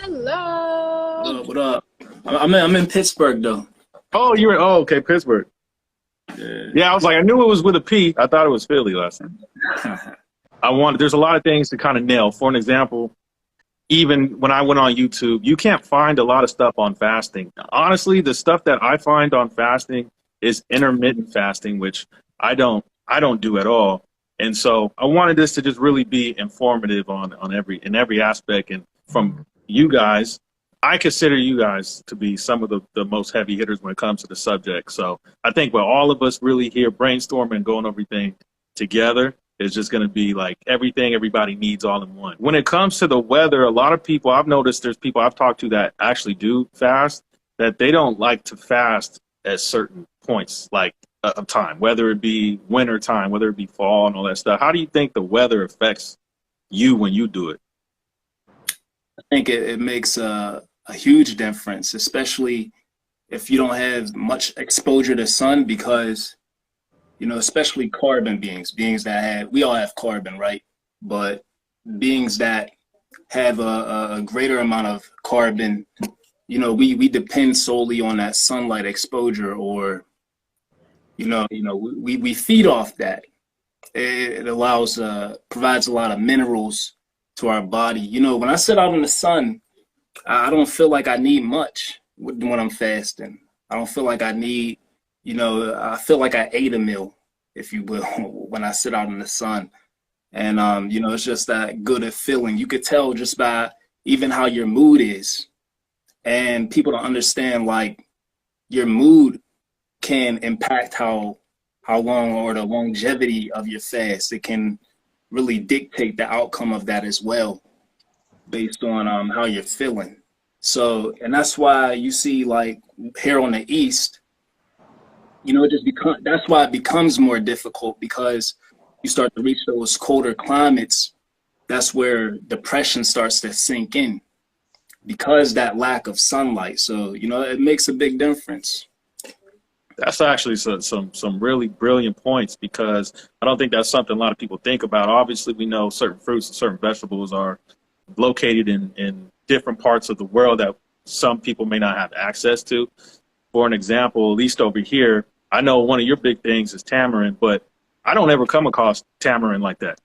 Hello. What up? I'm in Pittsburgh though. Oh, okay, Pittsburgh. Yeah, I was like, I knew it was with a P. I thought it was Philly last time. There's a lot of things to kind of nail. For an example, even when I went on YouTube, you can't find a lot of stuff on fasting. Honestly, the stuff that I find on fasting is intermittent fasting, which I don't do at all. And so I wanted this to just really be informative on every aspect. And from you guys, I consider you guys to be some of the most heavy hitters when it comes to the subject. So I think with all of us really here brainstorming and going over everything together is just going to be like everything everybody needs all in one. When it comes to the weather, a lot of people, I've noticed there's people I've talked to that actually do fast, that they don't like to fast at certain points like of time, whether it be winter time, whether it be fall and all that stuff. How do you think the weather affects you when you do it? I think it makes a huge difference, especially if you don't have much exposure to sun, because especially carbon beings that we all have carbon, right? But beings that have a greater amount of carbon, we depend solely on that sunlight exposure, or we feed off that. It provides a lot of minerals to our body. When I sit out in the sun, I don't feel like I need much when I'm fasting. I don't feel like I need, I feel like I ate a meal, if you will, when I sit out in the sun. And, it's just that good a feeling. You could tell just by even how your mood is. And people don't understand, like, your mood can impact how long, or the longevity of your fast. It can really dictate the outcome of that as well, based on how you're feeling. So, and that's why you see, like, here on the East, that's why it becomes more difficult, because you start to reach those colder climates. That's where depression starts to sink in, because that lack of sunlight. So, it makes a big difference. That's actually some really brilliant points, because I don't think that's something a lot of people think about. Obviously, we know certain fruits and certain vegetables are located in different parts of the world that some people may not have access to. For an example, at least over here, I know one of your big things is tamarind, but I don't ever come across tamarind like that.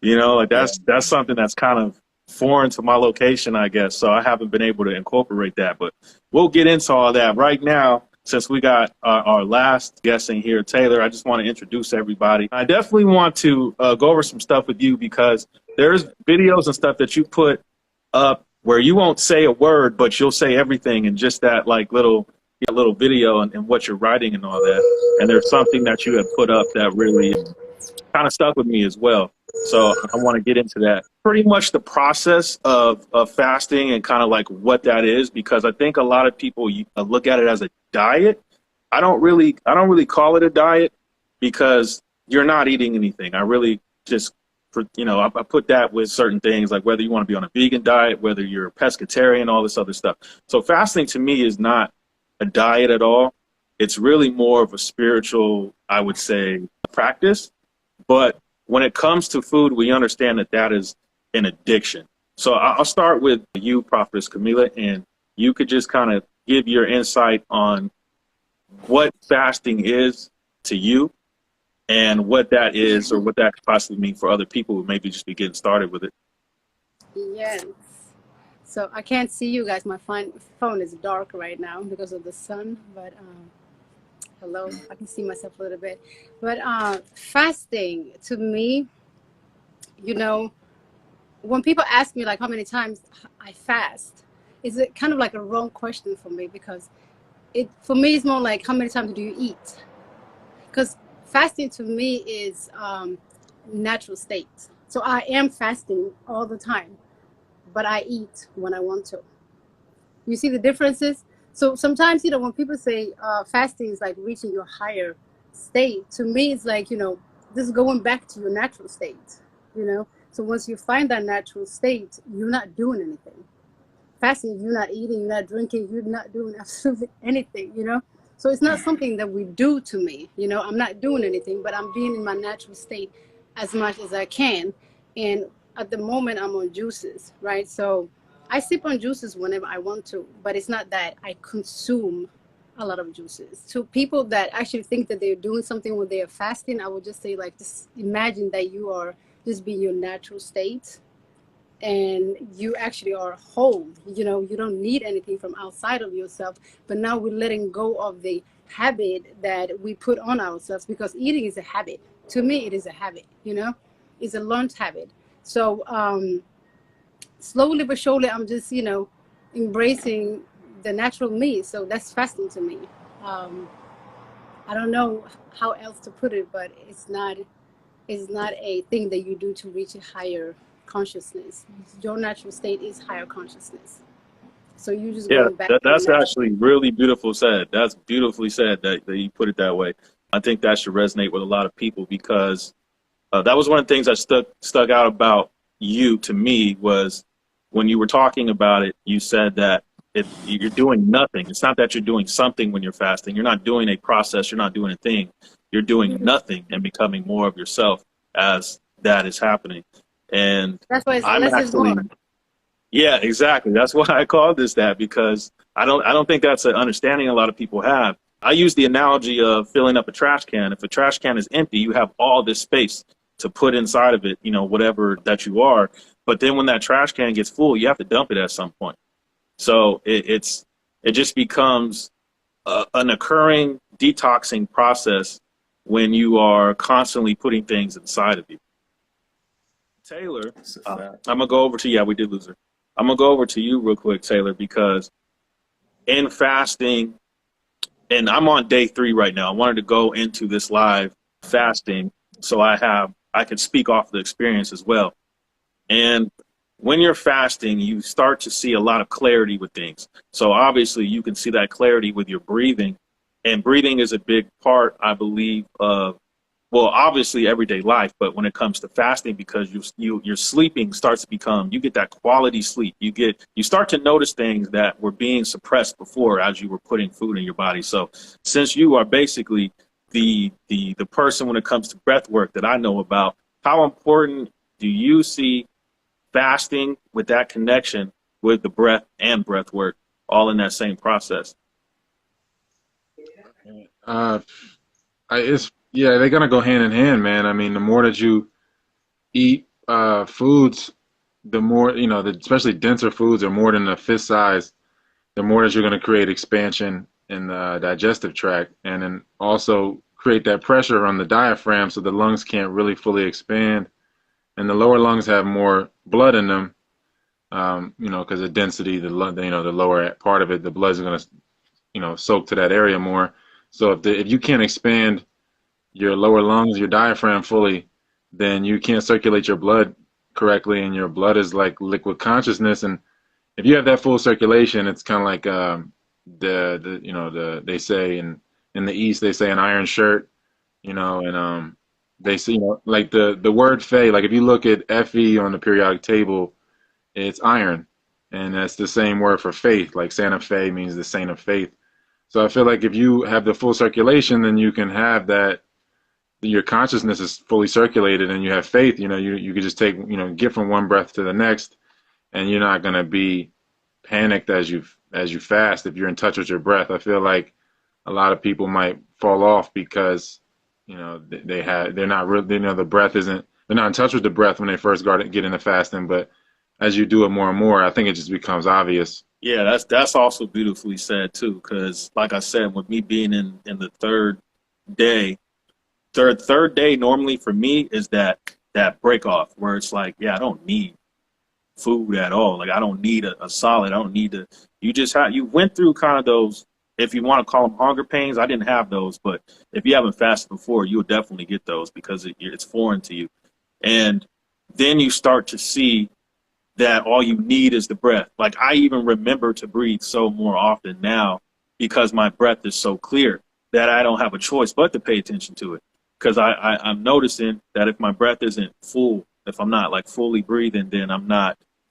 That's something that's kind of foreign to my location, I guess. So I haven't been able to incorporate that, but we'll get into all that right now. Since we got our last guest in here, Taylor, I just want to introduce everybody. I definitely want to go over some stuff with you, because there's videos and stuff that you put up where you won't say a word, but you'll say everything in just that like little video and what you're writing and all that. And there's something that you had put up that really kind of stuck with me as well. So I want to get into that. Pretty much the process of fasting and kind of like what that is, because I think a lot of people look at it as a diet. I don't really call it a diet, because you're not eating anything. I really just, I put that with certain things, like whether you want to be on a vegan diet, whether you're a pescatarian, all this other stuff. So fasting to me is not a diet at all. It's really more of a spiritual, I would say, practice. But when it comes to food, we understand that is an addiction. So I'll start with you, Prophetess Camila, and you could just kind of give your insight on what fasting is to you, and what that is, or what that could possibly mean for other people who maybe just be getting started with it. Yes. So I can't see you guys. My phone is dark right now because of the sun, but hello, I can see myself a little bit. But fasting to me, when people ask me like how many times I fast, is it kind of like a wrong question for me, because for me it's more like how many times do you eat? Because fasting to me is natural state. So I am fasting all the time, but I eat when I want to. You see the differences? So sometimes, when people say fasting is like reaching your higher state, to me it's like, this is going back to your natural state, So once you find that natural state, you're not doing anything. Fasting, you're not eating, you're not drinking, you're not doing absolutely anything, So it's not something that we do to me, I'm not doing anything, but I'm being in my natural state as much as I can. And at the moment I'm on juices, right? So I sip on juices whenever I want to, but it's not that I consume a lot of juices. To people that actually think that they're doing something when they are fasting, I would just say, like, just imagine that you are just being your natural state, and you actually are whole. You know, you don't need anything from outside of yourself. But now we're letting go of the habit that we put on ourselves, because eating is a habit. To me, it is a habit. You know, it's a learned habit. So slowly but surely, I'm just, you know, embracing the natural me. So that's fasting to me. I don't know how else to put it, but it's not a thing that you do to reach a higher consciousness. Your natural state is higher consciousness. So you just Yeah, going back to your that's natural. actually really beautiful said. That's beautifully said that you put it that way. I think that should resonate with a lot of people because that was one of the things that stuck out about you to me was when you were talking about it, you said that you're doing nothing. It's not that you're doing something when you're fasting. You're not doing a process. You're not doing a thing. You're doing nothing and becoming more of yourself as that is happening. And That's why it's I'm less is more. actually, yeah, exactly. That's why I called this that because I don't think that's an understanding a lot of people have. I use the analogy of filling up a trash can. If a trash can is empty, you have all this space to put inside of it, you know, whatever that you are. But then when that trash can gets full, you have to dump it at some point. So it just becomes an occurring detoxing process when you are constantly putting things inside of you. Taylor, It's a I'm fact. gonna go over to yeah, we did lose her. I'm gonna go over to you real quick, Taylor, because in fasting, and I'm on day 3 right now. I wanted to go into this live fasting so I could speak off the experience as well. And when you're fasting, you start to see a lot of clarity with things. So obviously you can see that clarity with your breathing. And breathing is a big part, I believe, of, well, obviously everyday life, but when it comes to fasting, because your sleeping starts to become, you get that quality sleep. You start to notice things that were being suppressed before as you were putting food in your body. So since you are basically the person when it comes to breath work that I know about, how important do you see fasting with that connection with the breath and breath work all in that same process? Uh, it's yeah, they're gonna go hand in hand, man. I mean, the more that you eat foods, the more you know. Especially denser foods are more than a fist size. The more that you're gonna create expansion in the digestive tract, and then also create that pressure on the diaphragm, so the lungs can't really fully expand, and the lower lungs have more blood in them. You know, because the density, the lower part of it, the blood's gonna soak to that area more. So if you can't expand your lower lungs, your diaphragm fully, then you can't circulate your blood correctly, and your blood is like liquid consciousness. And if you have that full circulation, it's kind of like they say in the East they say an iron shirt, and they say like the word Fe, like if you look at Fe on the periodic table, it's iron, and that's the same word for faith. Like Santa Fe means the saint of faith. So I feel like if you have the full circulation, then you can have that. Your consciousness is fully circulated, and you have faith. You could just get from one breath to the next, and you're not gonna be panicked as you fast if you're in touch with your breath. I feel like a lot of people might fall off because they're not really, the breath isn't, they're not in touch with the breath when they first get into fasting, but as you do it more and more, I think it just becomes obvious. Yeah, that's also beautifully said too, because like I said, with me being in the day, third day normally for me is that break off where it's like, yeah, I don't need food at all. Like I don't need a solid. I don't need to. You went through kind of those, if you want to call them hunger pains. I didn't have those, but if you haven't fasted before, you'll definitely get those because it's foreign to you. And then you start to see that all you need is the breath. Like I even remember to breathe so more often now because my breath is so clear that I don't have a choice but to pay attention to it. Because I'm noticing that if my breath isn't full, if I'm not like fully breathing, then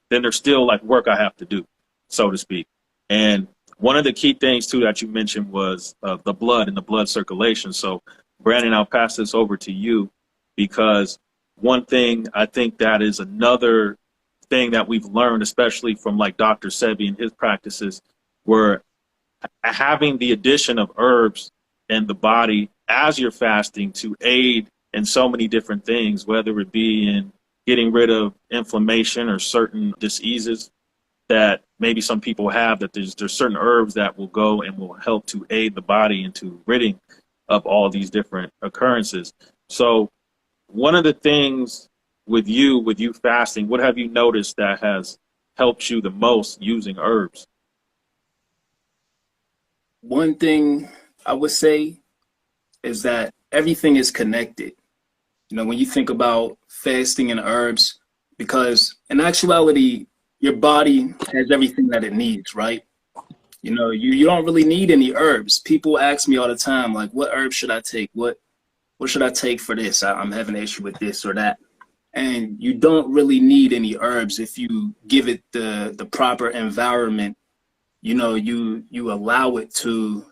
there's still like work I have to do, so to speak. And one of the key things too that you mentioned was the blood and the blood circulation. So Brandon, I'll pass this over to you because one thing I think that is another thing that we've learned, especially from like Dr. Sebi and his practices, where having the addition of herbs in the body as you're fasting to aid in so many different things, whether it be in getting rid of inflammation or certain diseases that maybe some people have, that there's certain herbs that will go and will help to aid the body into ridding of all these different occurrences. So one of the things with you fasting, what have you noticed that has helped you the most using herbs? One thing I would say is that everything is connected. You know, when you think about fasting and herbs, because in actuality, your body has everything that it needs, right? You know, you don't really need any herbs. People ask me all the time, like, what herbs should I take? What should I take for this? I'm having an issue with this or that. And you don't really need any herbs if you give it the proper environment. You know, you allow it to,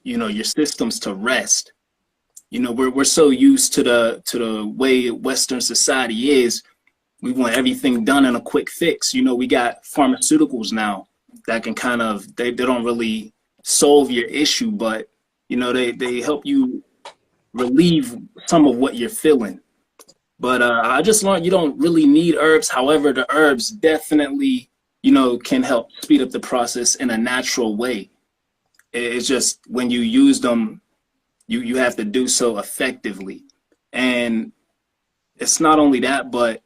you know, your systems to rest. You know, we're so used to the way Western society is. We want everything done in a quick fix. You know, we got pharmaceuticals now that can kind of, they don't really solve your issue, but, you know, they help you relieve some of what you're feeling. But I just learned you don't really need herbs. However, the herbs definitely, you know, can help speed up the process in a natural way. It's just when you use them, you have to do so effectively. And it's not only that, but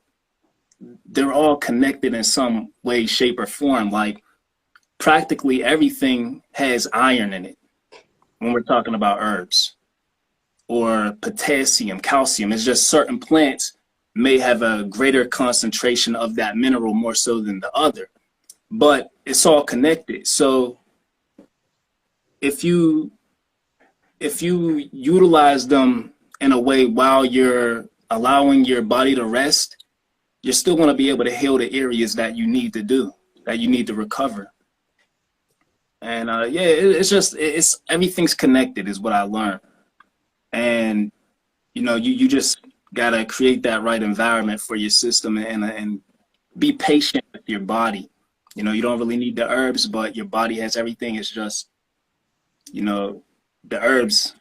they're all connected in some way, shape, or form. Like practically everything has iron in it when we're talking about herbs, or potassium, calcium. It's just certain plants may have a greater concentration of that mineral more so than the other, but it's all connected. So if you utilize them in a way while you're allowing your body to rest, you're still going to be able to heal the areas that you need to do, that you need to recover. And yeah, it's everything's connected is what I learned. And, you know, you just got to create that right environment for your system and be patient with your body. You know, you don't really need the herbs, but your body has everything. It's just, you know, the herbs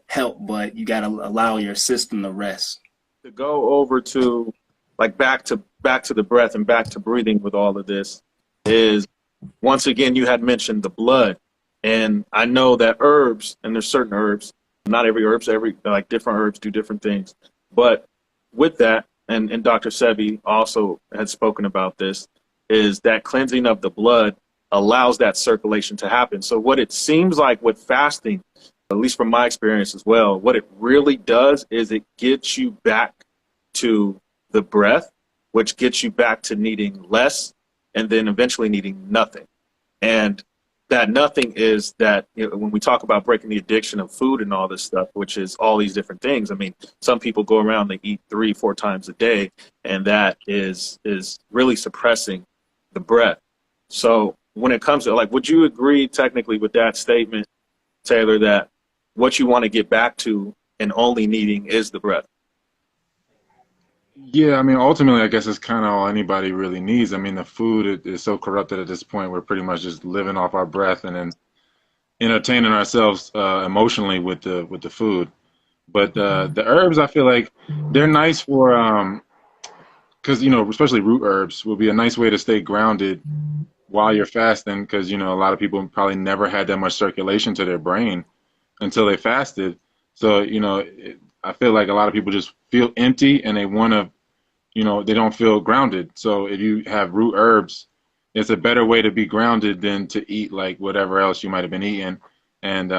help, but you got to allow your system to rest. To go over to like back to the breath and back to breathing with all of this is, once again, you had mentioned the blood, and I know that herbs, and there's certain herbs, not every herbs, like different herbs do different things, but with that, and Dr. Sebi also had spoken about this, is that cleansing of the blood allows that circulation to happen. So what it seems like with fasting, at least from my experience as well, what it really does is it gets you back to the breath, which gets you back to needing less and then eventually needing nothing. And that nothing is that, you know, when we talk about breaking the addiction of food and all this stuff, which is all these different things. I mean, some people go around, they eat 3-4 times a day, and that is really suppressing the breath. So when it comes to, like, would you agree technically with that statement, Taylor, that what you want to get back to and only needing is the breath? Yeah, I mean, ultimately, I guess it's kind of all anybody really needs. I mean, the food is so corrupted at this point. We're pretty much just living off our breath and then entertaining ourselves emotionally with the food. But the herbs, I feel like they're nice for, because, you know, especially root herbs will be a nice way to stay grounded while you're fasting, because, you know, a lot of people probably never had that much circulation to their brain until they fasted. So, you know, I feel like a lot of people just feel empty and they want to, you know, they don't feel grounded. So if you have root herbs, it's a better way to be grounded than to eat like whatever else you might have been eating. And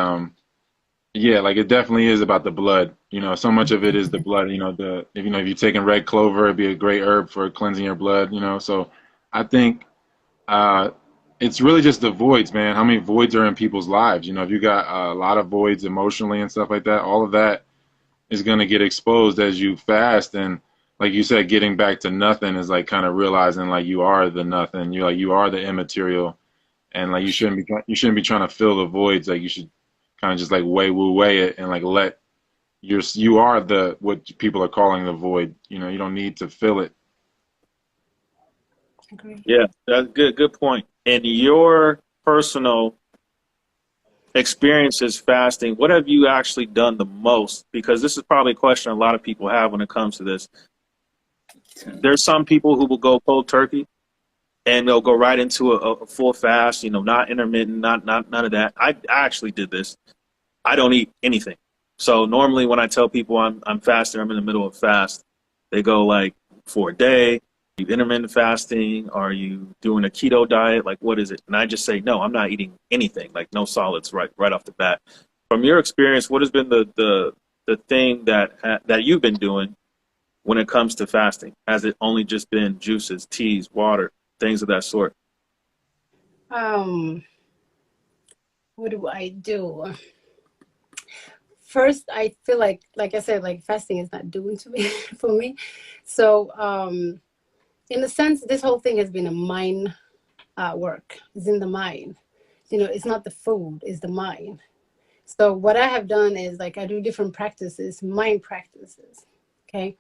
yeah, like it definitely is about the blood. You know, so much of it is the blood. You know, if you're taking red clover, it'd be a great herb for cleansing your blood. You know, so I think it's really just the voids, man. How many voids are in people's lives? You know, if you got a lot of voids emotionally and stuff like that, all of that is going to get exposed as you fast. And like you said, getting back to nothing is like kind of realizing like you are the nothing. You're like, you are the immaterial, and like you shouldn't be trying to fill the voids. Like you should kind of just like weigh it and like let you are what people are calling the void. You know, you don't need to fill it. Agree. Yeah, that's good. Good point. In your personal experiences fasting, what have you actually done the most? Because this is probably a question a lot of people have when it comes to this. There's some people who will go cold turkey and they'll go right into a full fast, you know, not intermittent, not none of that. I actually did this. I don't eat anything. So normally when I tell people I'm fasting, I'm in the middle of fast, they go like for a day, you intermittent fasting, are you doing a keto diet? Like what is it? And I just say, no, I'm not eating anything, like no solids right off the bat. From your experience, what has been the thing that you've been doing when it comes to fasting? Has it only just been juices, teas, water, things of that sort? Um, what do I do? First, I feel like I said, like fasting is not doing to me for me. So, in a sense, this whole thing has been a mind work. It's in the mind. You know, it's not the food, it's the mind. So what I have done is like I do different practices, mind practices. Okay,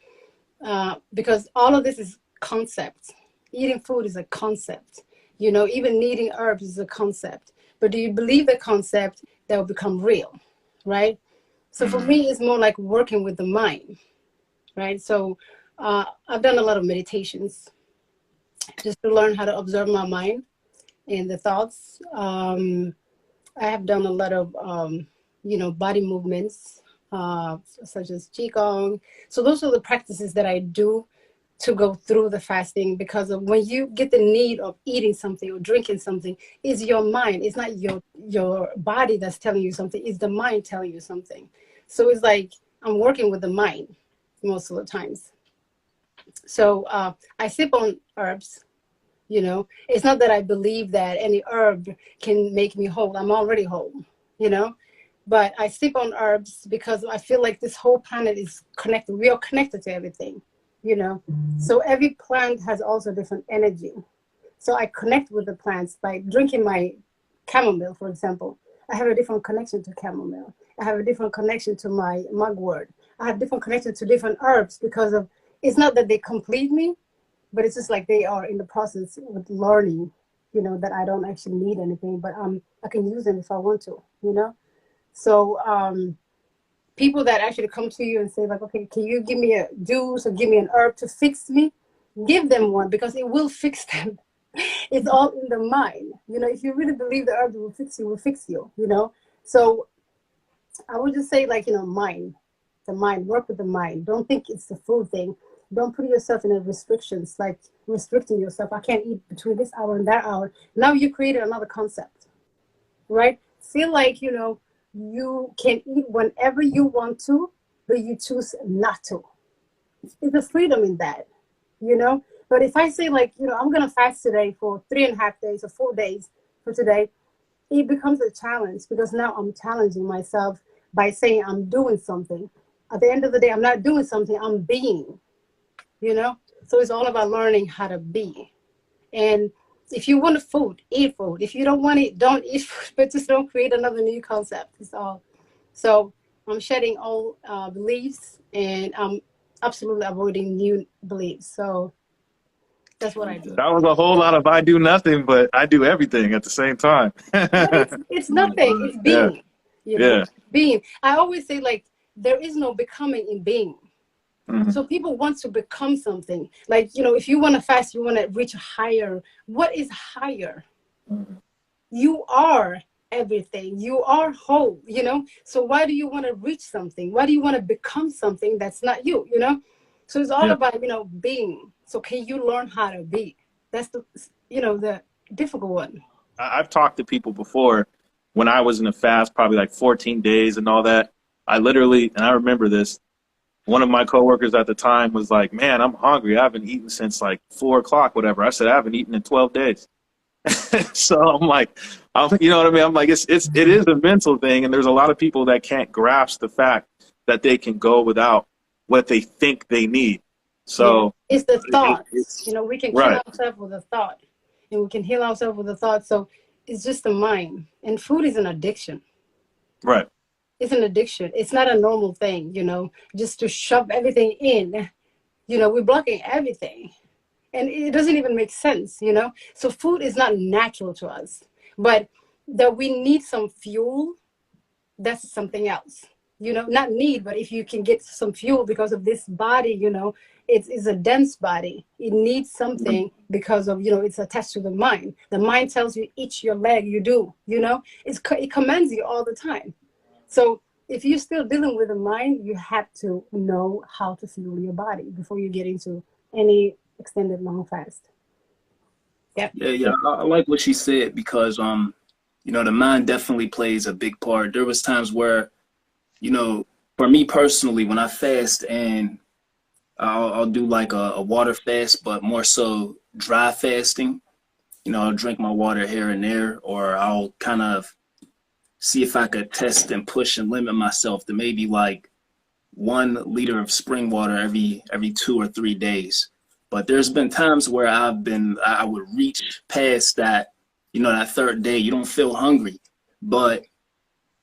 because all of this is concepts. Eating food is a concept. You know, even eating herbs is a concept. But do you believe the concept that will become real, right? So for me, it's more like working with the mind, right? So I've done a lot of meditations just to learn how to observe my mind and the thoughts. I have done a lot of, you know, body movements, such as Qigong. So those are the practices that I do to go through the fasting, because of when you get the need of eating something or drinking something, it's your mind. It's not your body that's telling you something. It's the mind telling you something. So it's like I'm working with the mind most of the times. So I sip on herbs. You know, it's not that I believe that any herb can make me whole. I'm already whole, you know, but I sip on herbs because I feel like this whole planet is connected. We are connected to everything, you know. So every plant has also different energy. So I connect with the plants by drinking my chamomile, for example. I have a different connection to chamomile. I have a different connection to my mugwort. I have different connection to different herbs because of, it's not that they complete me, but it's just like they are in the process with learning, you know, that I don't actually need anything, but I can use them if I want to, you know. So people that actually come to you and say like, okay, can you give me a juice or give me an herb to fix me? Give them one, because it will fix them. It's all in the mind, you know. If you really believe the herb will fix you, you know. So I would just say, like, you know, the mind, work with the mind. Don't think it's the food thing. Don't put yourself in a restrictions, like restricting yourself. I can't eat between this hour and that hour. Now you created another concept, right? Feel like, you know, you can eat whenever you want to, but you choose not to. It's a freedom in that, you know? But if I say like, you know, I'm going to fast today for 3.5 days or 4 days for today, it becomes a challenge, because now I'm challenging myself by saying I'm doing something. At the end of the day, I'm not doing something, I'm being, you know? So it's all about learning how to be. And if you want food, eat food. If you don't want it, don't eat food, but just don't create another new concept. It's all. So I'm shedding old beliefs, and I'm absolutely avoiding new beliefs. So that's what I do. That was a whole lot of I do nothing, but I do everything at the same time. But it's nothing. It's Yeah, being, you know, yeah. being. I always say, like, there is no becoming in being. Mhm. So people want to become something. Like, you know, if you want to fast, you want to reach higher. What is higher? You are everything. You are whole, you know? So why do you want to reach something? Why do you want to become something that's not you, you know? So it's all Yeah. about, you know, being. So can you learn how to be? That's the, you know, the difficult one. I've talked to people before when I was in a fast, probably like 14 days and all that. I literally, and I remember this, one of my coworkers at the time was like, man, I'm hungry. I haven't eaten since like 4 o'clock, whatever. I said, I haven't eaten in 12 days. So I'm like, you know what I mean? I'm like, it is a mental thing. And there's a lot of people that can't grasp the fact that they can go without what they think they need. So Yeah. It's the thoughts. You know, we can kill right, ourselves with a thought, and we can heal ourselves with a thought. So it's just the mind. And food is an addiction. right. It's an addiction. It's not a normal thing, you know, just to shove everything in. You know, we're blocking everything. And it doesn't even make sense, you know? So food is not natural to us, but that we need some fuel, that's something else, you know, not need, but if you can get some fuel because of this body, you know, it's a dense body. It needs something because of, you know, it's attached to the mind. The mind tells you, eat your leg, you do, you know, it commands you all the time. So if you're still dealing with the mind, you have to know how to fuel your body before you get into any extended long fast. Yep. Yeah. I like what she said because you know, the mind definitely plays a big part. There was times where, you know, for me personally, when I fast and I'll do like a water fast, but more so dry fasting. You know, I'll drink my water here and there, or I'll kind of see if I could test and push and limit myself to maybe like 1 liter of spring water every 2 or 3 days. But there's been times where I would reach past that, you know, that third day. You don't feel hungry, but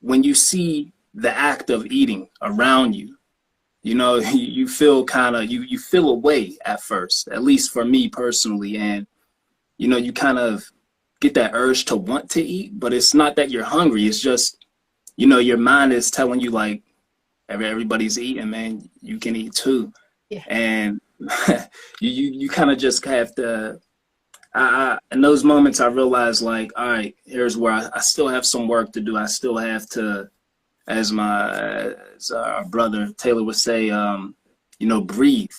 when you see the act of eating around you, you know, you feel kind of, you feel away at first, at least for me personally. And, you know, you kind of get that urge to want to eat, but it's not that you're hungry. It's just, you know, your mind is telling you like, everybody's eating, man, you can eat too. Yeah. And you kind of just have to, in those moments I realized like, all right, here's where I still have some work to do. I still have to, as our brother Taylor would say, you know, breathe.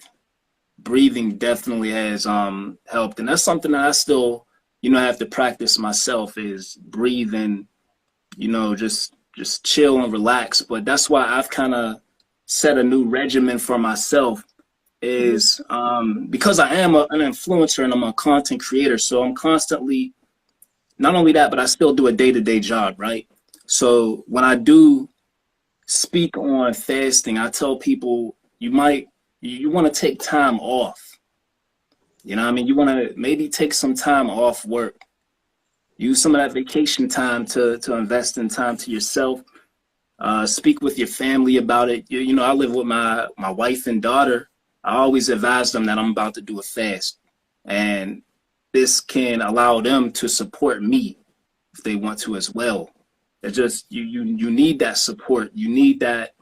Breathing definitely has helped, and that's something that I still, you know, have to practice myself, is breathing, you know, just chill and relax. But that's why I've kind of set a new regimen for myself, is because I am an influencer and I'm a content creator, so I'm constantly, not only that, but I still do a day-to-day job, right? So when I do speak on fasting, I tell people you want to take time off. You know what I mean? You want to maybe take some time off work. Use some of that vacation time to invest in time to yourself. Speak with your family about it. You know, I live with my wife and daughter. I always advise them that I'm about to do a fast. And this can allow them to support me if they want to as well. It's just, you need that support. You need that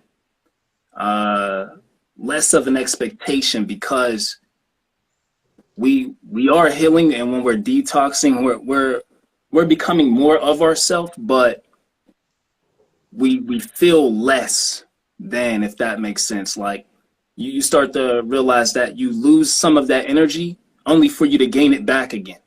less of an expectation, because we are healing, and when we're detoxing, we're becoming more of ourselves, but we feel less than, if that makes sense. Like you start to realize that you lose some of that energy only for you to gain it back again.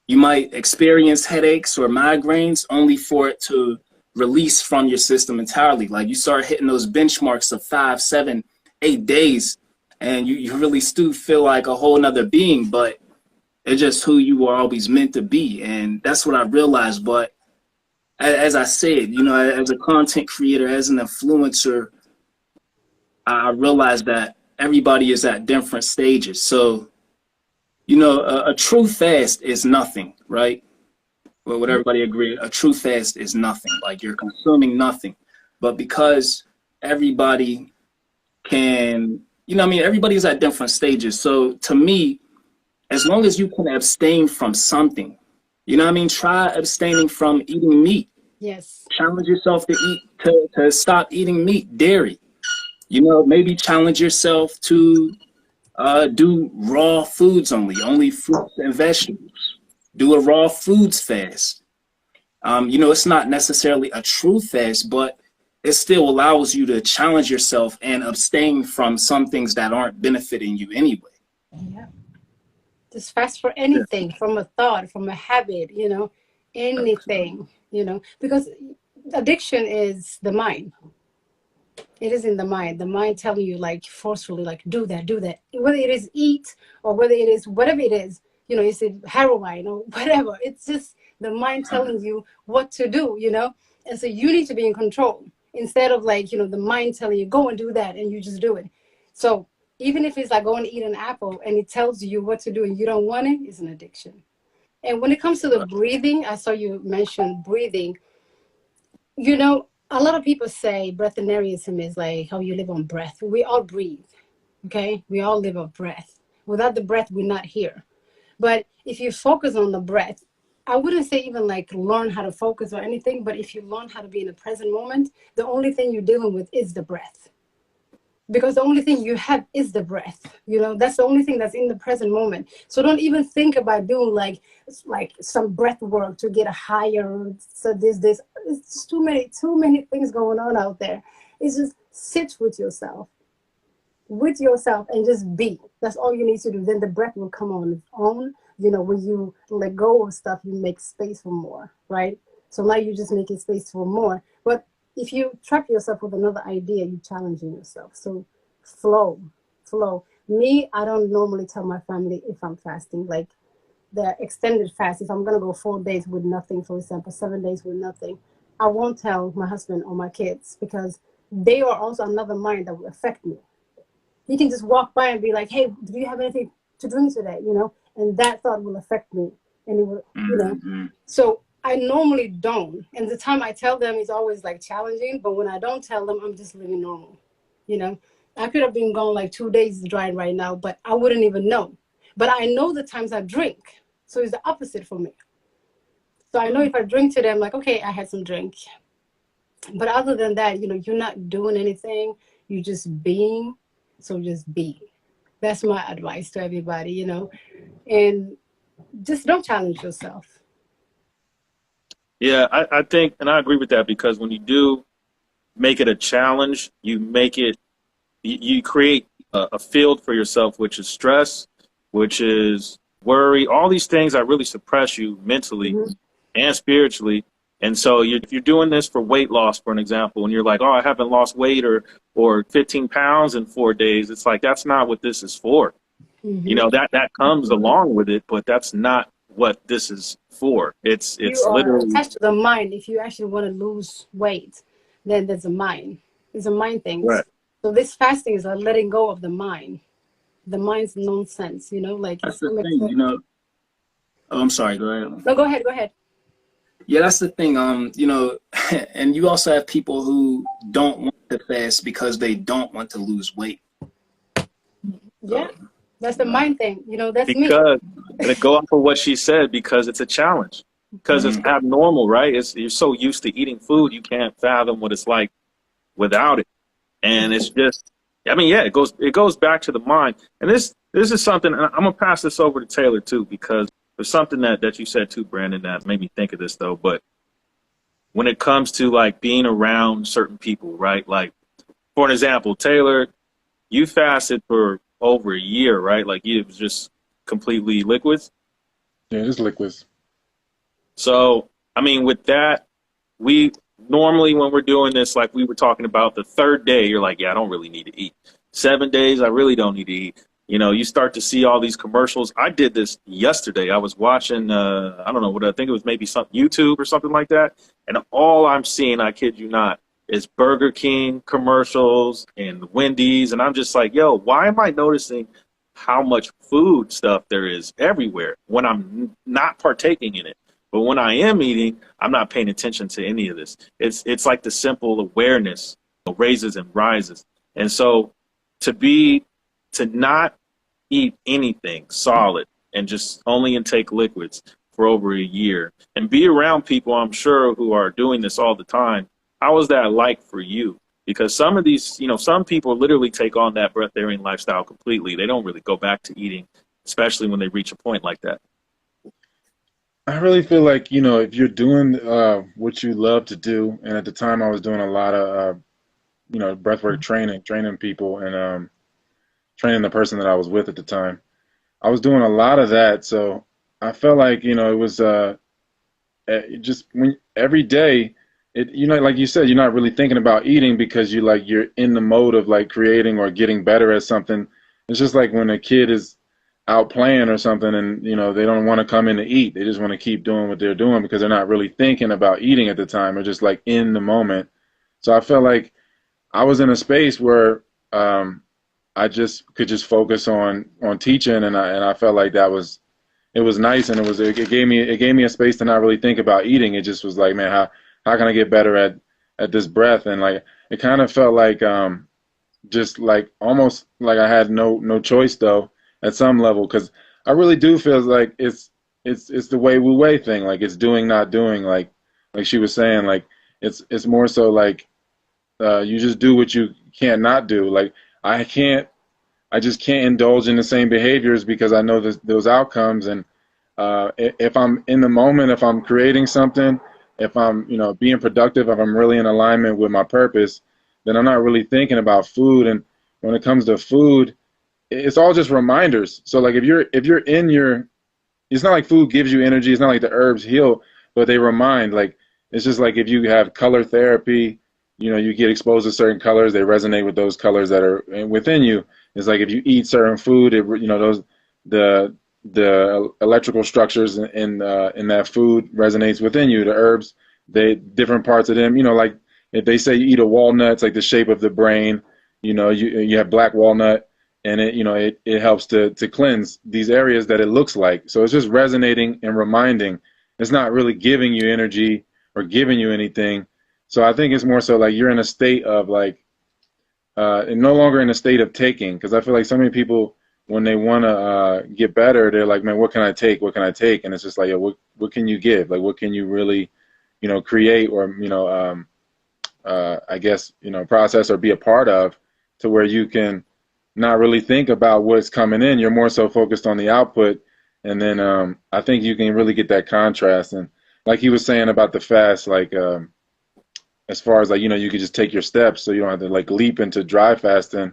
You might experience headaches or migraines only for it to release from your system entirely. Like you start hitting those benchmarks of 5, 7, 8 days, and you really still feel like a whole nother being, but it's just who you were always meant to be. And that's what I realized. But as I said, you know, as a content creator, as an influencer, I realized that everybody is at different stages. So, you know, a true fast is nothing, right? Well, would everybody agree? A true fast is nothing. Like you're consuming nothing. But because everybody can, you know, I mean, everybody's at different stages. So to me, as long as you can abstain from something, you know what I mean? Try abstaining from eating meat. Yes. Challenge yourself to stop eating meat, dairy. You know, maybe challenge yourself to do raw foods only fruits and vegetables. Do a raw foods fast. You know, it's not necessarily a true fast, but it still allows you to challenge yourself and abstain from some things that aren't benefiting you anyway. Yeah. Just fast for anything, from a thought, from a habit, you know, anything, you know, because addiction is the mind. It is in the mind. The mind telling you like forcefully, like do that, whether it is eat or whether it is whatever it is, you know, is it heroin or whatever. It's just the mind telling you what to do, you know. And so you need to be in control instead of like, you know, the mind telling you go and do that and you just do it. So even if it's like going to eat an apple and it tells you what to do and you don't want it, it's an addiction. And when it comes to the breathing, I saw you mention breathing. You know, a lot of people say breatharianism is like how you live on breath. We all breathe, okay? We all live on breath. Without the breath, we're not here. But if you focus on the breath, I wouldn't say even like learn how to focus or anything, but if you learn how to be in the present moment, the only thing you're dealing with is the breath. Because the only thing you have is the breath. You know, that's the only thing that's in the present moment. So don't even think about doing like some breath work to get a higher, so this. It's just too many things going on out there. It's just sit with yourself and just be. That's all you need to do. Then the breath will come on its own. You know, when you let go of stuff, you make space for more, right? So now you're just making space for more. But if you trap yourself with another idea, you're challenging yourself. So flow. Me, I don't normally tell my family if I'm fasting, like the extended fast. If I'm going to go 4 days with nothing, for example, 7 days with nothing, I won't tell my husband or my kids because they are also another mind that will affect me. You can just walk by and be like, hey, do you have anything to drink today? You know, and that thought will affect me. And it will, you know, so I normally don't. And the time I tell them is always like challenging. But when I don't tell them, I'm just living normal. You know, I could have been gone like 2 days dry right now, but I wouldn't even know. But I know the times I drink. So it's the opposite for me. So I know if I drink today, I'm like, okay, I had some drink. But other than that, you know, you're not doing anything. You're just being. So just be. That's my advice to everybody, you know, and just don't challenge yourself. Yeah, I think, and I agree with that, because when you do make it a challenge, you make it, you create a field for yourself, which is stress, which is worry, all these things that really suppress you mentally and spiritually. And so if you're doing this for weight loss, for an example, and you're like, oh, I haven't lost weight or 15 pounds in 4 days, it's like, that's not what this is for. You know, that comes along with it, but that's not what this is for. It's you are literally attached to the mind. If you actually want to lose weight, then there's a mind. It's a mind thing. right. So this fasting is a letting go of the mind. The mind's nonsense, you know, like That's the thing, you know. Oh, I'm sorry. Go ahead. No, go ahead. Yeah, that's the thing. You know, and you also have people who don't want to fast because they don't want to lose weight. Yeah, that's the mind thing. You know, that's because, me. and to go off of what she said, because it's a challenge, because it's abnormal, right? You're so used to eating food, you can't fathom what it's like without it. And it's just, I mean, yeah, it goes back to the mind. And this is something, and I'm gonna pass this over to Taylor too, because there's something that you said too, Brandon, that made me think of this though. But when it comes to like being around certain people, right? Like, for an example, Taylor, you fasted for over a year, right? Like, it was just completely liquids. Yeah, just liquids. So, I mean, with that, we normally, when we're doing this, like we were talking about, the third day, you're like, yeah, I don't really need to eat. 7 days, I really don't need to eat. You know, you start to see all these commercials. I did this yesterday. I was watching, I don't know what, I think it was maybe some YouTube or something like that. And all I'm seeing, I kid you not, is Burger King commercials and Wendy's. And I'm just like, yo, why am I noticing how much food stuff there is everywhere when I'm not partaking in it? But when I am eating, I'm not paying attention to any of this. It's like the simple awareness raises and rises. And so to not eat anything solid and just only intake liquids for over a year and be around people, I'm sure, who are doing this all the time, how was that like for you? Because some of these, you know, some people literally take on that breatharian lifestyle completely. They don't really go back to eating, especially when they reach a point like that. I really feel like, you know, if you're doing what you love to do, and at the time I was doing a lot of, you know, breathwork training people and training the person that I was with at the time. I was doing a lot of that. So I felt like, you know, it was just when every day, you know, like you said, you're not really thinking about eating because you're in the mode of like creating or getting better at something. It's just like when a kid is out playing or something and, you know, they don't want to come in to eat. They just want to keep doing what they're doing because they're not really thinking about eating at the time. They're just like in the moment. So I felt like I was in a space where I just could just focus on teaching, and I felt like it was nice, and it gave me a space to not really think about eating. It just was like, man, how can I get better at this breath? And like it kind of felt like just like almost like I had no choice though at some level, because I really do feel like it's the way Wu Wei thing. Like it's doing, not doing. Like she was saying, like it's more so like you just do what you can't not do. Like I just can't indulge in the same behaviors because I know those outcomes. And if I'm in the moment, if I'm creating something, if I'm, being productive, if I'm really in alignment with my purpose, then I'm not really thinking about food. And when it comes to food, it's all just reminders. So like if you're in your, it's not like food gives you energy. It's not like the herbs heal, but they remind. Like it's just like if you have color therapy, you get exposed to certain colors, they resonate with those colors that are within you. It's like if you eat certain food, those the electrical structures in that food resonates within you. The herbs, they different parts of them. Like if they say you eat a walnut, it's like the shape of the brain. You have black walnut, and it helps to cleanse these areas that it looks like. So it's just resonating and reminding. It's not really giving you energy or giving you anything. So I think it's more so like you're in a state of like, and no longer in a state of taking, because I feel like so many people, when they want to get better, they're like, man, what can I take? What can I take? And it's just like, what can you give? Like, what can you really, create or, I guess, process or be a part of to where you can not really think about what's coming in. You're more so focused on the output. And then I think you can really get that contrast. And like he was saying about the fast, like, as far as like, you could just take your steps so you don't have to like leap into dry fasting.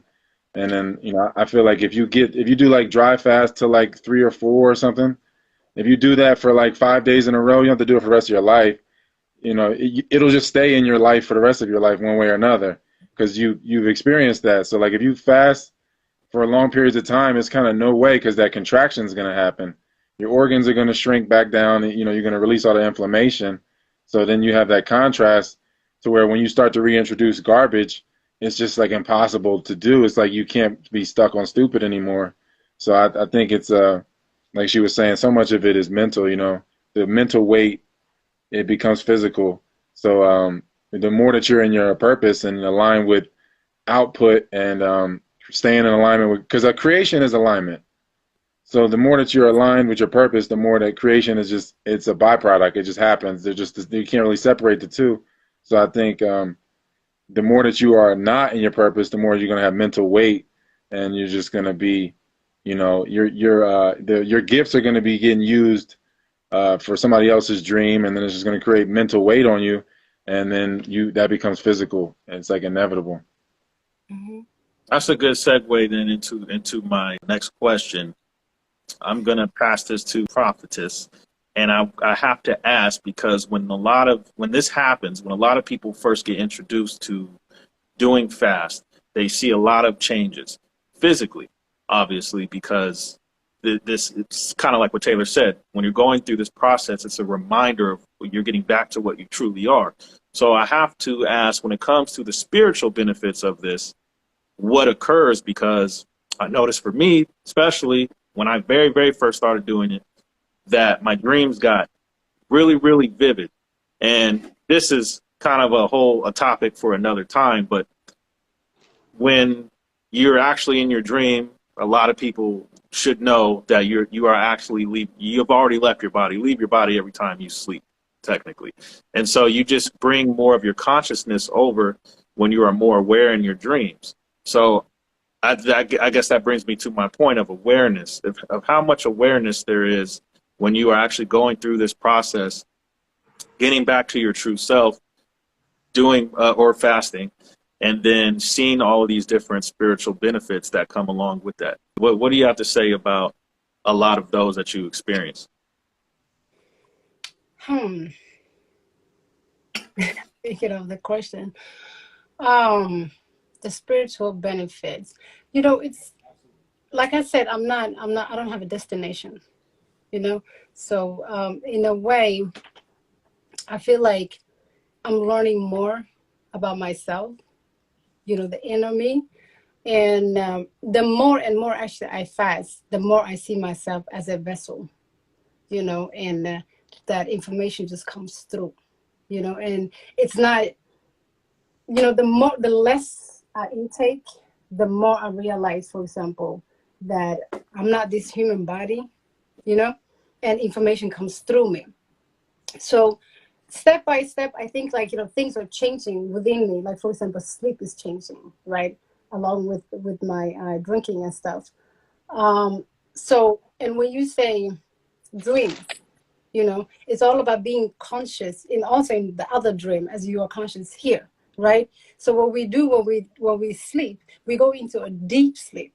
And then, I feel like if you do like dry fast to like 3 or 4 or something, if you do that for like 5 days in a row, you don't have to do it for the rest of your life. It'll just stay in your life for the rest of your life one way or another because you've experienced that. So like if you fast for long periods of time, it's kind of no way because that contraction is going to happen. Your organs are going to shrink back down. You're going to release all the inflammation. So then you have that contrast to where when you start to reintroduce garbage, it's just like impossible to do. It's like you can't be stuck on stupid anymore. So I think it's like she was saying, so much of it is mental. The mental weight, it becomes physical. So the more that you're in your purpose and aligned with output and staying in alignment with, because a creation is alignment. So the more that you're aligned with your purpose, the more that creation is just, it's a byproduct. It just happens. You can't really separate the two. So I think the more that you are not in your purpose, the more you're going to have mental weight, and you're just going to be, your gifts are going to be getting used for somebody else's dream, and then it's just going to create mental weight on you, and then that becomes physical. And it's like inevitable. Mm-hmm. That's a good segue then into my next question. I'm going to pass this to Prophetess. And I have to ask, because when this happens, when a lot of people first get introduced to doing fast, they see a lot of changes physically, obviously, because it's kind of like what Taylor said. When you're going through this process, it's a reminder of you're getting back to what you truly are. So I have to ask, when it comes to the spiritual benefits of this, what occurs? Because I noticed for me, especially when I very, very first started doing it, that my dreams got really, really vivid. And this is kind of a topic for another time, but when you're actually in your dream, a lot of people should know that you are actually you've already left your body. Leave your body every time you sleep, technically. And so you just bring more of your consciousness over when you are more aware in your dreams. So I guess that brings me to my point of awareness, of how much awareness there is when you are actually going through this process, getting back to your true self, doing or fasting, and then seeing all of these different spiritual benefits that come along with that. What do you have to say about a lot of those that you experience? Thinking of the question. The spiritual benefits. It's like I said, I don't have a destination. So in a way, I feel like I'm learning more about myself, the inner me. And the more and more actually I fast, the more I see myself as a vessel, and that information just comes through, and it's not, the less I intake, the more I realize, for example, that I'm not this human body. you know, and information comes through me. So step by step, I think like, you know, things are changing within me. Like for example, sleep is changing, right? Along with my drinking and stuff. So, and when you say dreams, you know, it's all about being conscious in also in the other dream as you are conscious here, right? So what we do when we sleep, we go into a deep sleep,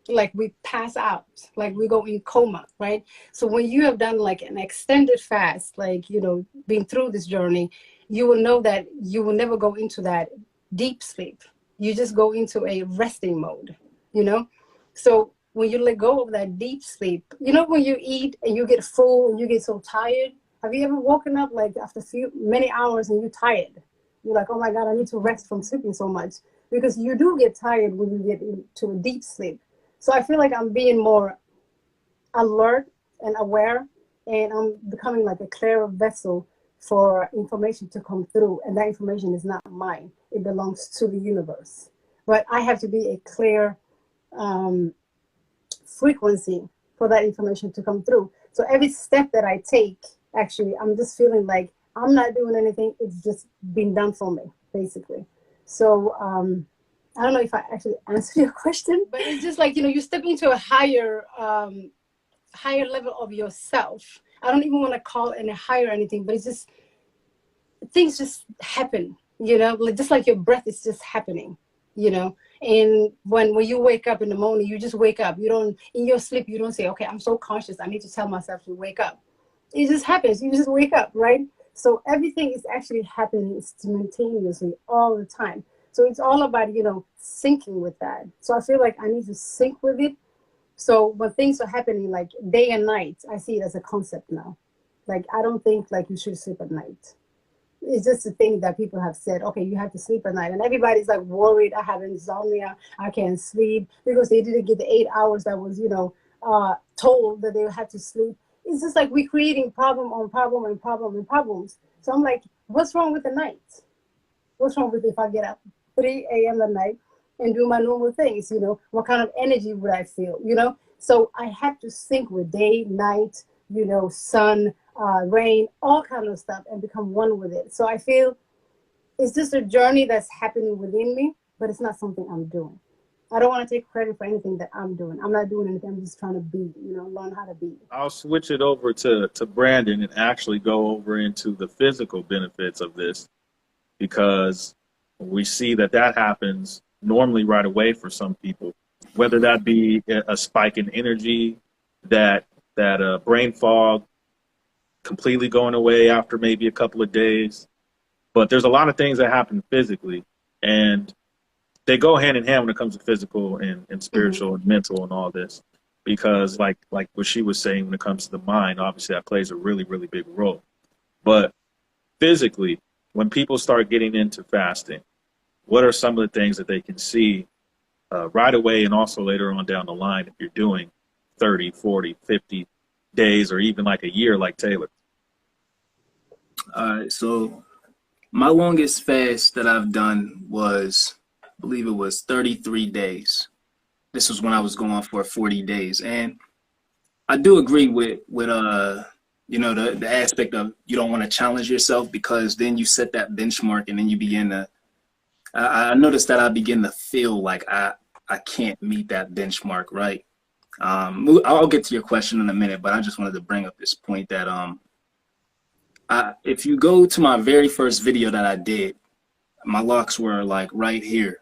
like we pass out, like we go in coma, right? So when you have done like an extended fast, like, you know, been through this journey, you will know that you will never go into that deep sleep. You just go into a resting mode, you know? So when you let go of that deep sleep, you know, when you eat and you get full and you get so tired, have you ever woken up like after many hours and you're tired? You're like, oh my God, I need to rest from sleeping so much. Because you do get tired when you get into a deep sleep. So I feel like I'm being more alert and aware, and I'm becoming like a clearer vessel for information to come through. And that information is not mine. It belongs to the universe. But I have to be a clear frequency for that information to come through. So every step that I take, actually, I'm just feeling like I'm not doing anything. It's just being done for me, basically. So I don't know if I actually answered your question, but it's just like, you know, you step into a higher level of yourself. I don't even want to call it a higher anything, but it's just, things just happen, you know, just like your breath is just happening, you know. And when you wake up in the morning, you just wake up. You don't, in your sleep, you don't say, okay, I'm so conscious, I need to tell myself to wake up. It just happens. You just wake up, right? So everything is actually happening simultaneously all the time. So it's all about, you know, syncing with that. So I feel like I need to sync with it. So when things are happening like day and night, I see it as a concept now. Like, I don't think like you should sleep at night. It's just a thing that people have said, okay, you have to sleep at night. And everybody's like worried, I have insomnia, I can't sleep, because they didn't get the 8 hours that was, you know, told that they had to sleep. It's just like we're creating problem on problem and problem and problems. So I'm like, what's wrong with the night? What's wrong with if I get up 3 a.m. at night and do my normal things? You know, what kind of energy would I feel? You know, so I have to sync with day, night, you know, sun, rain, all kind of stuff, and become one with it. So I feel it's just a journey that's happening within me, but it's not something I'm doing. I don't want to take credit for anything that I'm doing. I'm not doing anything. I'm just trying to be, you know, learn how to be. I'll switch it over to Brandon and actually go over into the physical benefits of this, because we see that happens normally right away for some people, whether that be a spike in energy, that brain fog completely going away after maybe a couple of days. But there's a lot of things that happen physically, and they go hand in hand when it comes to physical and spiritual and mental and all this, because like what she was saying, when it comes to the mind, obviously that plays a really, really big role. But physically, when people start getting into fasting, what are some of the things that they can see right away, and also later on down the line if you're doing 30, 40, 50 days or even like a year like Taylor? All right, so my longest fast that I've done was, I believe it was 33 days. This was when I was going for 40 days. And I do agree with you know, the aspect of you don't want to challenge yourself, because then you set that benchmark and then you begin to, I noticed that I begin to feel like I can't meet that benchmark, right? I'll get to your question in a minute, but I just wanted to bring up this point that if you go to my very first video that I did, my locks were like right here.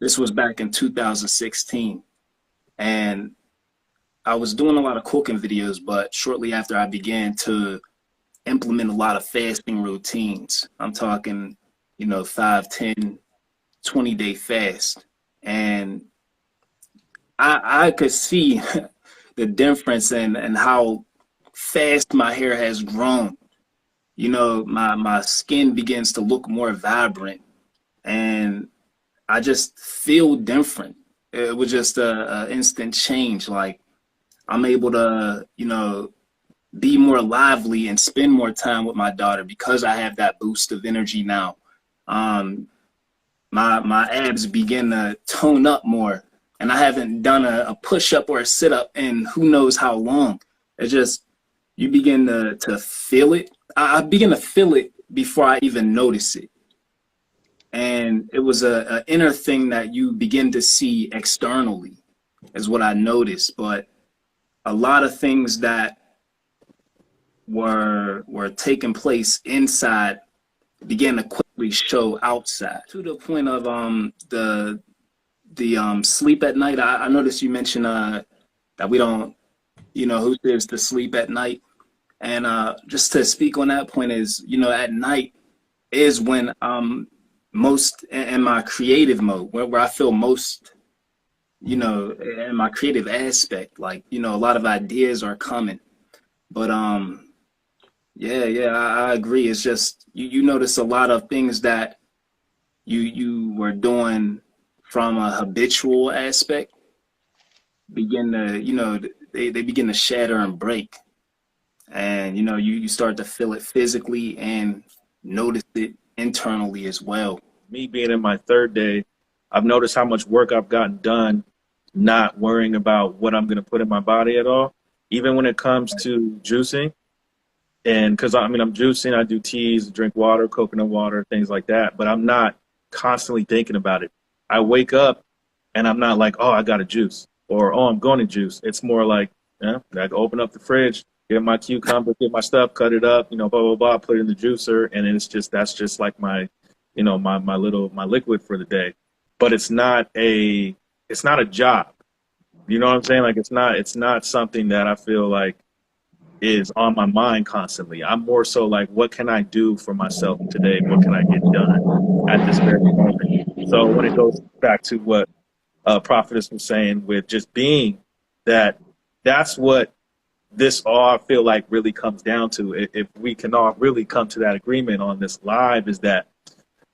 This was back in 2016. And I was doing a lot of cooking videos, but shortly after I began to implement a lot of fasting routines. I'm talking, you know, 5, 10, 20-day fast. And I could see the difference in how fast my hair has grown. You know, my skin begins to look more vibrant, and I just feel different. It was just a instant change. Like, I'm able to, you know, be more lively and spend more time with my daughter because I have that boost of energy now. My abs begin to tone up more. and I haven't done a push-up or a sit-up in who knows how long. It's just, you begin to feel it. I begin to feel it before I even notice it. And it was a inner thing that you begin to see externally is what I noticed. But a lot of things that were taking place inside began to quickly show outside, to the point of the sleep at night. I noticed you mentioned that we don't, who says to sleep at night. And just to speak on that point is, at night is when most in my creative mode, where I feel most, in my creative aspect, like, a lot of ideas are coming. But yeah, I agree. It's just you notice a lot of things that you were doing from a habitual aspect begin to, they begin to shatter and break. And, you start to feel it physically and notice it internally as well. Me being in my third day, I've noticed how much work I've gotten done not worrying about what I'm going to put in my body at all. Even when it comes to juicing, and because I'm juicing, I do teas, drink water, coconut water, things like that, but I'm not constantly thinking about it. I wake up and I'm not like, oh, I got to juice, or, oh, I'm going to juice. It's more like, I can open up the fridge, get my cucumber, get my stuff, cut it up, blah, blah, blah, put it in the juicer. And that's just like my, my liquid for the day. But it's not a job. You know what I'm saying? Like, it's not something that I feel like is on my mind constantly. I'm more so like, what can I do for myself today? What can I get done at this very moment? So when it goes back to what Prophetess was saying with just being that's what this all I feel like really comes down to. If we can all really come to that agreement on this live, is that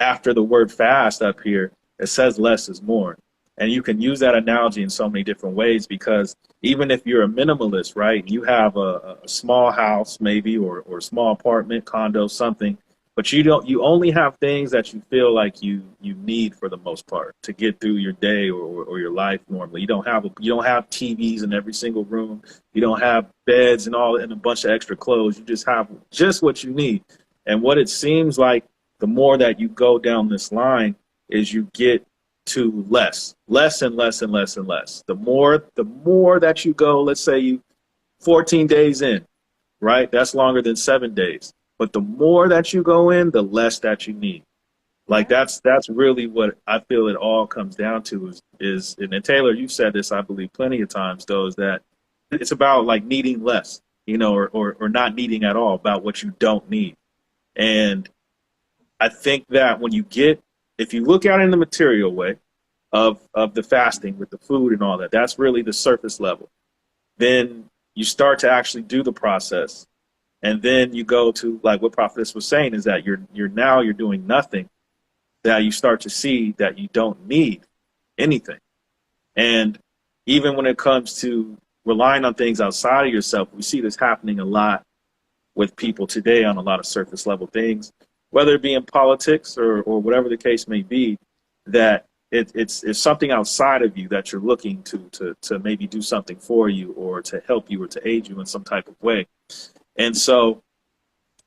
after the word fast up here, it says less is more. And you can use that analogy in so many different ways, because even if you're a minimalist, right, you have a small house maybe, or a small apartment, condo, something, but you only have things that you feel like you need for the most part to get through your day or your life normally. You don't have TVs in every single room. You don't have beds and a bunch of extra clothes. You just have just what you need. And what it seems like, the more that you go down this line, is you get to less and less and less and less. The more that you go, let's say you 14 days in, right? That's longer than 7 days. But the more that you go in, the less that you need. Like, that's really what I feel it all comes down to is and Taylor, you've said this, I believe, plenty of times, though, is that it's about like needing less, or not needing at all, about what you don't need. And I think that if you look at it in the material way of the fasting with the food and all that, that's really the surface level. Then you start to actually do the process. And then you go to, like what Prophetess was saying, is that you're doing nothing, that you start to see that you don't need anything. And even when it comes to relying on things outside of yourself, we see this happening a lot with people today on a lot of surface level things, whether it be in politics or whatever the case may be, that it's something outside of you that you're looking to maybe do something for you, or to help you, or to aid you in some type of way. And so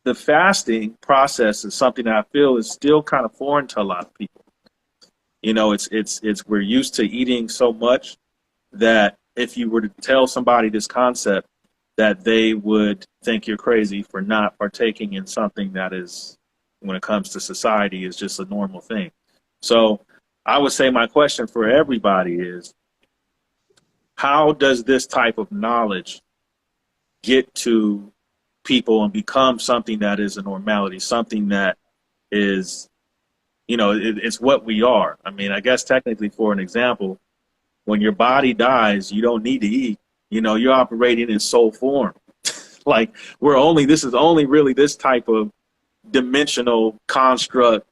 the fasting process is something that I feel is still kind of foreign to a lot of people. We're used to eating so much that if you were to tell somebody this concept, that they would think you're crazy for not partaking in something that is, when it comes to society, is just a normal thing. So I would say my question for everybody is, how does this type of knowledge get to people and become something that is a normality, something that is, it's what we are? I mean, I guess technically, for an example, when your body dies, you don't need to eat. You're operating in soul form. Like, this is only really this type of dimensional construct,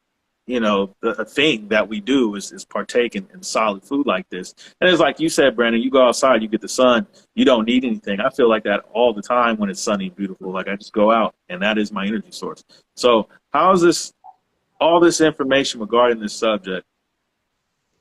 a thing that we do is partake in solid food like this. And it's like you said, Brandon, you go outside, you get the sun, you don't need anything. I feel like that all the time when it's sunny and beautiful. Like, I just go out, and that is my energy source. So how is all this information regarding this subject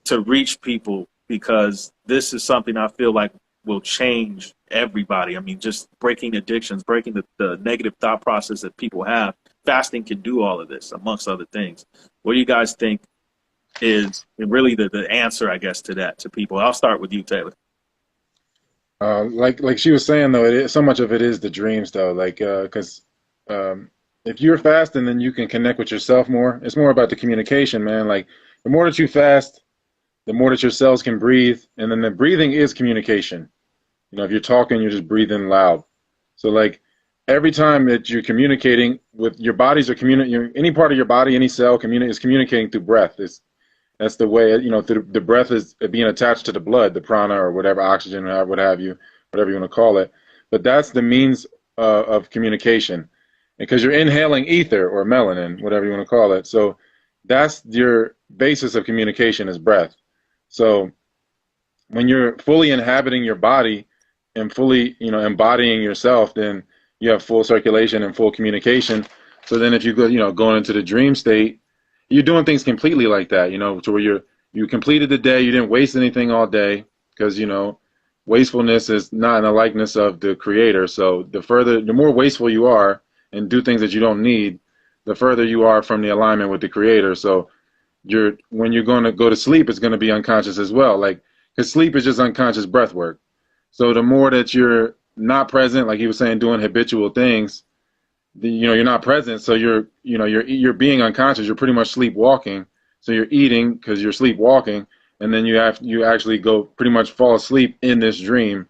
to reach people because this is something I feel like will change everybody. I mean, just breaking addictions, breaking the negative thought process that people have. Fasting can do all of this, amongst other things. What do you guys think is really the answer, I guess, to that, to people? I'll start with you, Taylor. Like she was saying though, so much of it is the dreams though. Like, because if you're fasting, then you can connect with yourself more. It's more about the communication, man. Like, the more that you fast, the more that your cells can breathe, and then the breathing is communication. You know, if you're talking, you're just breathing loud. So like, every time that you're communicating with your bodies, or any part of your body, any cell is communicating through breath. That's the way, you know, the breath is being attached to the blood, the prana or whatever, oxygen or what have you, whatever you want to call it. But that's the means of communication, because you're inhaling ether or melanin, whatever you want to call it. So that's your basis of communication, is breath. So when you're fully inhabiting your body and fully, you know, embodying yourself, then you have full circulation and full communication. So then if you go, you know, going into the dream state, you're doing things completely like that, you know, to where you completed the day, you didn't waste anything all day, because, you know, wastefulness is not in the likeness of the creator. So the more wasteful you are and do things that you don't need, the further you are from the alignment with the creator. So when you're going to go to sleep, it's going to be unconscious as well. Like, because sleep is just unconscious breath work. So the more that you're not present, like he was saying, doing habitual things, you know, you're not present. So you're being unconscious. You're pretty much sleepwalking. So you're eating because you're sleepwalking, and then you actually go pretty much fall asleep in this dream,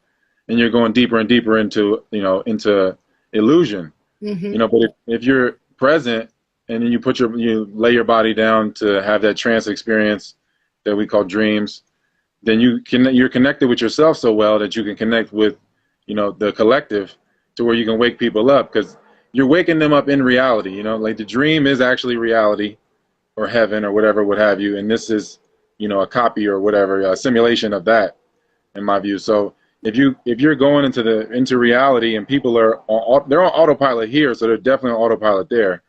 and you're going deeper and deeper into illusion. Mm-hmm. You know, but if you're present, and then you lay your body down to have that trance experience that we call dreams, then you're connected with yourself so well that you can connect with, you know, the collective, to where you can wake people up, because you're waking them up in reality. You know, like the dream is actually reality, or heaven, or whatever, what have you, and this is, you know, a copy or whatever, a simulation of that, in my view. So if you're going into reality, and people they're on autopilot here, so they're definitely on autopilot there.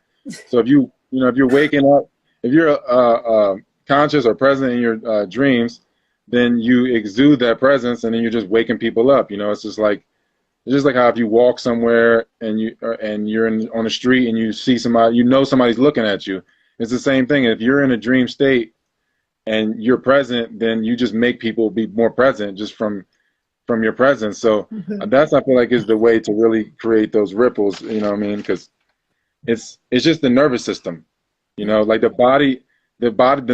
So if you're waking up, if you're conscious or present in your dreams, then you exude that presence, and then you're just waking people up. You know, it's just like how if you walk somewhere and you're on the street and you see somebody, you know, somebody's looking at you. It's the same thing. If you're in a dream state and you're present, then you just make people be more present just from your presence. So Mm-hmm. that's, I feel like, is the way to really create those ripples. You know what I mean? Because it's just the nervous system. You know, like the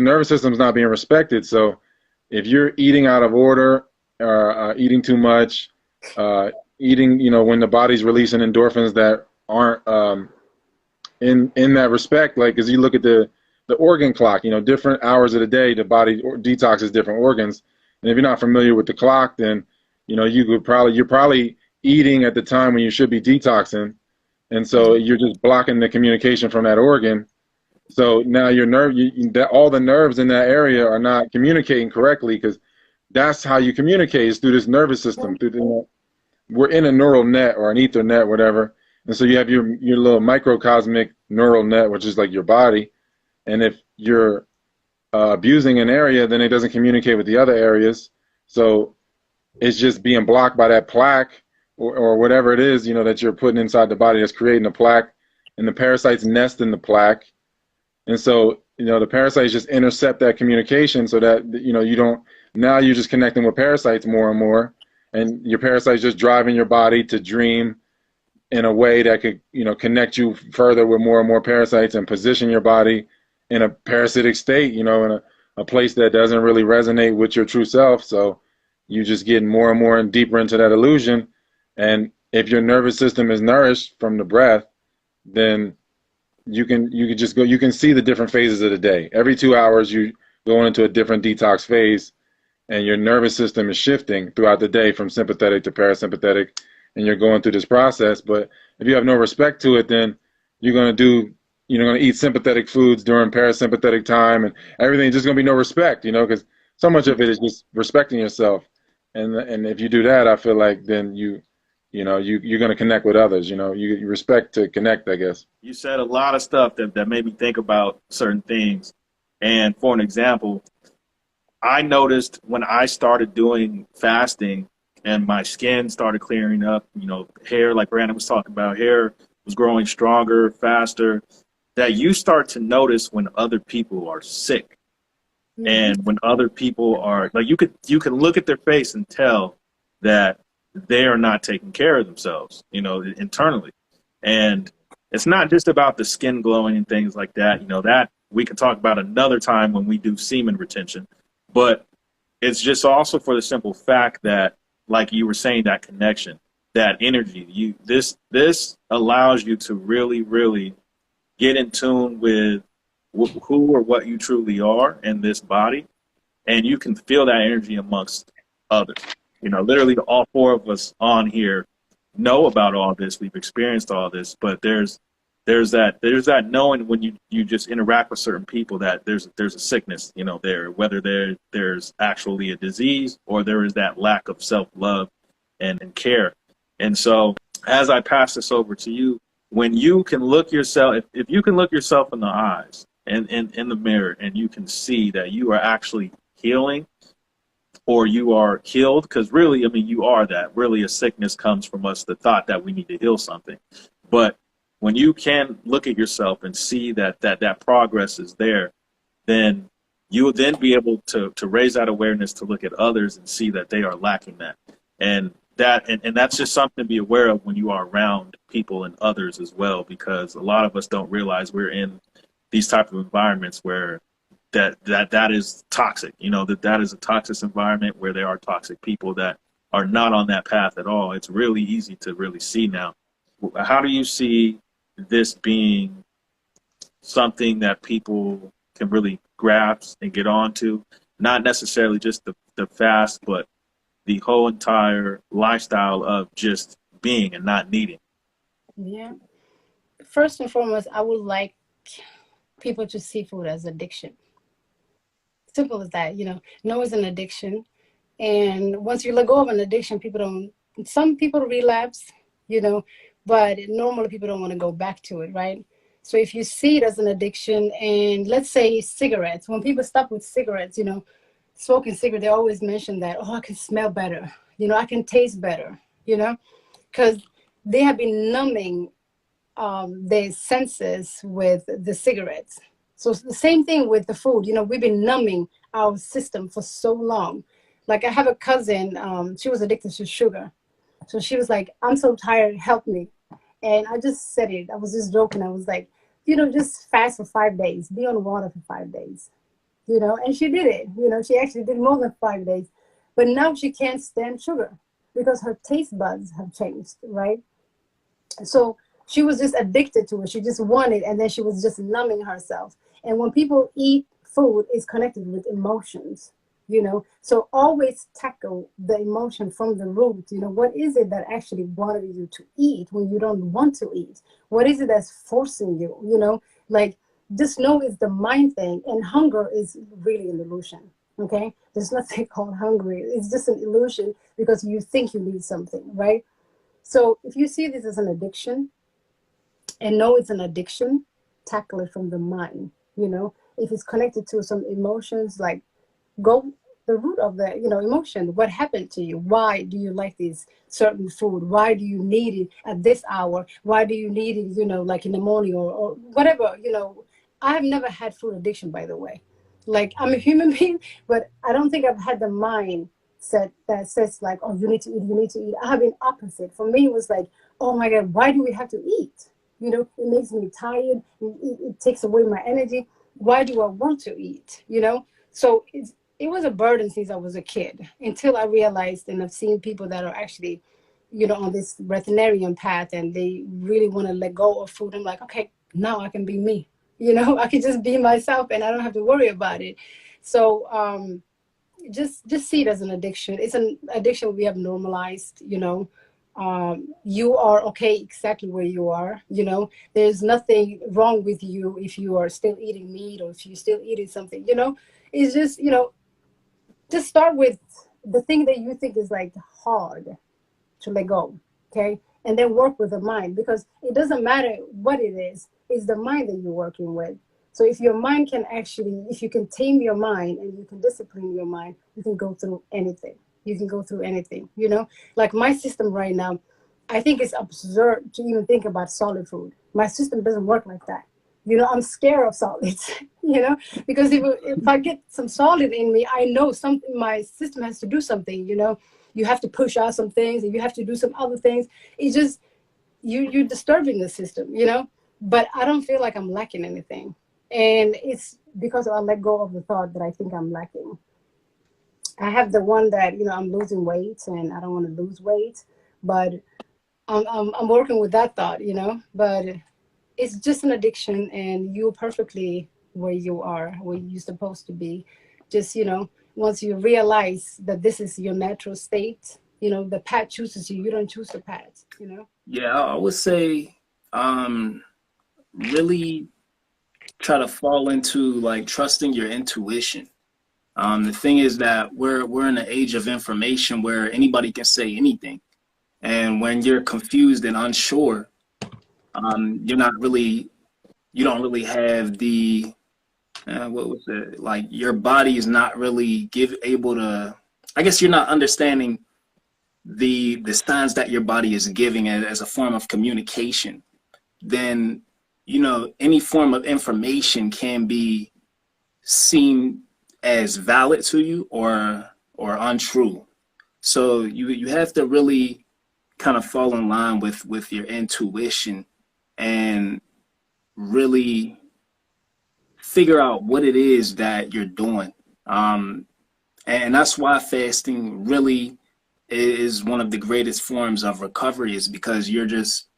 nervous system is not being respected. So if you're eating out of order, or eating too much, eating, you know, when the body's releasing endorphins that aren't in that respect, like, as you look at the organ clock, you know, different hours of the day, the body detoxes different organs. And if you're not familiar with the clock, then, you know, you're probably eating at the time when you should be detoxing. And so you're just blocking the communication from that organ. So now your all the nerves in that area are not communicating correctly, because that's how you communicate, is through this nervous system. We're in a neural net, or an ether net, whatever. And so you have your little microcosmic neural net, which is like your body. And if you're abusing an area, then it doesn't communicate with the other areas. So it's just being blocked by that plaque, or whatever it is, you know, that you're putting inside the body, that's creating a plaque. And the parasites nest in the plaque. And so, you know, the parasites just intercept that communication, so that, you know, now you're just connecting with parasites more and more. And your parasites just driving your body to dream in a way that could, you know, connect you further with more and more parasites, and position your body in a parasitic state, you know, in a place that doesn't really resonate with your true self. So you just get more and more and deeper into that illusion. And if your nervous system is nourished from the breath, then you can see the different phases of the day. Every 2 hours you go into a different detox phase, and your nervous system is shifting throughout the day from sympathetic to parasympathetic, and you're going through this process. But if you have no respect to it, then you're going to eat sympathetic foods during parasympathetic time, and everything's just going to be no respect, you know, because so much of it is just respecting yourself. And if you do that, I feel like then you're going to connect with others. You know, you respect to connect, I guess. You said a lot of stuff that made me think about certain things. And for an example, I noticed when I started doing fasting and my skin started clearing up, you know, hair, like Brandon was talking about, hair was growing stronger, faster, that you start to notice when other people are sick. And when other people are like, you can look at their face and tell that they are not taking care of themselves, you know, internally. And it's not just about the skin glowing and things like that, you know, that we can talk about another time when we do semen retention. But it's just also for the simple fact that, like you were saying, that connection, that energy, this allows you to really, really get in tune with who or what you truly are in this body, and you can feel that energy amongst others. You know, literally all four of us on here know about all this. We've experienced all this, but there's that knowing when you just interact with certain people that there's a sickness, you know, there, whether there's actually a disease or there is that lack of self-love and care. And so as I pass this over to you, when you can look yourself, if you can look yourself in the eyes and in the mirror, and you can see that you are actually healing or you are healed, because really, I mean, you are that. Really, a sickness comes from us, the thought that we need to heal something. But when you can look at yourself and see that progress is there, then you will then be able to raise that awareness to look at others and see that they are lacking that. And that's just something to be aware of when you are around people and others as well, because a lot of us don't realize we're in these type of environments where that is toxic, you know, that is a toxic environment where there are toxic people that are not on that path at all. It's really easy to really see now. How do you see this being something that people can really grasp and get onto? Not necessarily just the fast, but the whole entire lifestyle of just being and not needing. Yeah. First and foremost, I would like people to see food as addiction. Simple as that, you know it's an addiction. And once you let go of an addiction, some people relapse, you know, but normally people don't want to go back to it, right? So if you see it as an addiction, and let's say cigarettes, when people stop with cigarettes, you know, smoking cigarettes, they always mention that, oh, I can smell better, you know, I can taste better, you know, because they have been numbing their senses with the cigarettes. So it's the same thing with the food. You know, we've been numbing our system for so long. Like I have a cousin, she was addicted to sugar. So she was like, I'm so tired, help me. And I just said it. I was just joking. I was like, you know, just fast for 5 days, be on water for 5 days, you know, and she did it. You know, she actually did more than 5 days. But now she can't stand sugar because her taste buds have changed, right? So she was just addicted to it. She just wanted, and then she was just numbing herself. And when people eat food, it's connected with emotions, you know. So always tackle the emotion from the root. You know, what is it that actually wanted you to eat when you don't want to eat? What is it that's forcing you? You know, like just know it's the mind thing, and hunger is really an illusion. Okay, there's nothing called hungry. It's just an illusion because you think you need something, right? So if you see this as an addiction and know it's an addiction, tackle it from the mind. You know, if it's connected to some emotions, like go the root of the, you know, emotion. What happened to you? Why do you like this certain food? Why do you need it at this hour? Why do you need it, you know, like in the morning or whatever, you know? I have never had food addiction, by the way. Like I'm a human being, but I don't think I've had the mind set that says like, oh, you need to eat, you need to eat. I have been opposite. For me, it was like, oh my God, why do we have to eat? You know, it makes me tired. It takes away my energy. Why do I want to eat? You know, so it was a burden since I was a kid until I realized, and I've seen people that are actually, you know, on this veterinarian path and they really want to let go of food. I'm like, okay, now I can be me. You know, I can just be myself and I don't have to worry about it. So just see it as an addiction. It's an addiction we have normalized, you know. You are okay exactly where you are, you know. There's nothing wrong with you if you are still eating meat or if you're still eating something, you know. It's just, you know, just start with the thing that you think is like hard to let go, okay? And then work with the mind, because it doesn't matter what it is, it's the mind that you're working with. So if your mind can actually, if you can tame your mind and you can discipline your mind, you can go through anything. You can go through anything, you know? Like my system right now, I think it's absurd to even think about solid food. My system doesn't work like that. You know, I'm scared of solids, you know, because if I get some solid in me, I know something, my system has to do something, you know. You have to push out some things and you have to do some other things. It's just, you're disturbing the system, you know. But I don't feel like I'm lacking anything. And it's because I let go of the thought that I think I'm lacking. I have the one that, you know, I'm losing weight and I don't want to lose weight, but I'm working with that thought, you know. But it's just an addiction, and you're perfectly where you are, where you're supposed to be. Just, you know, once you realize that this is your natural state, you know, the path chooses you. You don't choose the path, you know. Yeah, I would say really try to fall into like trusting your intuition. The thing is that we're in an age of information where anybody can say anything, and when you're confused and unsure, you don't really have the what was it, like your body is not really able to, I guess you're not understanding the signs that your body is giving as a form of communication. Then, you know, any form of information can be seen as valid to you or untrue. So you have to really kind of fall in line with your intuition and really figure out what it is that you're doing. And that's why fasting really is one of the greatest forms of recovery, is because you're just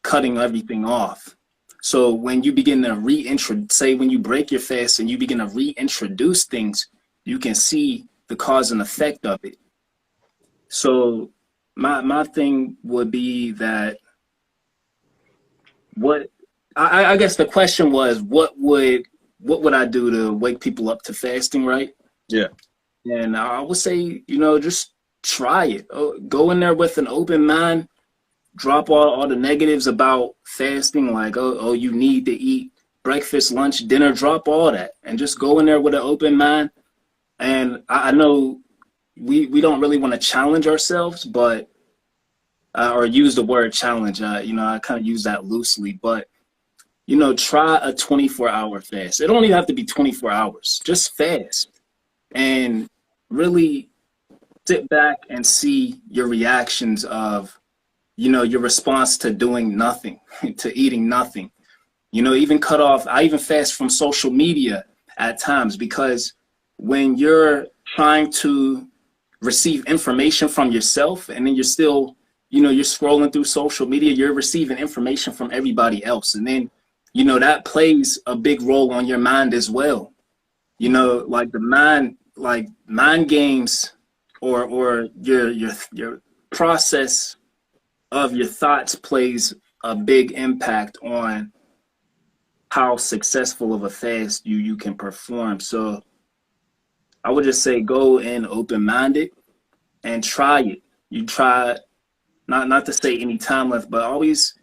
cutting everything off. So when you begin to say when you break your fast and you begin to reintroduce things, you can see the cause and effect of it. So my thing would be that I guess the question was, what would I do to wake people up to fasting, right? Yeah. And I would say, you know, just try it. Go in there with an open mind. Drop all the negatives about fasting, like, oh, you need to eat breakfast, lunch, dinner. Drop all that and just go in there with an open mind. And I know we don't really want to challenge ourselves, but or use the word challenge. You know, I kind of use that loosely, but you know, try a 24-hour fast. It don't even have to be 24 hours. Just fast and really sit back and see your reactions of, you know, your response to doing nothing, to eating nothing. You know, even cut off, I even fast from social media at times, because when you're trying to receive information from yourself and then you're still, you know, you're scrolling through social media, you're receiving information from everybody else. And then, you know, that plays a big role on your mind as well. You know, like mind games or your process of your thoughts plays a big impact on how successful of a fast you can perform. So I would just say go in open-minded and try it. You try, not to say any time left, but always,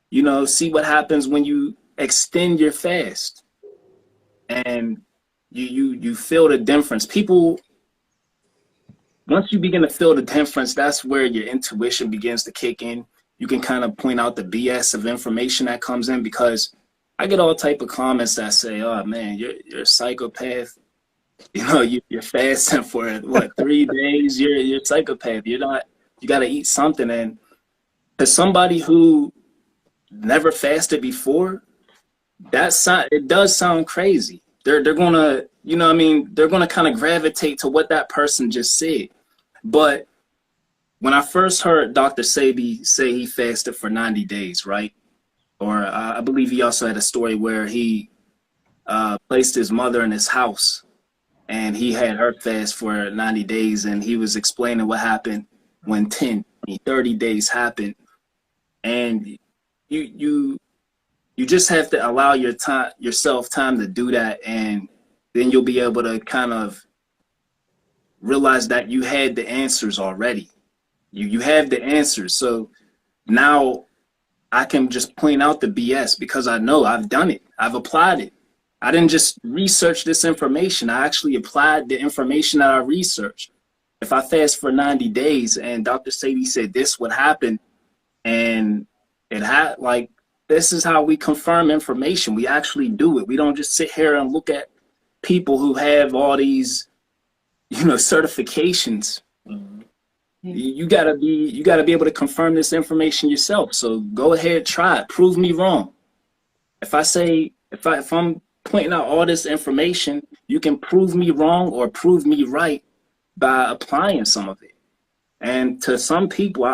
you know, see what happens when you extend your fast and you feel the difference. People, once you begin to feel the difference, that's where your intuition begins to kick in. You can kind of point out the BS of information that comes in, because I get all type of comments that say, oh man, you're a psychopath. You know, you're fasting for what, 3 days, you're a psychopath. You're not, you got to eat something. And to somebody who never fasted before, it does sound crazy. They're gonna, you know what I mean, they're gonna kind of gravitate to what that person just said. But when I first heard Dr. Sebi say he fasted for 90 days, right? Or I believe he also had a story where he placed his mother in his house and he had her fast for 90 days, and he was explaining what happened when 10, 30 days happened. And you just have to allow yourself time to do that, and then you'll be able to kind of realize that you had the answers already. You have the answers. So now I can just point out the BS because I know I've done it. I've applied it. I didn't just research this information. I actually applied the information that I researched. If I fast for 90 days and Dr. Sadie said this would happen, and it had like, this is how we confirm information. We actually do it. We don't just sit here and look at people who have all these, certifications. You gotta be able to confirm this information yourself. So go ahead, try it. Prove me wrong. If I'm pointing out all this information, you can prove me wrong or prove me right by applying some of it. And to some people,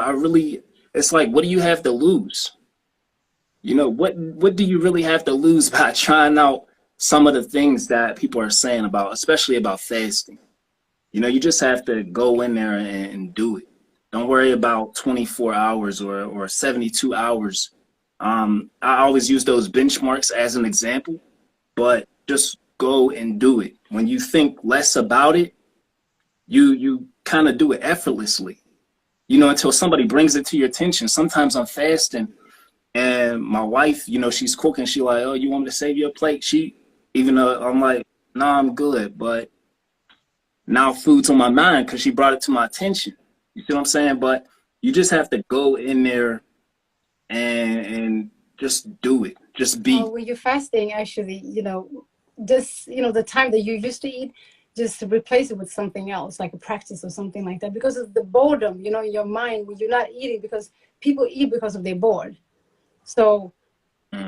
it's like, what do you have to lose? What do you really have to lose by trying out some of the things that people are saying about, especially about fasting? You just have to go in there and do it. Don't worry about 24 hours or 72 hours. I always use those benchmarks as an example, but just go and do it. When you think less about it, you kind of do it effortlessly, until somebody brings it to your attention. Sometimes I'm fasting and my wife, she's cooking. She like, oh, you want me to save your plate? Even though I'm like, no, I'm good. But now food's on my mind because she brought it to my attention. You see what I'm saying? But you just have to go in there and just do it. Just be. When you're fasting, actually, just, the time that you used to eat, just to replace it with something else, like a practice or something like that. Because of the boredom, in your mind, when you're not eating, because people eat because of they're bored. So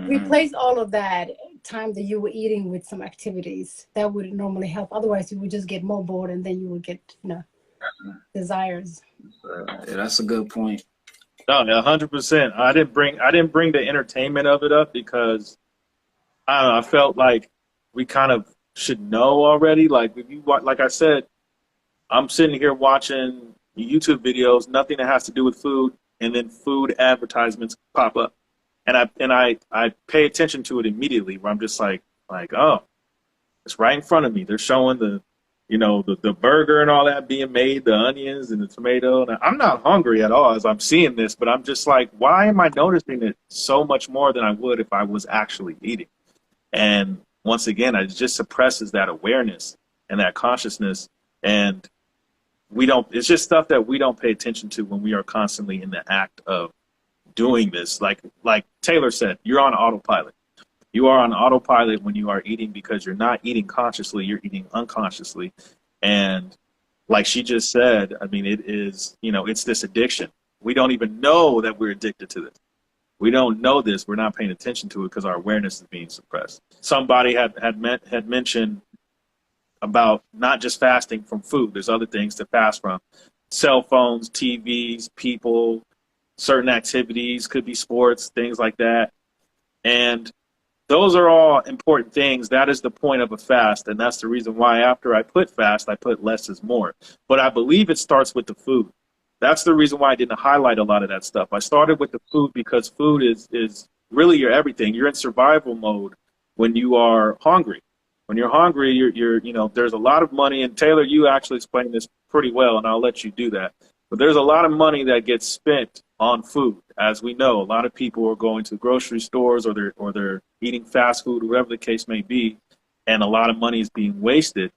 replace all of that time that you were eating with some activities that would normally help. Otherwise, you would just get more bored, and then you would get, desires. Yeah, that's a good point. No, 100%. I didn't bring the entertainment of it up because I don't know. I felt like we kind of should know already. Like if you like I said, I'm sitting here watching YouTube videos, nothing that has to do with food, and then food advertisements pop up, and I pay attention to it immediately. Where I'm just like, oh, it's right in front of me. They're showing the burger and all that being made, the onions and the tomato. And I'm not hungry at all as I'm seeing this, but I'm just like, why am I noticing it so much more than I would if I was actually eating? And once again, it just suppresses that awareness and that consciousness. And it's just stuff that we don't pay attention to when we are constantly in the act of doing this. Like Taylor said, you're on autopilot. You are on autopilot when you are eating because you're not eating consciously, you're eating unconsciously. And like she just said, I mean, it is, it's this addiction. We don't even know that we're addicted to this. We don't know this. We're not paying attention to it because our awareness is being suppressed. Somebody had mentioned about not just fasting from food. There's other things to fast from. Cell phones, TVs, people, certain activities, could be sports, things like that. And those are all important things. That is the point of a fast. And that's the reason why after I put fast, I put less is more. But I believe it starts with the food. That's the reason why I didn't highlight a lot of that stuff. I started with the food because food is really your everything. You're in survival mode when you are hungry. When you're hungry, you're there's a lot of money. And Taylor, you actually explained this pretty well, and I'll let you do that. But there's a lot of money that gets spent on food. As we know, a lot of people are going to grocery stores or they're eating fast food, whatever the case may be, and a lot of money is being wasted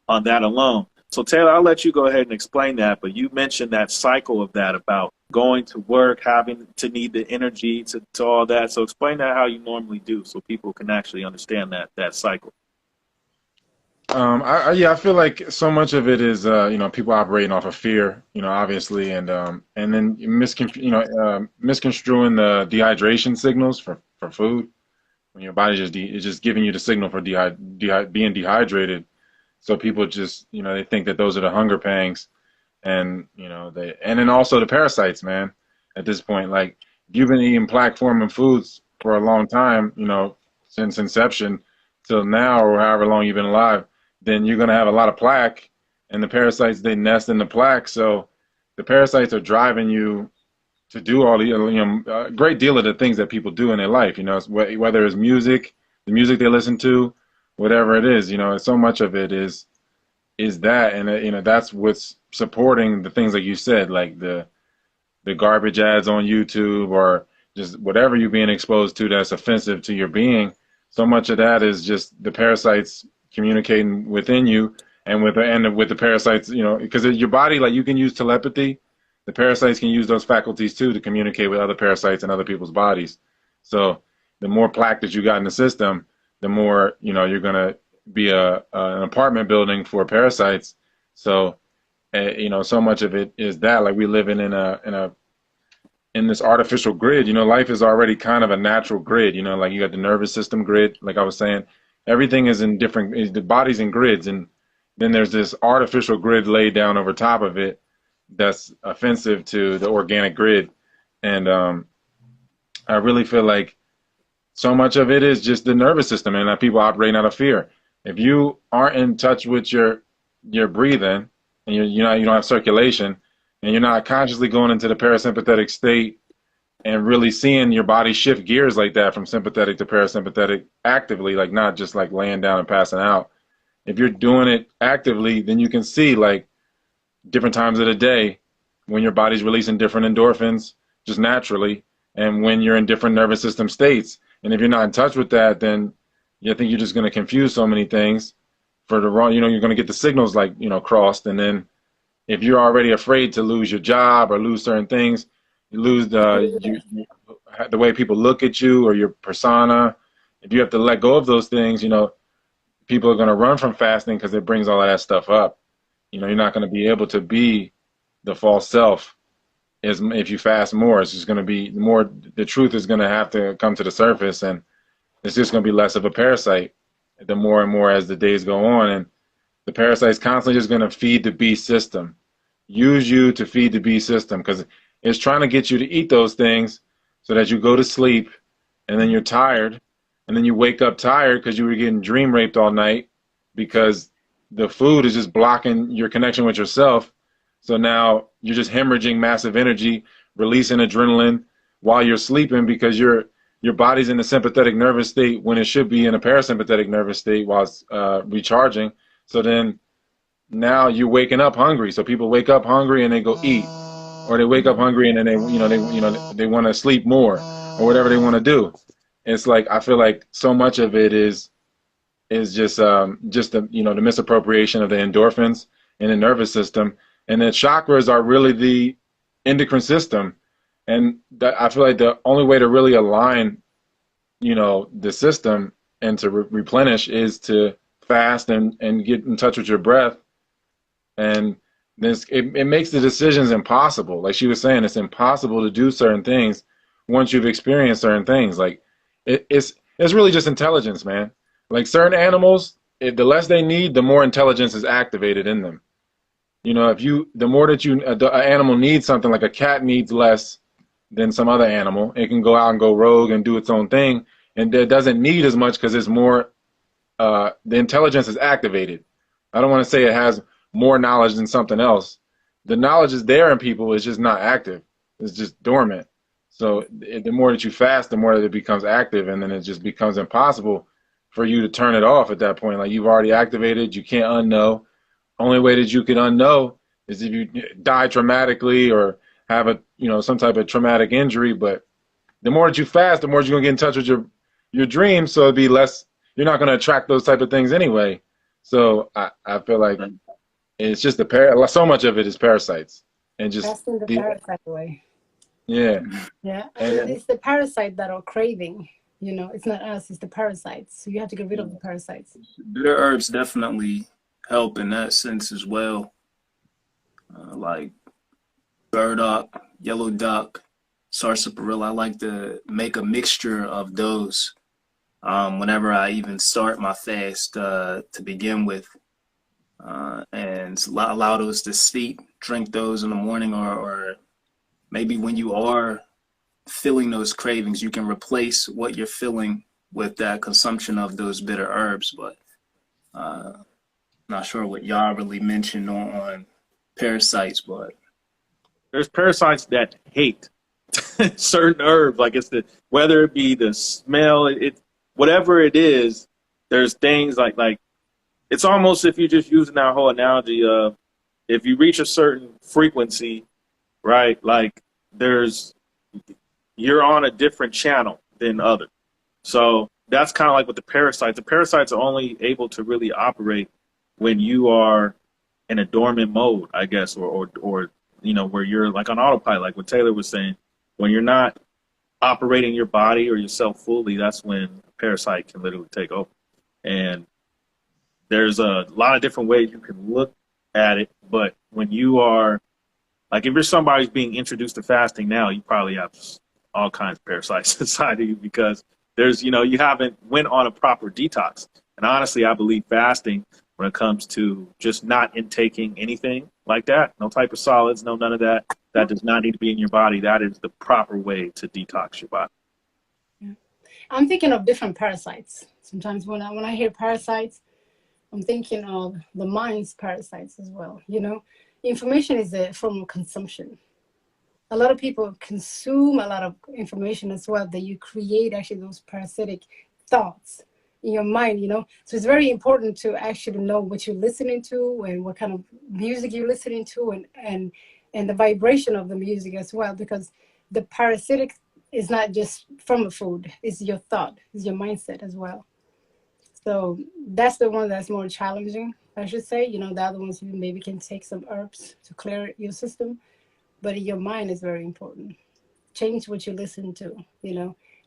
on that alone. So Taylor, I'll let you go ahead and explain that, but you mentioned that cycle of that about going to work, having to need the energy to all that. So explain that how you normally do so people can actually understand that cycle. I feel like so much of it is people operating off of fear, obviously, and then misconstruing the dehydration signals for food when your body is just giving you the signal for being dehydrated. So people just they think that those are the hunger pangs, and and then also the parasites, man. At this point, like if you've been eating plaque-forming foods for a long time, since inception till now or however long you've been alive, then you're going to have a lot of plaque, and the parasites, they nest in the plaque. So the parasites are driving you to do all the, a great deal of the things that people do in their life, whether it's music, the music they listen to, whatever it is, so much of it is that. And, that's what's supporting the things like you said, like the garbage ads on YouTube or just whatever you're being exposed to that's offensive to your being. so much of that is just the parasites communicating within you, and with the parasites, you know, because your body, like, you can use telepathy. The parasites can use those faculties too to communicate with other parasites in other people's bodies. So the more plaque that you got in the system, the more, you know, you're gonna be an apartment building for parasites. So you know, so much of it is that, like, we living in this artificial grid. You know, life is already kind of a natural grid. You know, like, you got the nervous system grid, like I was saying, everything is in different, the body's in grids, and then there's this artificial grid laid down over top of it that's offensive to the organic grid. And I really feel like so much of it is just the nervous system, and that people operating out of fear. If you aren't in touch with your breathing, and you don't have circulation, and you're not consciously going into the parasympathetic state and really seeing your body shift gears like that from sympathetic to parasympathetic actively, like, not just like laying down and passing out. If you're doing it actively, then you can see, like, different times of the day when your body's releasing different endorphins just naturally, and when you're in different nervous system states. And if you're not in touch with that, then I think you're just going to confuse so many things for the wrong, you know, you're going to get the signals, like, you know, crossed. And then if you're already afraid to lose your job or lose certain things, you lose the way people look at you or your persona. If you have to let go of those things, you know, people are going to run from fasting because it brings all of that stuff up. You know, you're not going to be able to be the false self if you fast more. It's just going to be more, the truth is going to have to come to the surface, and it's just going to be less of a parasite the more and more as the days go on. And the parasite's constantly just going to feed the beast system, use you to feed the beast system, because it's trying to get you to eat those things so that you go to sleep, and then you're tired, and then you wake up tired because you were getting dream raped all night because the food is just blocking your connection with yourself. So now you're just hemorrhaging massive energy, releasing adrenaline while you're sleeping, because your body's in a sympathetic nervous state when it should be in a parasympathetic nervous state while it's recharging. So then now you're waking up hungry. So people wake up hungry and they go eat, or they wake up hungry and then they want to sleep more, or whatever they want to do. It's like, I feel like so much of it is just the, you know, the misappropriation of the endorphins in the nervous system. And the chakras are really the endocrine system. And I feel like the only way to really align, you know, the system and to replenish is to fast and get in touch with your breath. And this, it makes the decisions impossible. Like she was saying, it's impossible to do certain things once you've experienced certain things. Like it's really just intelligence, man. Like certain animals, the less they need, the more intelligence is activated in them. You know, the more that an animal needs something, like a cat needs less than some other animal. It can go out and go rogue and do its own thing, and it doesn't need as much because it's more, the intelligence is activated. I don't want to say it has more knowledge than something else. The knowledge is there in people, it's just not active. It's just dormant. So the more that you fast, the more that it becomes active, and then it just becomes impossible for you to turn it off at that point. Like, you've already activated, you can't unknow. Only way that you can unknow is if you die traumatically or have some type of traumatic injury. But the more that you fast, the more you're gonna get in touch with your dreams. So it'd be less. You're not gonna attract those type of things anyway. So I feel like it's just so much of it is parasites and just Fasting the parasite away. Yeah. Yeah, and it's the parasite that are craving. You know, it's not us; it's the parasites. So you have to get rid of the parasites. Bitter herbs definitely help in that sense as well. Like burdock, yellow dock, sarsaparilla. I like to make a mixture of those whenever I even start my fast to begin with, and allow those to steep. Drink those in the morning, or maybe when you are feeling those cravings, you can replace what you're feeling with that consumption of those bitter herbs. But not sure what y'all really mentioned on parasites, but there's parasites that hate certain herbs. Like whether it be the smell, whatever it is, there's things like it's almost, if you're just using that whole analogy of, if you reach a certain frequency, right? Like you're on a different channel than others. So that's kind of like with the parasites. The parasites are only able to really operate when you are in a dormant mode, I guess, or you know, where you're like on autopilot, like what Taylor was saying. When you're not operating your body or yourself fully, that's when a parasite can literally take over. And there's a lot of different ways you can look at it, but when you are, like, if you're somebody who's being introduced to fasting now, you probably have all kinds of parasites inside of you because there's, you know, you haven't went on a proper detox. And honestly, I believe fasting, when it comes to just not intaking anything like that, no type of solids, no none of that, that does not need to be in your body. That is the proper way to detox your body. Yeah. I'm thinking of different parasites. Sometimes when I hear parasites, I'm thinking of the mind's parasites as well. You know, information is a form of consumption. A lot of people consume a lot of information as well, that you create actually those parasitic thoughts in your mind, you know. So it's very important to actually know what you're listening to and what kind of music you're listening to, and the vibration of the music as well, because the parasitic is not just from the food, it's your thought, it's your mindset as well. So that's the one that's more challenging, I should say. You know, the other ones you maybe can take some herbs to clear your system, but your mind is very important. Change what you listen to, you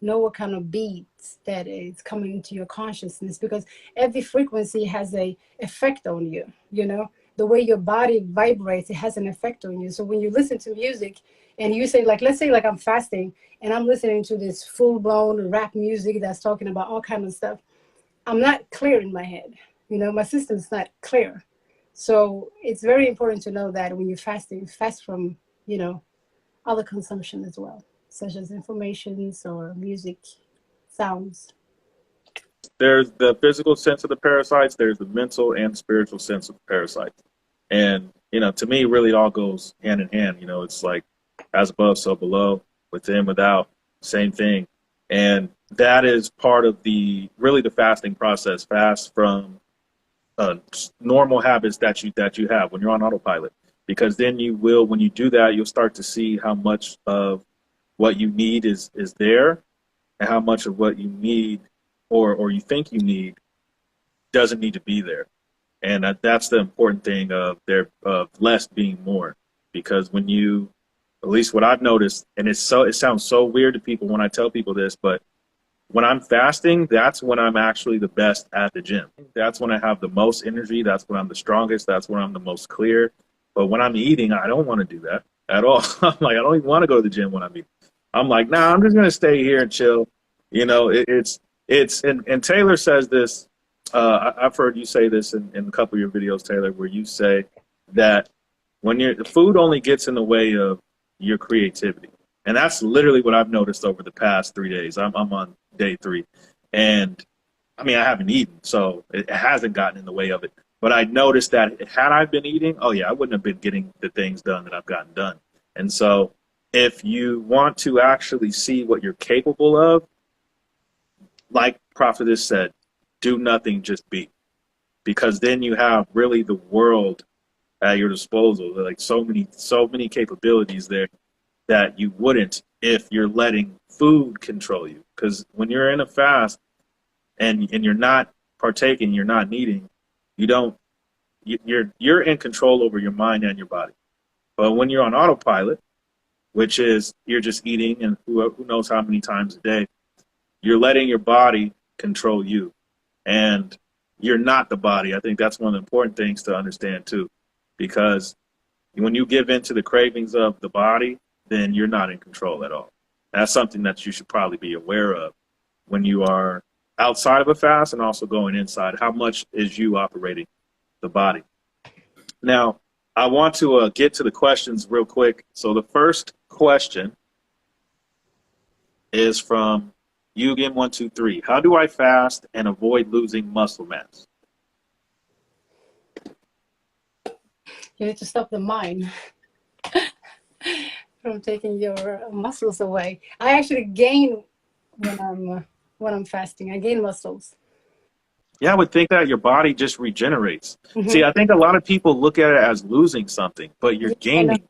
know what kind of beats that is coming into your consciousness, because every frequency has a effect on you. You know, the way your body vibrates, it has an effect on you. So when you listen to music and you say, like, let's say like I'm fasting and I'm listening to this full-blown rap music that's talking about all kind of stuff, I'm not clear in my head. You know, my system's not clear. So it's very important to know that when you're fasting, fast from, you know, other consumption as well, such as informations or music, sounds. There's the physical sense of the parasites, there's the mental and spiritual sense of the parasites. And, you know, to me, really it all goes hand in hand. You know, it's like as above, so below, within, without, same thing. And that is part of the fasting process. Fast from normal habits that you have when you're on autopilot, because then you will, when you do that, you'll start to see how much of what you need is there, and how much of what you need or you think you need doesn't need to be there. And that's the important thing of less being more, because when you, at least what I've noticed, and it sounds so weird to people when I tell people this, but when I'm fasting, that's when I'm actually the best at the gym. That's when I have the most energy. That's when I'm the strongest. That's when I'm the most clear. But when I'm eating, I don't want to do that at all. I'm like, I don't even want to go to the gym when I'm eating. I'm like, nah, I'm just going to stay here and chill. You know, and Taylor says this. I've heard you say this in a couple of your videos, Taylor, where you say that when the food only gets in the way of your creativity. And that's literally what I've noticed over the past 3 days. I'm on day 3. And I mean, I haven't eaten, so it hasn't gotten in the way of it. But I noticed that had I been eating, oh yeah, I wouldn't have been getting the things done that I've gotten done. And so if you want to actually see what you're capable of, like Prophetess said, do nothing, just be. Because then you have really the world at your disposal. Like so many capabilities there that you wouldn't if you're letting food control you. Because when you're in a fast and you're not partaking, you're not eating, you're in control over your mind and your body. But when you're on autopilot, which is you're just eating and who knows how many times a day, you're letting your body control you. And you're not the body. I think that's one of the important things to understand too. Because when you give in to the cravings of the body, then you're not in control at all. That's something that you should probably be aware of when you are outside of a fast and also going inside. How much is you operating the body? Now, I want to get to the questions real quick. So the first question is from Yugen123. How do I fast and avoid losing muscle mass? You need to stop the mind from taking your muscles away. I actually gain when I'm fasting. I gain muscles. Yeah, I would think that your body just regenerates. Mm-hmm. See, I think a lot of people look at it as losing something, but you're gaining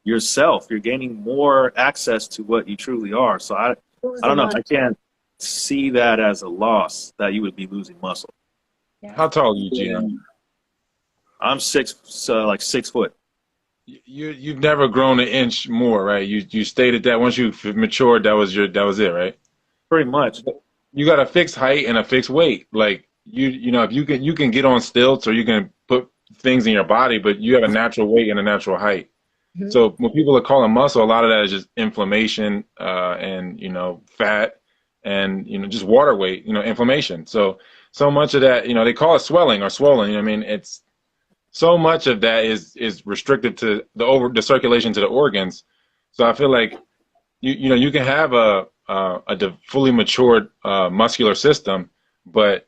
yourself. You're gaining more access to what you truly are. So I don't know. I can't. see that as a loss, that you would be losing muscle. Yeah. How tall are you, Gian? I'm like 6 foot. You've never grown an inch more, right? You stated that once you matured, that was it, right? Pretty much. You got a fixed height and a fixed weight. Like you know, if you can get on stilts or you can put things in your body, but you have a natural weight and a natural height. Mhm. So when people are calling muscle, a lot of that is just inflammation, and fat, and just water weight, inflammation. So much of that, they call it swelling or swollen. I mean, it's so much of that is restricted to the circulation to the organs. So I feel like you can have a fully matured muscular system, but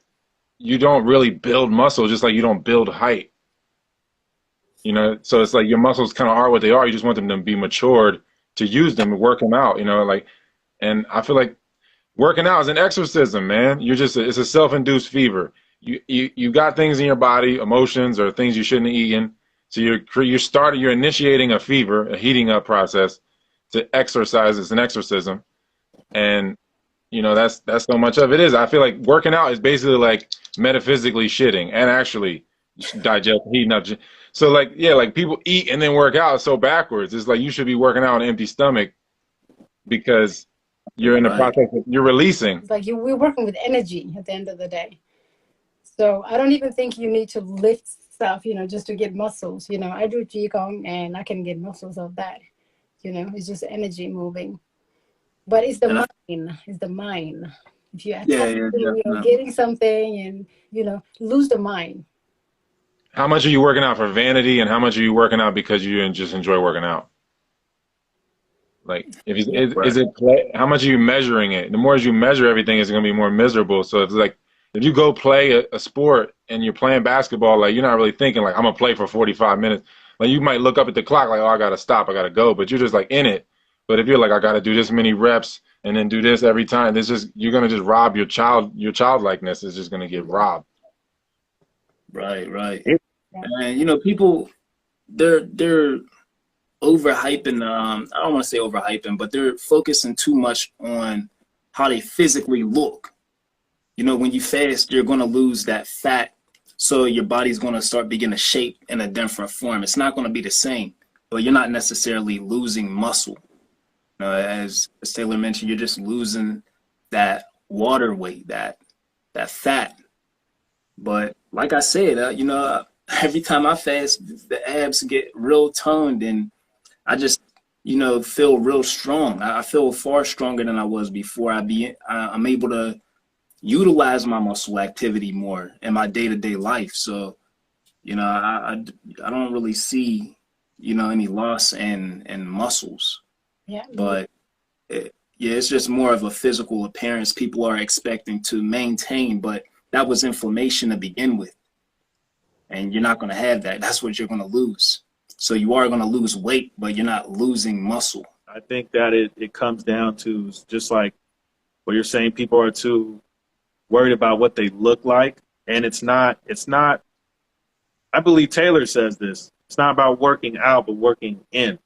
you don't really build muscle, just like you don't build height. So it's like your muscles kind of are what they are. You just want them to be matured to use them and work them out. And I feel like working out is an exorcism, man. It's a self-induced fever. You got things in your body, emotions or things you shouldn't have eaten. So you're initiating a fever, a heating up process to exercise. It's an exorcism. And that's so much of it is. I feel like working out is basically like metaphysically shitting and actually digest heating up. So like people eat and then work out. It's so backwards. It's like you should be working out on an empty stomach because you're in the process you're releasing. It's like we're working with energy at the end of the day. So I don't even think you need to lift stuff, just to get muscles. I do GION and I can get muscles of that. It's just energy moving. But it's the mind. It's the mind. If you attack getting something and, lose the mind. How much are you working out for vanity and how much are you working out because you just enjoy working out? Like, is it play? How much are you measuring it? The more as you measure everything, it's going to be more miserable. So it's like, if you go play a sport and you're playing basketball, like you're not really thinking like, I'm going to play for 45 minutes. Like you might look up at the clock like, oh, I got to stop, I got to go. But you're just like in it. But if you're like, I got to do this many reps and then do this every time, you're going to just rob your childlikeness is just going to get robbed. Right. And people, they're overhyping. I don't want to say overhyping, but they're focusing too much on how they physically look. When you fast, you're going to lose that fat, so your body's going to start beginning to shape in a different form. It's not going to be the same, but you're not necessarily losing muscle. As Taylor mentioned, you're just losing that water weight, that fat. But like I said, every time I fast, the abs get real toned, and I just, feel real strong. I feel far stronger than I was before. I'm able to utilize my muscle activity more in my day-to-day life. So, I don't really see, any loss in muscles. Yeah. But it's just more of a physical appearance people are expecting to maintain, but that was inflammation to begin with. And you're not going to have that. That's what you're going to lose. So you are going to lose weight, but you're not losing muscle. I think that it comes down to just like what you're saying, people are too worried about what they look like. And it's not, I believe Taylor says this, it's not about working out, but working in.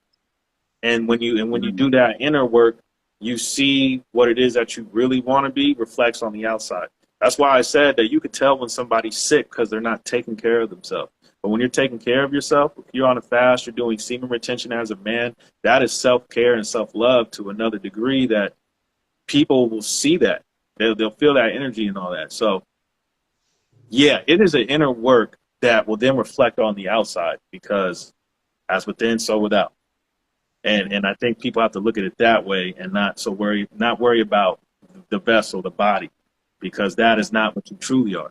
And when you do that inner work, you see what it is that you really want to be reflects on the outside. That's why I said that you could tell when somebody's sick because they're not taking care of themselves. But when you're taking care of yourself, if you're on a fast, you're doing semen retention as a man, that is self-care and self-love to another degree that people will see that. They'll feel that energy and all that. So, yeah, it is an inner work that will then reflect on the outside because as within, so without. And I think people have to look at it that way and not worry about the vessel, the body, because that is not what you truly are.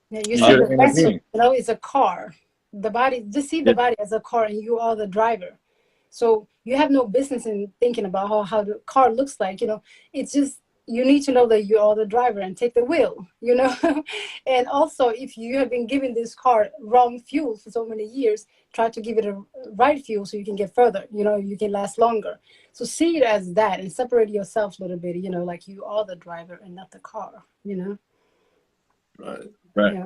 Yeah, you see the vessel, it's a car. The body, just see the body as a car, and you are the driver. So you have no business in thinking about how the car looks like. It's just you need to know that you are the driver and take the wheel. And also, if you have been giving this car wrong fuel for so many years, try to give it a right fuel so you can get further. You can last longer. So see it as that and separate yourself a little bit. Like you are the driver and not the car. Right. Yeah.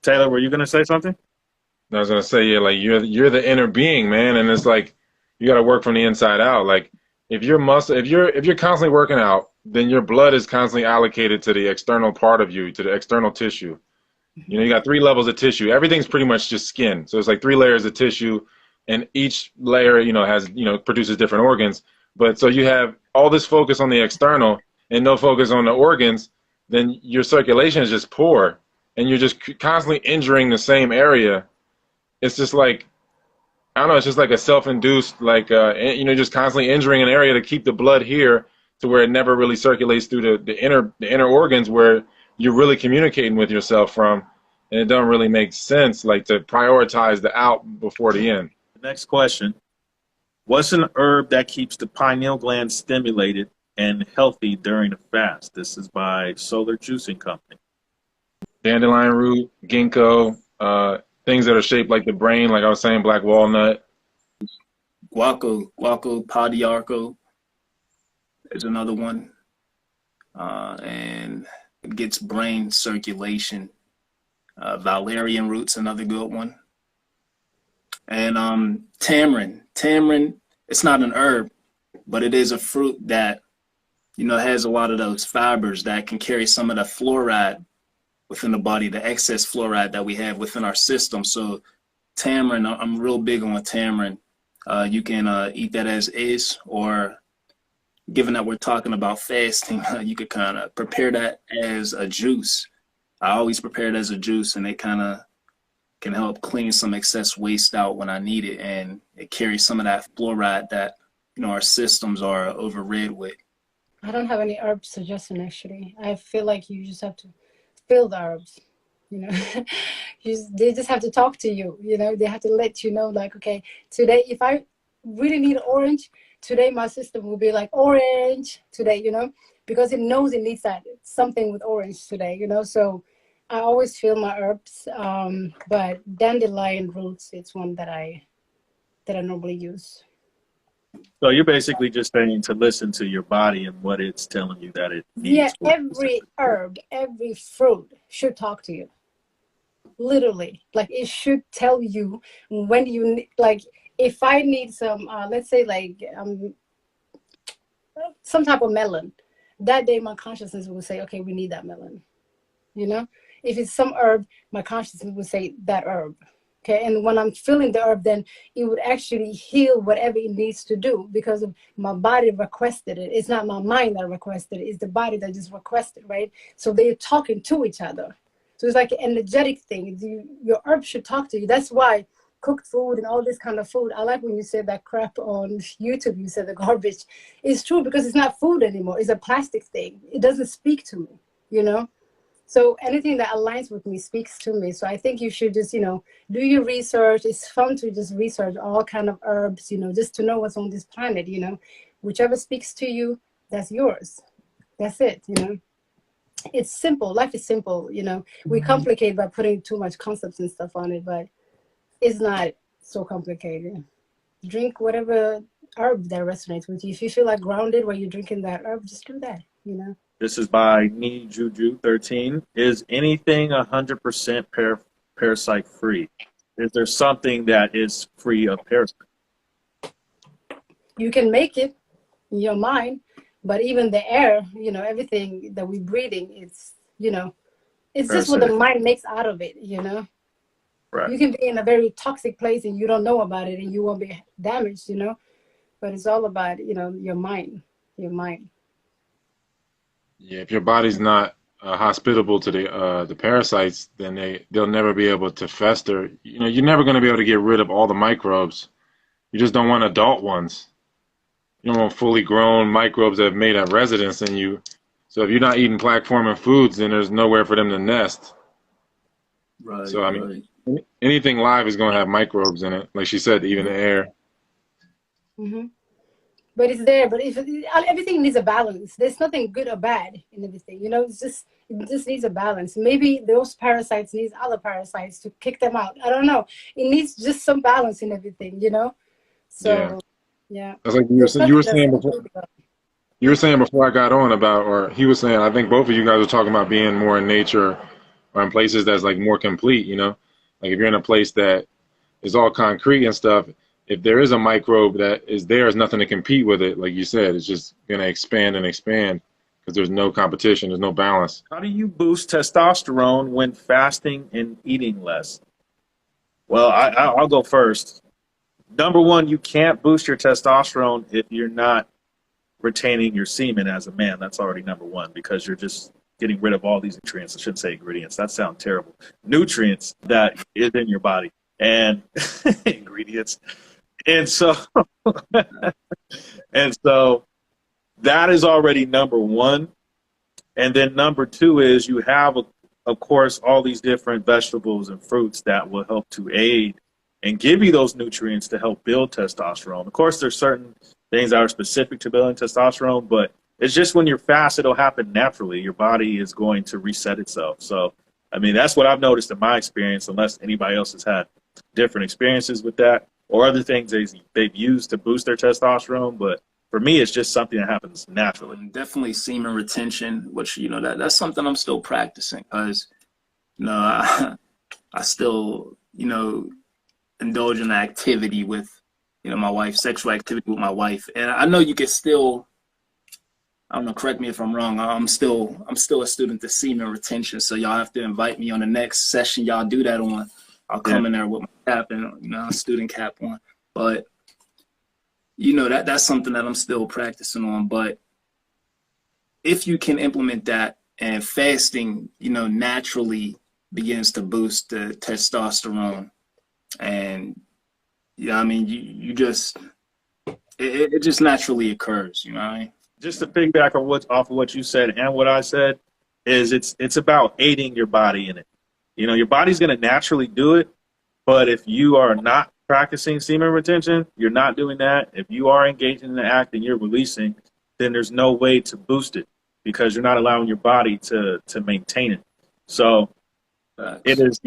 Taylor, were you gonna say something? I was gonna say, yeah, like you're the inner being, man, and it's like you got to work from the inside out. Like if you're constantly working out then your blood is constantly allocated to the external part of you, to the external tissue. You know, you got 3 levels of tissue. Everything's pretty much just skin. So it's like 3 layers of tissue, and each layer, you know, has, you know, produces different organs. But so you have all this focus on the external and no focus on the organs, then your circulation is just poor, and you're just constantly injuring the same area. It's just like, I don't know, it's just like a self-induced, like, you know, just constantly injuring an area to keep the blood here to where it never really circulates through the inner organs where you're really communicating with yourself from. And it don't really make sense, like, to prioritize the out before the in. Next question. What's an herb that keeps the pineal gland stimulated and healthy during a fast? This is by Solar Juicing Company. Dandelion root, ginkgo, things that are shaped like the brain, like I was saying, black walnut. Guaco padiarco is another one. And it gets brain circulation. Valerian root's another good one. And tamarind. Tamarind, it's not an herb, but it is a fruit that, you know, has a lot of those fibers that can carry some of the fluoride within the body, the excess fluoride that we have within our system. So tamarind, I'm real big on tamarind. You can eat that as is, or given that we're talking about fasting, you could kind of prepare that as a juice. I always prepare it as a juice, and it kind of can help clean some excess waste out when I need it, and it carries some of that fluoride that, you know, our systems are overrid with. I don't have any herb suggestion, actually. I feel like you just have to feel the herbs, you know. They just have to talk to you, you know. They have to let you know, like, okay, today, if I really need orange, today my system will be like orange today, you know, because it knows it needs that something with orange today, you know. So I always feel my herbs, but dandelion roots, it's one that I normally use. So you're basically just saying to listen to your body and what it's telling you that it needs. Yeah, every herb, every fruit should talk to you. Literally, like, it should tell you when you, like, if I need some, let's say, like, some type of melon, that day my consciousness will say, okay, we need that melon, you know. If it's some herb, my consciousness will say that herb. Okay, and when I'm feeling the herb, then it would actually heal whatever it needs to do, because of my body requested it. It's not my mind that requested it. It's the body that just requested, right? So they're talking to each other. So it's like an energetic thing. Your herb should talk to you. That's why cooked food and all this kind of food, I like when you said that crap on YouTube, you said the garbage. It's true, because it's not food anymore. It's a plastic thing. It doesn't speak to me, you know? So anything that aligns with me speaks to me. So I think you should just, you know, do your research. It's fun to just research all kind of herbs, you know, just to know what's on this planet, you know. Whichever speaks to you, that's yours. That's it, you know. It's simple. Life is simple, you know. We complicate by putting too much concepts and stuff on it, but it's not so complicated. Drink whatever herb that resonates with you. If you feel like grounded while you're drinking that herb, just do that, you know. This is by Ni Juju 13. Is anything 100% parasite free? Is there something that is free of parasites? You can make it in your mind, but even the air, you know, everything that we're breathing, it's, you know, it's just what the mind makes out of it, you know. Right. You can be in a very toxic place and you don't know about it and you won't be damaged, you know. But it's all about, you know, your mind, your mind. Yeah, if your body's not hospitable to the parasites, then they'll never be able to fester. You know, you're never going to be able to get rid of all the microbes. You just don't want adult ones. You don't want fully grown microbes that have made a residence in you. So if you're not eating plaque-forming foods, then there's nowhere for them to nest. Right. So I mean, anything live is going to have microbes in it. Like she said, even the air. Mm-hmm. But it's there. But if everything needs a balance, there's nothing good or bad in everything. You know, it just needs a balance. Maybe those parasites need other parasites to kick them out. I don't know. It needs just some balance in everything. You know. So yeah. That's like you were saying before. You were saying before I got on about, or he was saying, I think both of you guys were talking about being more in nature or in places that's like more complete. You know, like if you're in a place that is all concrete and stuff. If there is a microbe that is there, there's nothing to compete with it. Like you said, it's just going to expand and expand. because there's no competition, there's no balance. How do you boost testosterone when fasting and eating less? Well, I'll go first. Number one, you can't boost your testosterone if you're not retaining your semen as a man. That's already number one, because you're just getting rid of all these nutrients. I shouldn't say ingredients. That sounds terrible. Nutrients that is in your body and ingredients. And so, and so that is already number one. And then number two is you have, of course, all these different vegetables and fruits that will help to aid and give you those nutrients to help build testosterone. Of course, there's certain things that are specific to building testosterone, but it's just when you're fast, it'll happen naturally. Your body is going to reset itself. So, I mean, that's what I've noticed in my experience, unless anybody else has had different experiences with that or other things they've used to boost their testosterone. But for me, it's just something that happens naturally. Definitely semen retention, which, that's something I'm still practicing, because, I still, indulge in activity with, my wife, sexual activity with my wife. And I know you can still, I don't know, correct me if I'm wrong, I'm still a student of semen retention. So y'all have to invite me on the next session y'all do that on. I'll come in there with my cap and, a student cap on. But, that's something that I'm still practicing on. But if you can implement that, and fasting, naturally begins to boost the testosterone, and you just, it just naturally occurs, what I mean? Just to piggyback off of what you said and what I said, is it's about aiding your body in it. Your body's going to naturally do it, but if you are not practicing semen retention, you're not doing that. If you are engaging in the act and you're releasing, then there's no way to boost it, because you're not allowing your body to maintain it. So it is,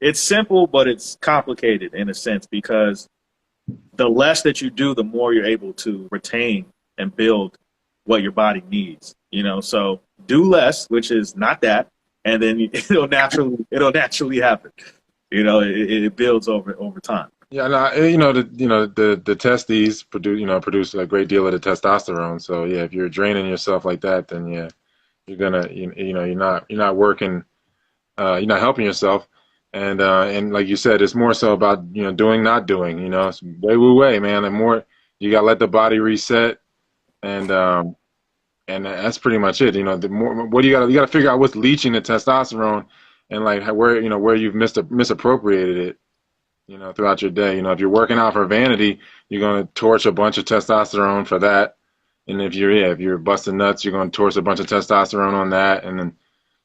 it's simple, but it's complicated in a sense, because the less that you do, the more you're able to retain and build what your body needs, so do less, which is not that. And then it'll naturally happen. It builds over time. Yeah, the testes produce a great deal of the testosterone. So yeah, if you're draining yourself like that, then yeah, you're gonna, you're not working, you're not helping yourself. And like you said, it's more so about, doing, not doing, it's way, man. The more you gotta let the body reset, and that's pretty much it. The more, what you gotta figure out what's leaching the testosterone, and like where you've misappropriated it, throughout your day. If you're working out for vanity, you're going to torch a bunch of testosterone for that. And if you're busting nuts, you're going to torch a bunch of testosterone on that. And then,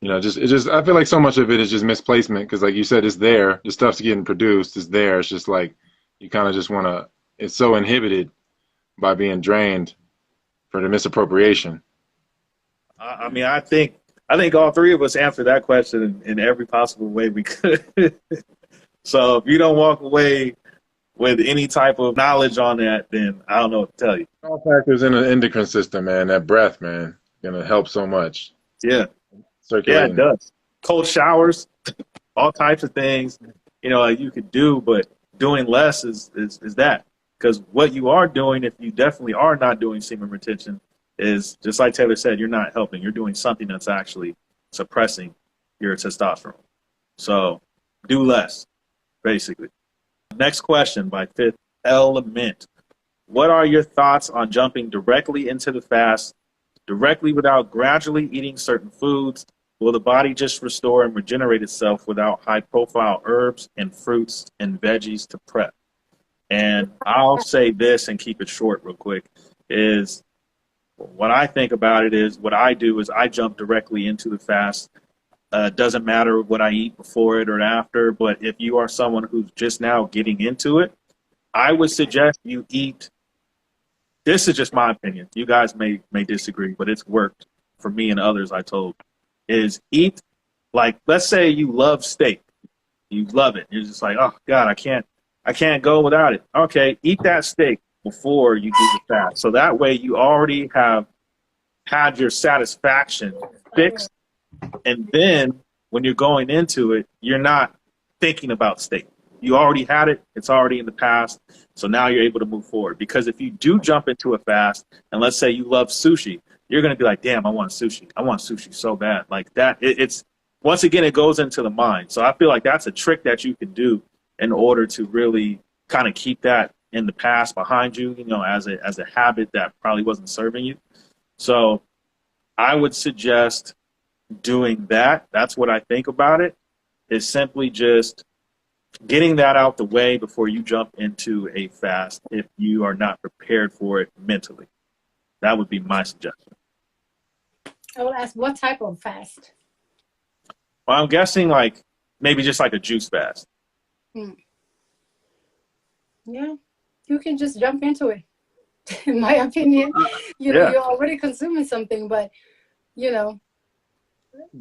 I feel like so much of it is just misplacement, because like you said, it's there. The stuff's getting produced. It's there. It's just like you kind of just want to. It's so inhibited by being drained for the misappropriation. I think all three of us answered that question in every possible way we could. So if you don't walk away with any type of knowledge on that, then I don't know what to tell you. All factors in the endocrine system, man. That breath, man, gonna help so much. Yeah. Circulating. Yeah, it does. Cold showers, all types of things, you could do, but doing less is that. Because what you are doing, if you definitely are not doing semen retention, is just like Taylor said, you're not helping. You're doing something that's actually suppressing your testosterone. So do less, basically. Next question by Fifth Element. What are your thoughts on jumping directly into the fast, directly without gradually eating certain foods? Will the body just restore and regenerate itself without high-profile herbs and fruits and veggies to prep? And I'll say this and keep it short real quick, is what I think about it is what I do is I jump directly into the fast. Doesn't matter what I eat before it or after, but if you are someone who's just now getting into it, I would suggest you eat. This is just my opinion. You guys may disagree, but it's worked for me and others I told. Is eat, like, let's say you love steak. You love it. You're just like, oh, God, I can't go without it. Okay, eat that steak before you do the fast. So that way you already have had your satisfaction fixed. And then when you're going into it, you're not thinking about steak. You already had it. It's already in the past. So now you're able to move forward. Because if you do jump into a fast, and let's say you love sushi, you're going to be like, damn, I want sushi. I want sushi so bad. Like that, it's once again, it goes into the mind. So I feel like that's a trick that you can do in order to really kind of keep that in the past behind you, you know, as a habit that probably wasn't serving you. So I would suggest doing that. That's what I think about it, is simply just getting that out the way before you jump into a fast if you are not prepared for it mentally. That would be my suggestion. I will ask, what type of fast? Well, I'm guessing like maybe just like a juice fast. Yeah, you can just jump into it. In my opinion, you know, Yeah. you're already consuming something, but you know,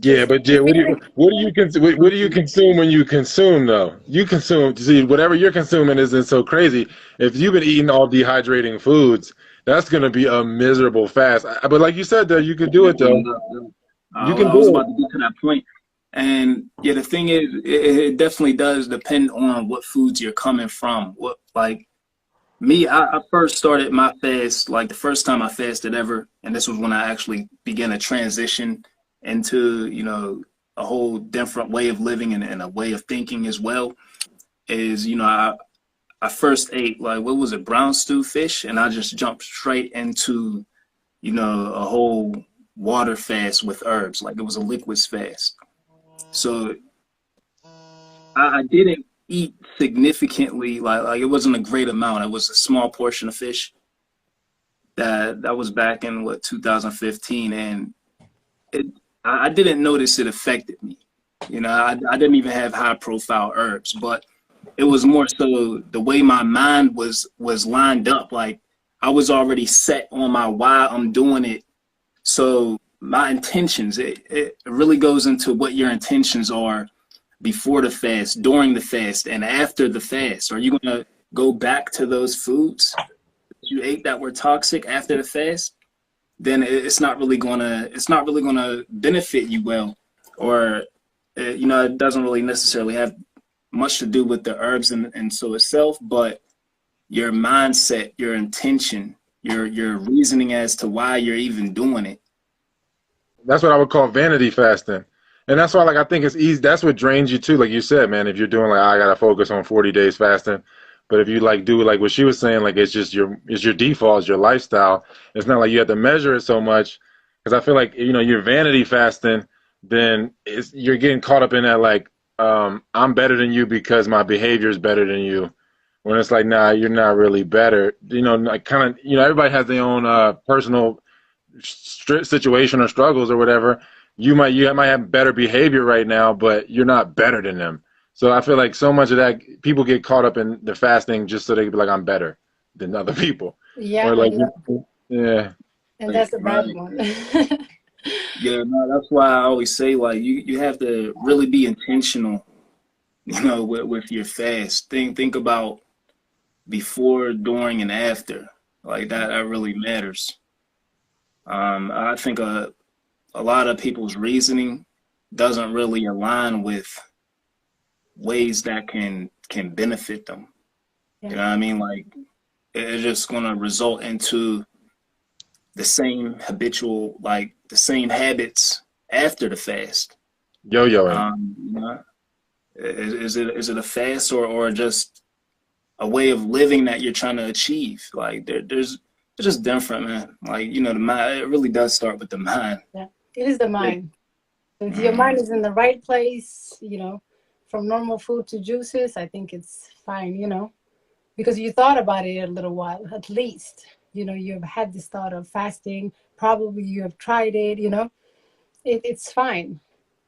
Yeah, but yeah, what do you consume when you consume though? You consume, see, whatever you're consuming isn't so crazy. If you've been eating all dehydrating foods, that's gonna be a miserable fast. But like you said, though, you can do it though. You can I was do about it. to get to that point. And yeah, the thing is, it definitely does depend on what foods you're coming from. What, like me, I first started my fast, like the first time I fasted ever, and this was when I actually began to transition into, you know, a whole different way of living and a way of thinking as well. Is, you know, I first ate, like, what was it, brown stew fish, and I just jumped straight into, you know, a whole water fast with herbs, like it was a liquids fast. So I didn't eat significantly, like it wasn't a great amount. It was a small portion of fish. That was back in what, 2015, and I didn't notice it affected me. You know, I didn't even have high profile herbs, but it was more so the way my mind was lined up. Like I was already set on my why I'm doing it. So my intentions, it really goes into what your intentions are before the fast, during the fast, and after the fast. Are you going to go back to those foods that you ate that were toxic after the fast? Then it's not really gonna benefit you well, or you know, it doesn't really necessarily have much to do with the herbs and so itself, but your mindset, your intention, your reasoning as to why you're even doing it. That's what I would call vanity fasting. And that's why, like, I think it's easy. That's what drains you too. Like you said, man, if you're doing like, I gotta focus on 40 days fasting. But if you like do like what she was saying, like it's just your default, it's your lifestyle. It's not like you have to measure it so much. Because I feel like, you know, you're vanity fasting, then you're getting caught up in that, like, I'm better than you because my behavior is better than you. When it's like, nah, you're not really better. You know, like kind of, you know, everybody has their own personal situation or struggles or whatever. You might have better behavior right now, but you're not better than them. So I feel like so much of that, people get caught up in the fasting just so they can be like, I'm better than other people. yeah, Or like, and, yeah. and that's a bad Right. one. Yeah, no, that's why I always say, like, you have to really be intentional, you know, with your fast. Think about before, during, and after. Like that really matters. I think a lot of people's reasoning doesn't really align with ways that can benefit them. You know what I mean? Like it's just gonna result into the same habitual, like the same habits after the fast. Yo-yoing. You know, is it a fast or just a way of living that you're trying to achieve? Like there's it's just different, man. Like, you know, the mind, it really does start with the mind. Yeah, it is the mind. If your mind is in the right place, you know, from normal food to juices, I think it's fine, you know, because you thought about it a little while, at least, you know, you've had this thought of fasting, probably you have tried it, you know, it's fine.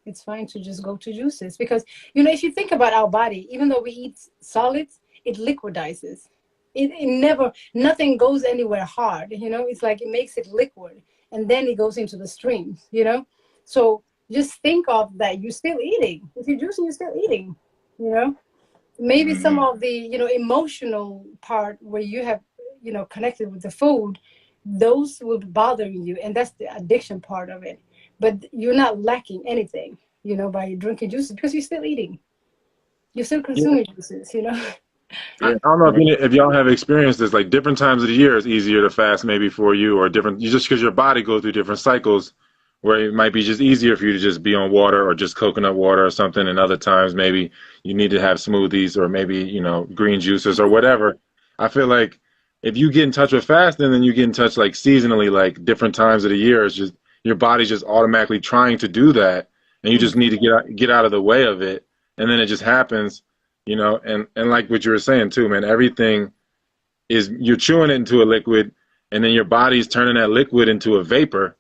It's fine to just go to juices because, you know, if you think about our body, even though we eat solids, it liquidizes. It never, nothing goes anywhere hard, you know, it's like it makes it liquid and then it goes into the streams, you know. So just think of that you're still eating. If you're juicing, you're still eating, you know. Maybe some of the, you know, emotional part where you have, you know, connected with the food, those would bother you. And that's the addiction part of it. But you're not lacking anything, you know, by drinking juices because you're still eating. You're still consuming juices, you know. Yeah. I don't know if y'all have experienced this, like different times of the year is easier to fast maybe for you, or different, just because your body goes through different cycles where it might be just easier for you to just be on water or just coconut water or something, and other times maybe you need to have smoothies or maybe, green juices or whatever. I feel like if you get in touch with fasting, then you get in touch like seasonally, like different times of the year. It's just your body's just automatically trying to do that, and you just need to get out of the way of it, and then it just happens. And like what you were saying too, man, everything is, you're chewing it into a liquid, and then your body's turning that liquid into a vapor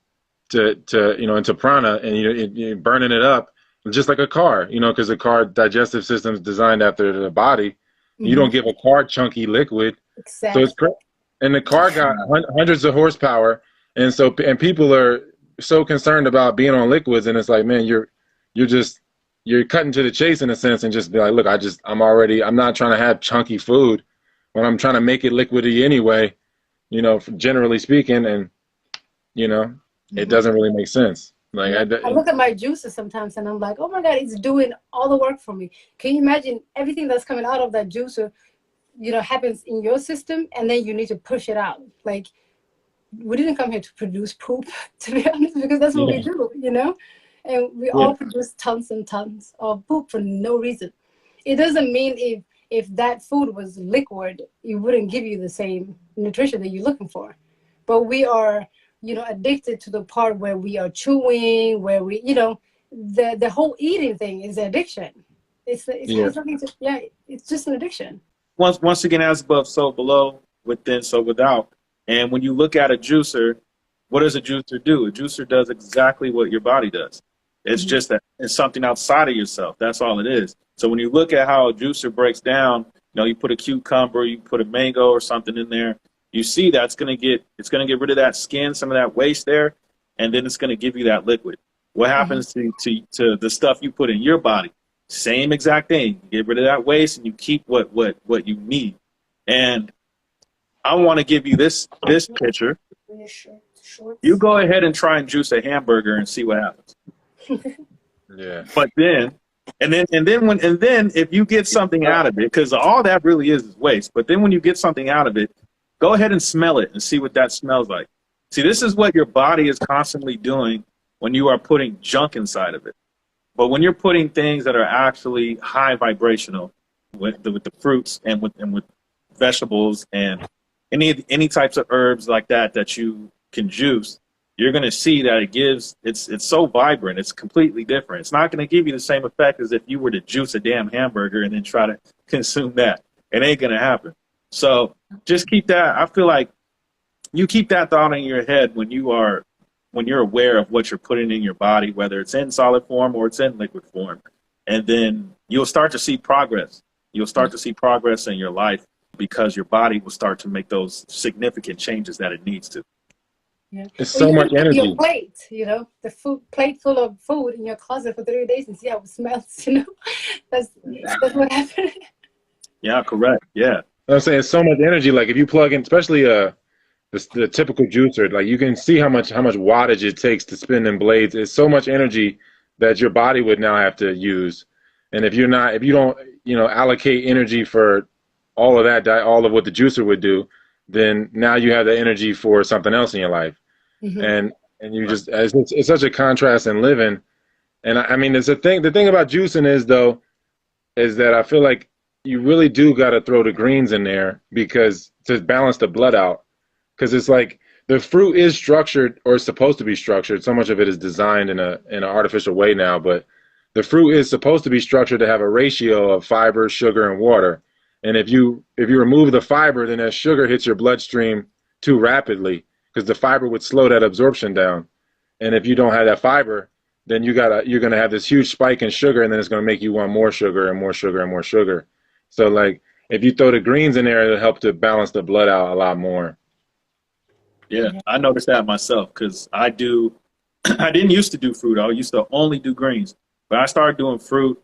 into prana, and you're burning it up just like a car, because the car digestive system is designed after the body. You don't give a car chunky liquid. So Exactly. and the car got hundreds of horsepower, and people are so concerned about being on liquids, and it's like, man, you're cutting to the chase in a sense, and just be like, look, I'm not trying to have chunky food when I'm trying to make it liquidy anyway, generally speaking, and it doesn't really make sense. Like I look at my juices sometimes and I'm like, oh my God, it's doing all the work for me. Can you imagine everything that's coming out of that juicer, happens in your system, and then you need to push it out. Like, we didn't come here to produce poop, to be honest, because that's what we do, and we all produce tons and tons of poop for no reason. It doesn't mean if that food was liquid, it wouldn't give you the same nutrition that you're looking for. But we are, addicted to the part where we are chewing, where we, the whole eating thing is addiction. It has nothing to, it's just an addiction. Once again, as above, so below, within, so without. And when you look at a juicer, what does a juicer do? A juicer does exactly what your body does. It's just that it's something outside of yourself. That's all it is. So when you look at how a juicer breaks down, you put a cucumber, you put a mango or something in there, you see that it's going to get rid of that skin, some of that waste there, and then it's going to give you that liquid. What happens to the stuff you put in your body? Same exact thing. You get rid of that waste and you keep what you need. And I want to give you this picture. You go ahead and try and juice a hamburger and see what happens. But then if you get something out of it, because all that really is waste. But then when you get something out of it, go ahead and smell it and see what that smells like. See, this is what your body is constantly doing when you are putting junk inside of it. But when you're putting things that are actually high vibrational with the fruits and with vegetables and any types of herbs like that you can juice, you're going to see that it's so vibrant. It's completely different. It's not going to give you the same effect as if you were to juice a damn hamburger and then try to consume that. It ain't going to happen. So just keep that. I feel like you keep that thought in your head when you're aware of what you're putting in your body, whether it's in solid form or it's in liquid form. And then you'll start to see progress. You'll start to see progress in your life because your body will start to make those significant changes that it needs to. Yeah. It's so much energy. Your plate, the plate full of food in your closet for 3 days and see how it smells, That's what happened. Yeah, correct. Yeah. I'm saying it's so much energy. Like if you plug in, especially the typical juicer, like you can see how much wattage it takes to spin them blades. It's so much energy that your body would now have to use. And if you don't, allocate energy for all of that, all of what the juicer would do, then now you have the energy for something else in your life. And you just, it's such a contrast in living. And I mean, it's the thing about juicing is that I feel like you really do got to throw the greens in there because to balance the blood out. Because it's like the fruit is structured, or is supposed to be structured. So much of it is designed in an artificial way now, but the fruit is supposed to be structured to have a ratio of fiber, sugar, and water. And if you remove the fiber, then that sugar hits your bloodstream too rapidly because the fiber would slow that absorption down. And if you don't have that fiber, then you're gonna have this huge spike in sugar, and then it's gonna make you want more sugar and more sugar and more sugar. So like if you throw the greens in there, it'll help to balance the blood out a lot more. Yeah, I noticed that myself because I didn't used to do fruit. I used to only do greens. But I started doing fruit,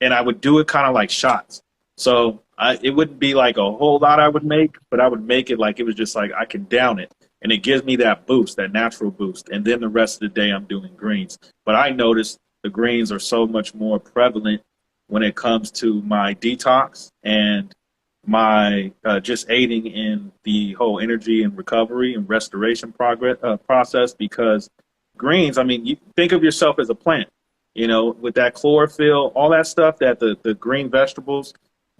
and I would do it kind of like shots. So it wouldn't be like a whole lot I would make, but I would make it like it was just like I can down it. And it gives me that boost, that natural boost. And then the rest of the day I'm doing greens. But I noticed the greens are so much more prevalent when it comes to my detox and my just aiding in the whole energy and recovery and restoration process, because greens, I mean, you think of yourself as a plant, you know, with that chlorophyll, all that stuff that the green vegetables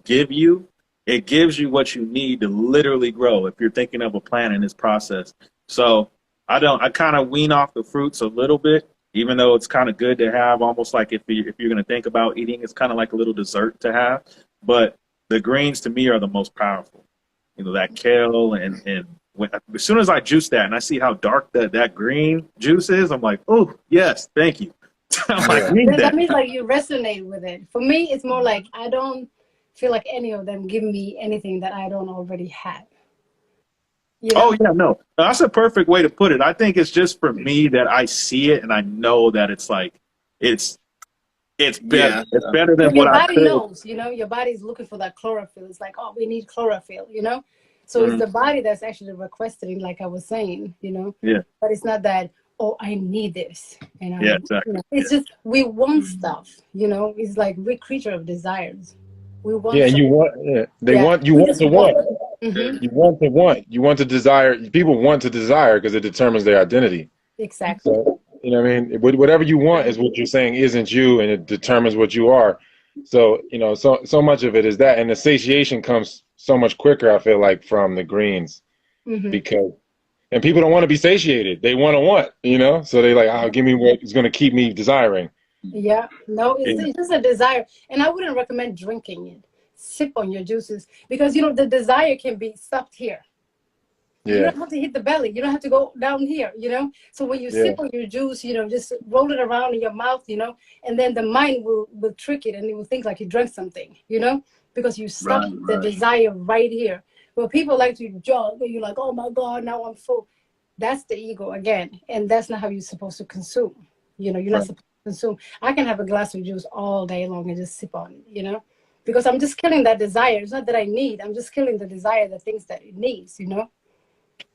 give you, it gives you what you need to literally grow if you're thinking of a plant in this process. So I kind of wean off the fruits a little bit, even though it's kind of good to have, almost like if you're going to think about eating, it's kind of like a little dessert to have. But the greens to me are the most powerful. You know, that kale and as soon as I juice that and I see how dark that green juice is, I'm like, oh yes, thank you. I'm like, need That that. means like you resonate with it. For me, it's more like I don't feel like any of them give me anything that I don't already have. You know? Oh yeah, no, that's a perfect way to put it. I think it's just for me that I see it and I know that it's like it's better. Yeah. It's better than But what your I body could. knows, you know, your body's looking for that chlorophyll. It's like, oh, we need chlorophyll, you know? So it's the body that's actually requesting, like I was saying, you know? Yeah. But it's not that, oh, I need this. And Yeah, exactly. You know, it's just, we want stuff, you know? It's like we're creature of desires. We want Yeah, stuff. you want. Yeah, they Yeah. want. You We want just to want. Mm-hmm. You want to want. You want to desire. People want to desire because it determines their identity. Exactly. So you know what I mean. Whatever you want is what you're saying isn't you, and it determines what you are. So you know, so much of it is that, and the satiation comes so much quicker. I feel like from the greens Mm-hmm. because, and people don't want to be satiated. They want. You know, so they like, oh, give me what is going to keep me desiring. Yeah, no, Yeah. it's just a desire. And I wouldn't recommend drinking it. Sip on your juices because, you know, the desire can be stopped here. You Yeah, don't have to hit the belly. You don't have to go down here, you know. So when you yeah, sip on your juice, you know, just roll it around in your mouth, you know, and then the mind will trick it and it will think like you drank something, you know, because you stop the Right. desire right here. Well, people like to jog and you're like, oh my God, now I'm full. That's the ego again. And that's not how you're supposed to consume. You know, you're not right. supposed to consume. I can have a glass of juice all day long and just sip on it, you know, because I'm just killing that desire. It's not that I need. I'm just killing the desire, the things that it needs, you know.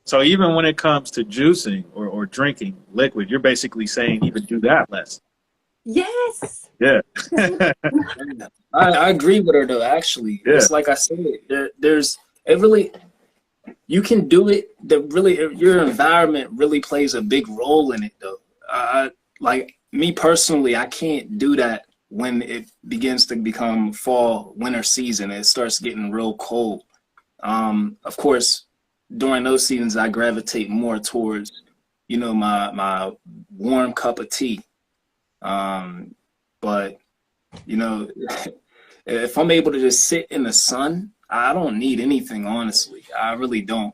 So even when it comes to juicing or drinking liquid, you're basically saying even do that less. Yes. Yeah. I agree with her though. Actually, Yeah. it's like I said. There's it really. You can do it. Your environment really plays a big role in it though. Like me personally, I can't do that when it begins to become fall, winter season. It starts getting real cold. Of course, during those seasons, I gravitate more towards, you know, my warm cup of tea. But you know, if I'm able to just sit in the sun, I don't need anything, honestly. I really don't.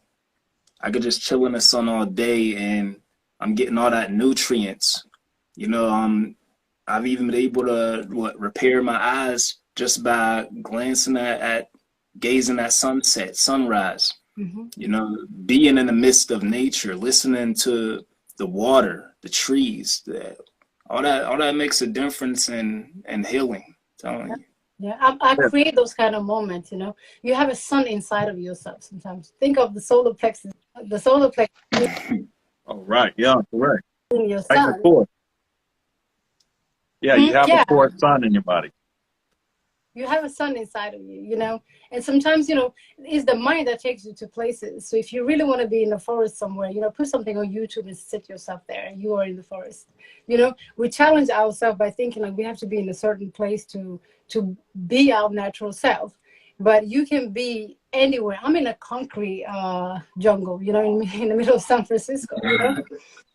I could just chill in the sun all day and I'm getting all that nutrients. You know, I've even been able to repair my eyes just by glancing at gazing at sunset, sunrise. Mm-hmm. You know, being in the midst of nature, listening to the water, the trees, all that makes a difference in healing. I'm telling you. Yeah, I create those kind of moments, you know. You have a sun inside of yourself sometimes. Think of the solar plexus. The solar plexus Oh, right. Yeah, correct. in your Like sun. the core. Yeah, you have Yeah. a core sun in your body. You have a sun inside of you, you know. And sometimes, you know, it's the mind that takes you to places. So if you really want to be in the forest somewhere, you know, put something on YouTube and sit yourself there and you are in the forest. You know, we challenge ourselves by thinking like we have to be in a certain place to be our natural self. But you can be anywhere. I'm in a concrete jungle, you know, in the middle of San Francisco, you know.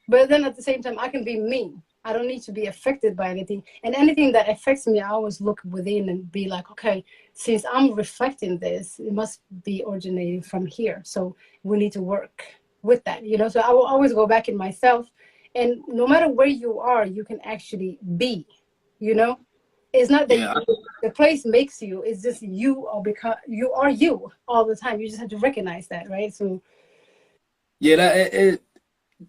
But then at the same time, I can be me. I don't need to be affected by anything. And anything that affects me, I always look within and be like, okay, since I'm reflecting this, it must be originating from here. So we need to work with that, you know. So I will always go back in myself. And no matter where you are, you can actually be, you know. It's not that Yeah, the place makes you, it's just you are because you are you all the time. You just have to recognize that, right? So yeah.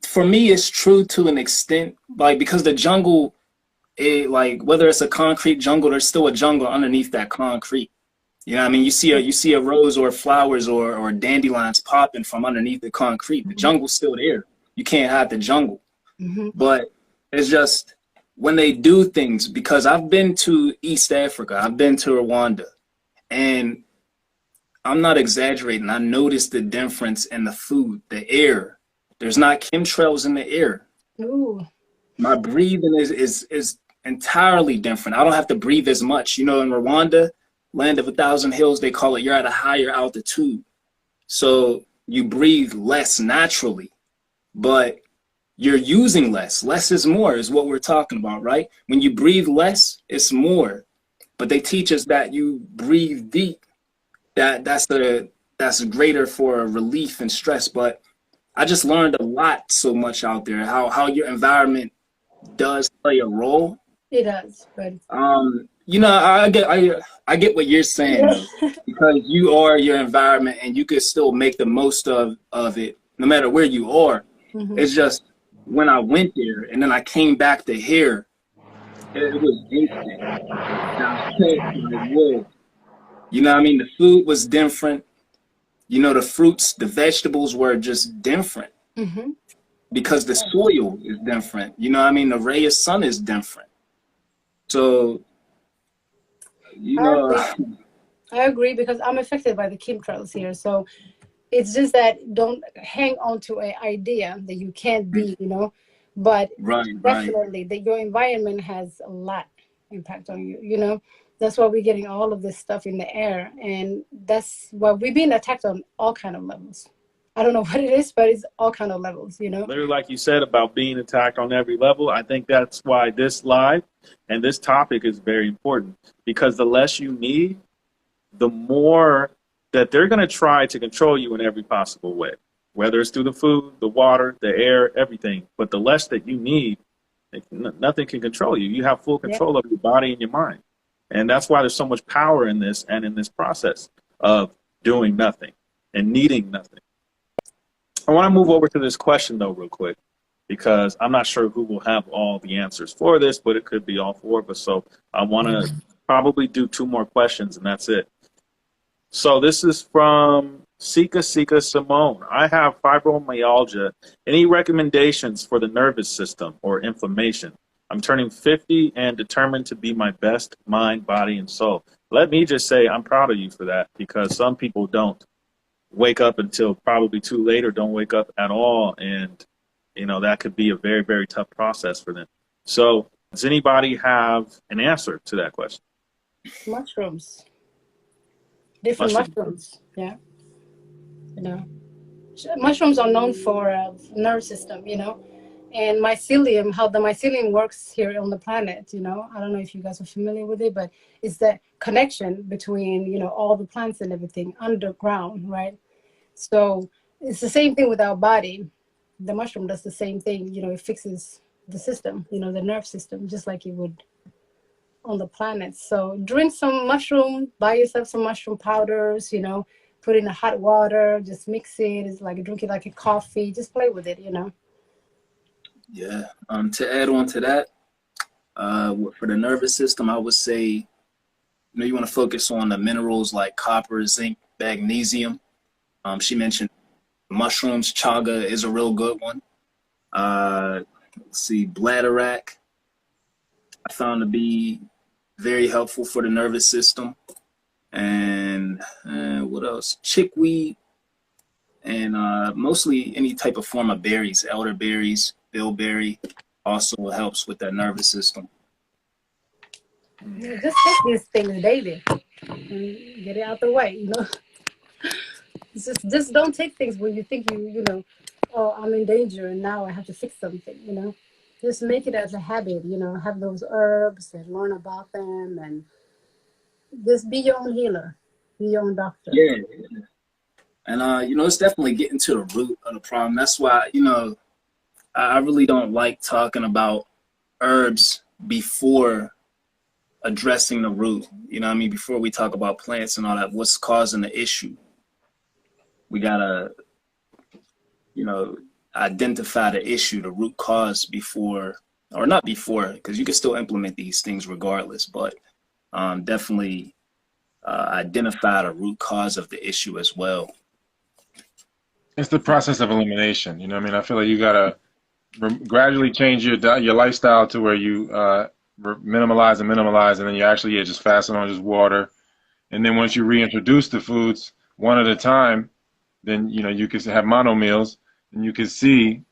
For me, it's true to an extent, like because the jungle, like whether it's a concrete jungle, there's still a jungle underneath that concrete. You know what I mean? You see a rose or flowers or dandelions popping from underneath the concrete. The jungle's still there. You can't hide the jungle. mm-hmm. But it's just when they do things, because I've been to East Africa, I've been to Rwanda, and I'm not exaggerating. I noticed the difference in the food, the air. There's not chemtrails in the air. Ooh. My breathing is entirely different. I don't have to breathe as much. You know, in Rwanda, land of a thousand hills, they call it, you're at a higher altitude. So you breathe less naturally, but you're using less. Less is more is what we're talking about, right? When you breathe less, it's more. But they teach us that you breathe deep. That's greater for relief and stress. But I just learned a lot so much out there, how your environment does play a role. It does, but You know, I get what you're saying though, because you are your environment and you could still make the most of it no matter where you are. It's just when I went there and then I came back to here, it was instant. And I felt like, whoa. You know what I mean? The food was different. You know, the fruits, the vegetables were just different because the soil is different. You know what I mean? The ray of sun is different. So, you know, I agree because I'm affected by the chemtrails here. So it's just that don't hang on to an idea that you can't be, you know, but right. definitely that your environment has a lot impact on you, you know. That's why we're getting all of this stuff in the air, and that's why we're being attacked on all kind of levels. I don't know what it is, but it's all kind of levels, you know. Literally, like you said about being attacked on every level, I think that's why this live and this topic is very important, because the less you need, the more that they're going to try to control you in every possible way, whether it's through the food, the water, the air, everything. But the less that you need, nothing can control you. You have full control of your body and your mind. And that's why there's so much power in this and in this process of doing nothing and needing nothing. I want to move over to this question, though, real quick, because I'm not sure who will have all the answers for this, but it could be all four of us. So I want to probably do two more questions, and that's it. So this is from Sika Simone. I have fibromyalgia. Any recommendations for the nervous system or inflammation? I'm turning 50 and determined to be my best mind, body, and soul. Let me just say I'm proud of you for that, because some people don't wake up until probably too late or don't wake up at all. And, you know, that could be a very, very tough process for them. So does anybody have an answer to that question? Mushrooms. Different mushrooms. Yeah. You know, mushrooms are known for nerve system, you know, and mycelium, how the mycelium works here on the planet, you know. I don't know if you guys are familiar with it, but it's the connection between, you know, all the plants and everything underground, right? So it's the same thing with our body. The mushroom does the same thing, you know, it fixes the system, you know, the nerve system, just like it would on the planet. So drink some mushroom, buy yourself some mushroom powders, you know, put in a hot water, just mix it. It's like drink it like a coffee, just play with it, you know. Yeah. To add on to that, for the nervous system, I would say, you know, you want to focus on the minerals like copper, zinc, magnesium. She mentioned mushrooms. Chaga is a real good one. Let's see, bladderwrack I found to be very helpful for the nervous system. And what else? Chickweed, and mostly any type of form of berries, elderberries, bilberry also helps with that nervous system. Yeah, just take these things daily and get it out the way, you know. Just don't take things when you think you know, oh, I'm in danger and now I have to fix something, you know. Just make it as a habit, you know, have those herbs and learn about them, and just be your own healer, be your own doctor. Yeah. And, you know, it's definitely getting to the root of the problem. That's why, you know, I really don't like talking about herbs before addressing the root. You know what I mean? Before we talk about plants and all that, what's causing the issue? We gotta, you know, identify the issue, the root cause before, or not before, because you can still implement these things regardless, but definitely identify the root cause of the issue as well. It's the process of elimination. You know what I mean? I feel like you gotta gradually change your lifestyle to where you minimalize, and then you actually just fasting on just water. And then once you reintroduce the foods, one at a time, then, you know, you could have mono meals and you could see,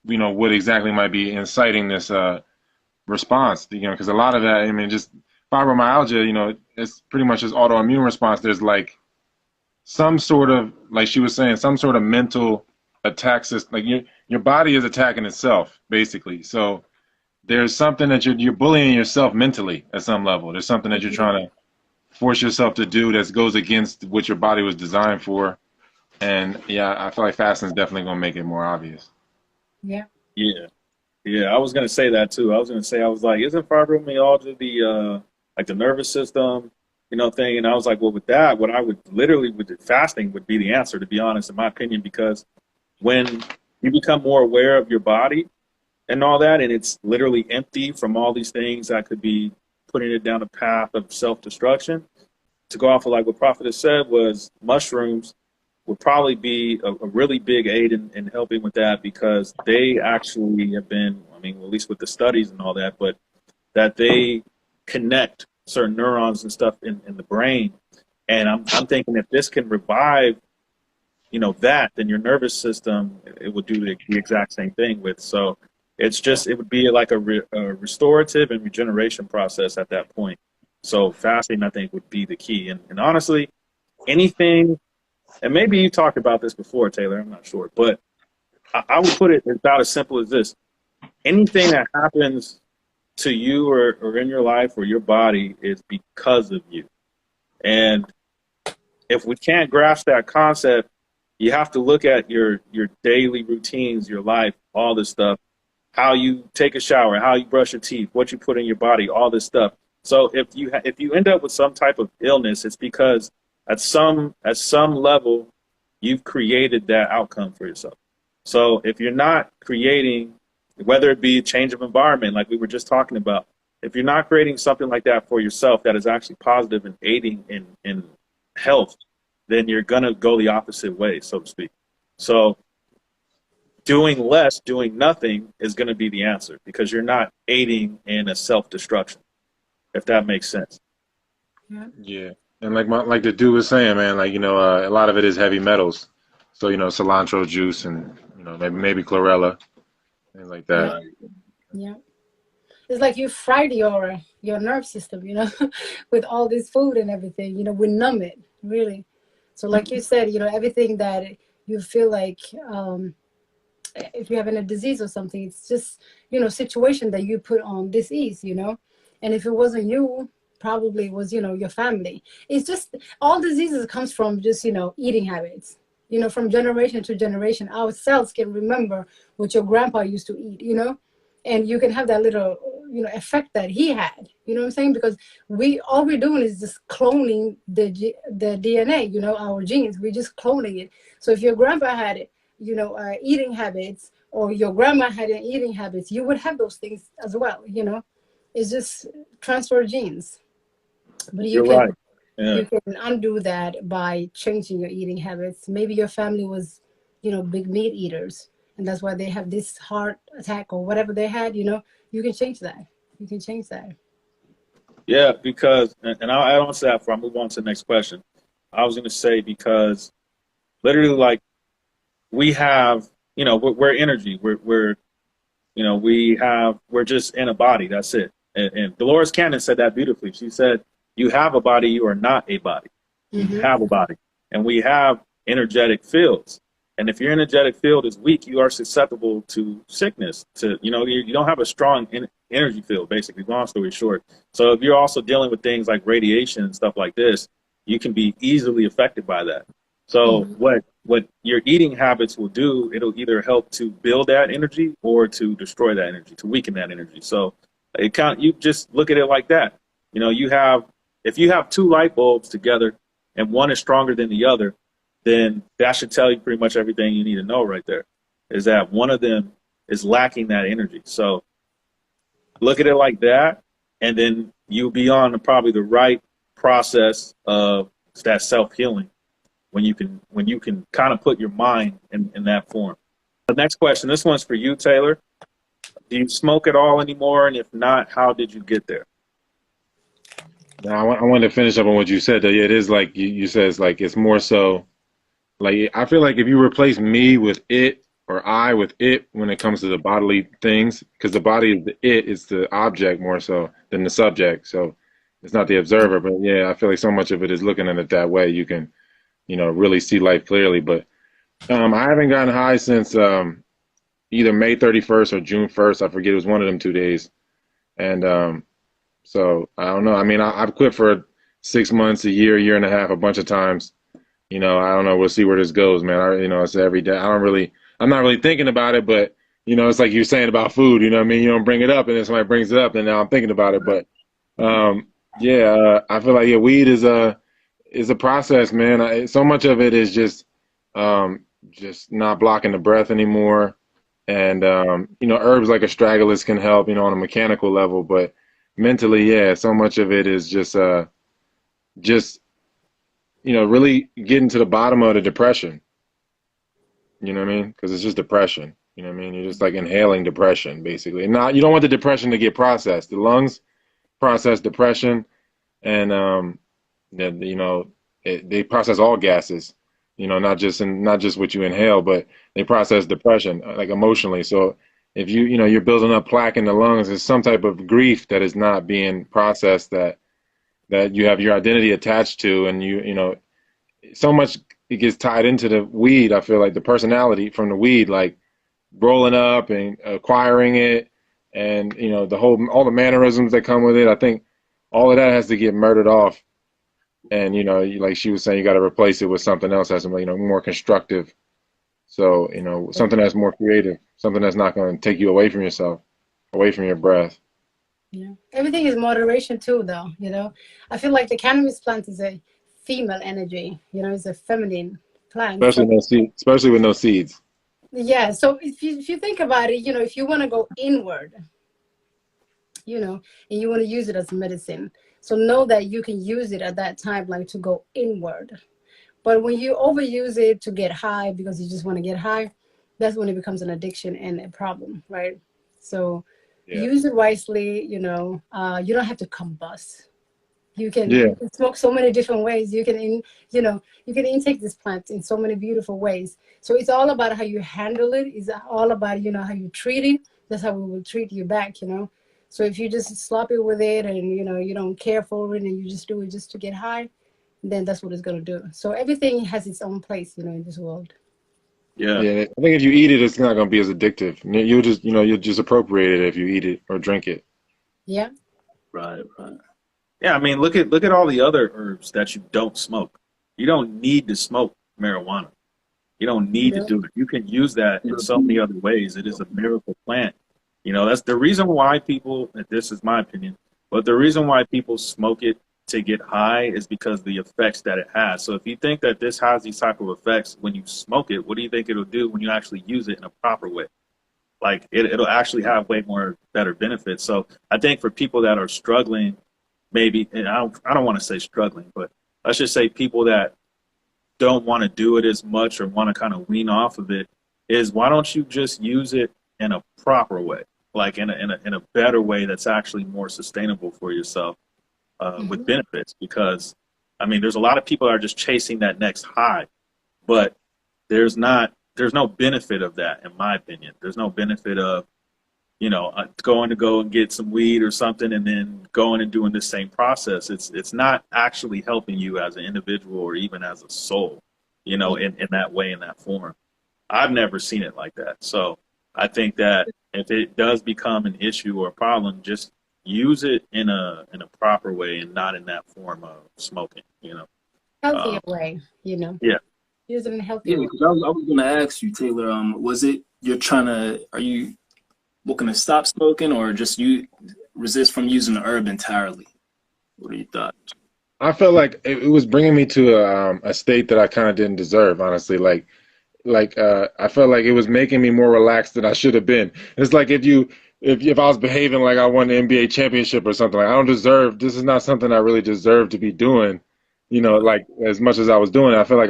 you know, what exactly might be inciting this response, you know, because a lot of that, I mean, just fibromyalgia, you know, it's pretty much this autoimmune response. There's like some sort of, like she was saying, some sort of mental attack system. Like your body is attacking itself, basically. So there's something that you're bullying yourself mentally at some level. There's something that you're trying to force yourself to do that goes against what your body was designed for. And yeah, I feel like fasting is definitely going to make it more obvious. Yeah. Yeah. Yeah, I was gonna say that too. I was gonna say, I was like, isn't fibromyalgia the like the nervous system, you know, thing? And I was like, well, with that, what I would literally with the fasting would be the answer, to be honest, in my opinion, because when you become more aware of your body and all that, and it's literally empty from all these things that could be putting it down a path of self-destruction. To go off of like what Prophet has said, was mushrooms would probably be a really big aid in helping with that, because they actually have been, I mean, at least with the studies and all that, but that they connect certain neurons and stuff in the brain. And I'm thinking if this can revive, you know, that, then your nervous system, it would do the exact same thing with. So it's just, it would be like a restorative and regeneration process at that point. So fasting, I think, would be the key. And honestly, anything, and maybe you talked about this before, Taylor, I'm not sure, but I would put it about as simple as this. Anything that happens to you or in your life or your body is because of you. And if we can't grasp that concept, you have to look at your daily routines, your life, all this stuff, how you take a shower, how you brush your teeth, what you put in your body, all this stuff. So if you end up with some type of illness, it's because at some level, you've created that outcome for yourself. So if you're not creating, whether it be a change of environment, like we were just talking about, if you're not creating something like that for yourself that is actually positive and aiding in health, then you're going to go the opposite way, so to speak. So doing less, doing nothing is going to be the answer, because you're not aiding in a self-destruction, if that makes sense. Yeah. And like the dude was saying, man, like, you know, a lot of it is heavy metals. So, you know, cilantro juice and, you know, maybe chlorella, things like that. Yeah. It's like you fried your nerve system, you know, with all this food and everything, you know, we numb it, really. So like you said, you know, everything that you feel like, if you're having a disease or something, it's just, you know, situation that you put on disease, you know. And if it wasn't you, probably it was, you know, your family. It's just, all diseases comes from just, you know, eating habits. You know, from generation to generation, our cells can remember what your grandpa used to eat, you know, and you can have that little, you know, effect that he had, you know what I'm saying? Because all we're doing is just cloning the DNA, you know, our genes, we're just cloning it. So if your grandpa had it, you know, eating habits, or your grandma had eating habits, you would have those things as well, you know. It's just transfer genes. But you You're can, right. Yeah. you can undo that by changing your eating habits. Maybe your family was, you know, big meat eaters, and that's why they have this heart attack or whatever they had, you know. You can change that. You can change that. Yeah, because, and I'll add on to that before I move on to the next question. I was going to say, because literally, like, we have, you know, we're energy. We're you know, we're just in a body. That's it. And Dolores Cannon said that beautifully. She said, you have a body, you are not a body. You have a body. And we have energetic fields. And if your energetic field is weak, you are susceptible to sickness. To, you know, you don't have a strong energy field, basically, long story short. So if you're also dealing with things like radiation and stuff like this, you can be easily affected by that. So what your eating habits will do, it'll either help to build that energy or to destroy that energy, to weaken that energy. So you just look at it like that. You know, if you have two light bulbs together and one is stronger than the other, then that should tell you pretty much everything you need to know right there, is that one of them is lacking that energy. So look at it like that, and then you'll be on probably the right process of that self-healing when you can kind of put your mind in that form. The next question, this one's for you, Taylor. Do you smoke at all anymore? And if not, how did you get there? Now, I wanted to finish up on what you said, though. Yeah, it is like you said, it's like it's more so like I feel like if you replace me with it or I with it when it comes to the bodily things, because the body is the it, is the object more so than the subject. So it's not the observer, but yeah, I feel like so much of it is looking at it that way. You can, really see life clearly. But I haven't gotten high since either May 31st or June 1st. I forget. It was one of them 2 days. And so I don't know. I mean, I've quit for 6 months, a year and a half, a bunch of times. I don't know. We'll see where this goes, man. It's every day. I'm not really thinking about it, but it's like you're saying about food. You know what I mean? You don't bring it up, and then somebody brings it up, and now I'm thinking about it. But yeah, I feel like weed is a process, man. So much of it is just not blocking the breath anymore, and herbs like astragalus can help, on a mechanical level, but mentally, yeah, so much of it is just really getting to the bottom of the depression. You know what I mean? Because it's just depression. You know what I mean? You're just like inhaling depression, basically. And not, you don't want the depression to get processed. The lungs process depression, and they process all gases. Not just what you inhale, but they process depression, like emotionally. So if you're building up plaque in the lungs, there's some type of grief that is not being processed that you have your identity attached to, and so much it gets tied into the weed. I feel like the personality from the weed, like rolling up and acquiring it, and all the mannerisms that come with it. I think all of that has to get murdered off, and like she was saying, you got to replace it with something else that's more constructive. So something that's more creative, something that's not going to take you away from yourself, away from your breath. Yeah, everything is moderation too, though. I feel like the cannabis plant is a female energy. It's a feminine plant. Especially with no seeds. Yeah. So if you think about it, if you want to go inward, and you want to use it as medicine, so know that you can use it at that time, like to go inward. But when you overuse it to get high because you just want to get high, that's when it becomes an addiction and a problem, right? So use it wisely. You don't have to combust. You can smoke so many different ways. You can intake this plant in so many beautiful ways. So it's all about how you handle it. It's all about, how you treat it. That's how we will treat you back, So if you just sloppy with it and, you don't care for it and you just do it just to get high, then that's what it's going to do. So everything has its own place, in this world. Yeah. Yeah. I think if you eat it, it's not going to be as addictive. You'll just appropriate it if you eat it or drink it. Yeah. Right, right. Yeah, I mean, look at all the other herbs that you don't smoke. You don't need to smoke marijuana. You don't need to do it. You can use that in so many other ways. It is a miracle plant. That's the reason why people, this is my opinion, but the reason why people smoke it to get high is because the effects that it has. So if you think that this has these type of effects when you smoke it, what do you think it'll do when you actually use it in a proper way? Like it'll actually have way more better benefits. So I think for people that are struggling, maybe, and I don't want to say struggling, but let's just say people that don't want to do it as much or want to kind of wean off of it, is why don't you just use it in a proper way, like in a better way that's actually more sustainable for yourself with benefits? Because I mean, there's a lot of people that are just chasing that next high, but there's no benefit of that, in my opinion. There's no benefit of going to go and get some weed or something and then going and doing the same process. It's not actually helping you as an individual or even as a soul, in that way, in that form. I've never seen it like that. So I think that if it does become an issue or a problem, just use it in a proper way and not in that form of smoking, Healthier way, Yeah. Use it in a healthier way. Because I was going to ask you, Taylor, was it are you looking to stop smoking or just you resist from using the herb entirely? What are your thoughts? I felt like it was bringing me to a state that I kind of didn't deserve, honestly. I felt like it was making me more relaxed than I should have been. It's like if I was behaving like I won the NBA championship or something, like this is not something I really deserve to be doing, like as much as I was doing it. I feel like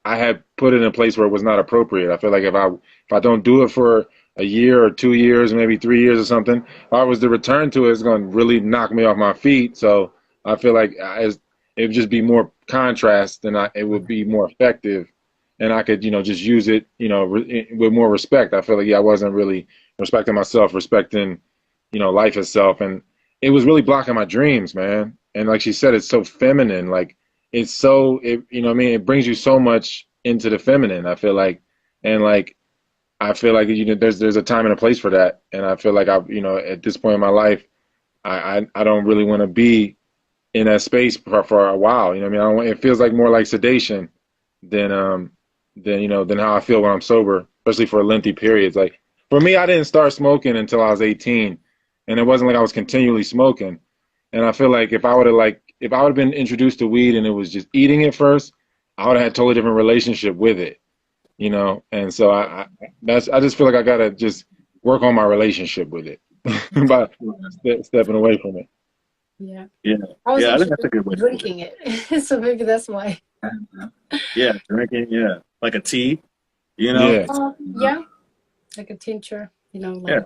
I had put it in a place where it was not appropriate. I feel like if I don't do it for a year or 2 years, maybe 3 years or something, if I was to return to it, it's going to really knock me off my feet. So I feel like it would just be more contrast, and it would be more effective, and I could, just use it, with more respect. I feel like, yeah, I wasn't really respecting myself, respecting, life itself, and it was really blocking my dreams, man. And like she said, it's so feminine, like what I mean, it brings you so much into the feminine. I feel like, and like I feel like there's a time and a place for that, and I feel like at this point in my life, I don't really want to be in that space for a while. I mean, I don't. It feels like more like sedation than how I feel when I'm sober, especially for lengthy periods. Like for me, I didn't start smoking until I was 18, and it wasn't like I was continually smoking. And I feel like if I would have been introduced to weed and it was just eating it first, I would have had a totally different relationship with it. And so I just feel like I gotta just work on my relationship with it by stepping away from it. Yeah. Yeah. I was Yeah, I think that's a good way to put drinking it. So maybe that's why. Yeah, drinking, yeah. Like a tea, Yeah. Yeah. Like a tincture, like Yeah.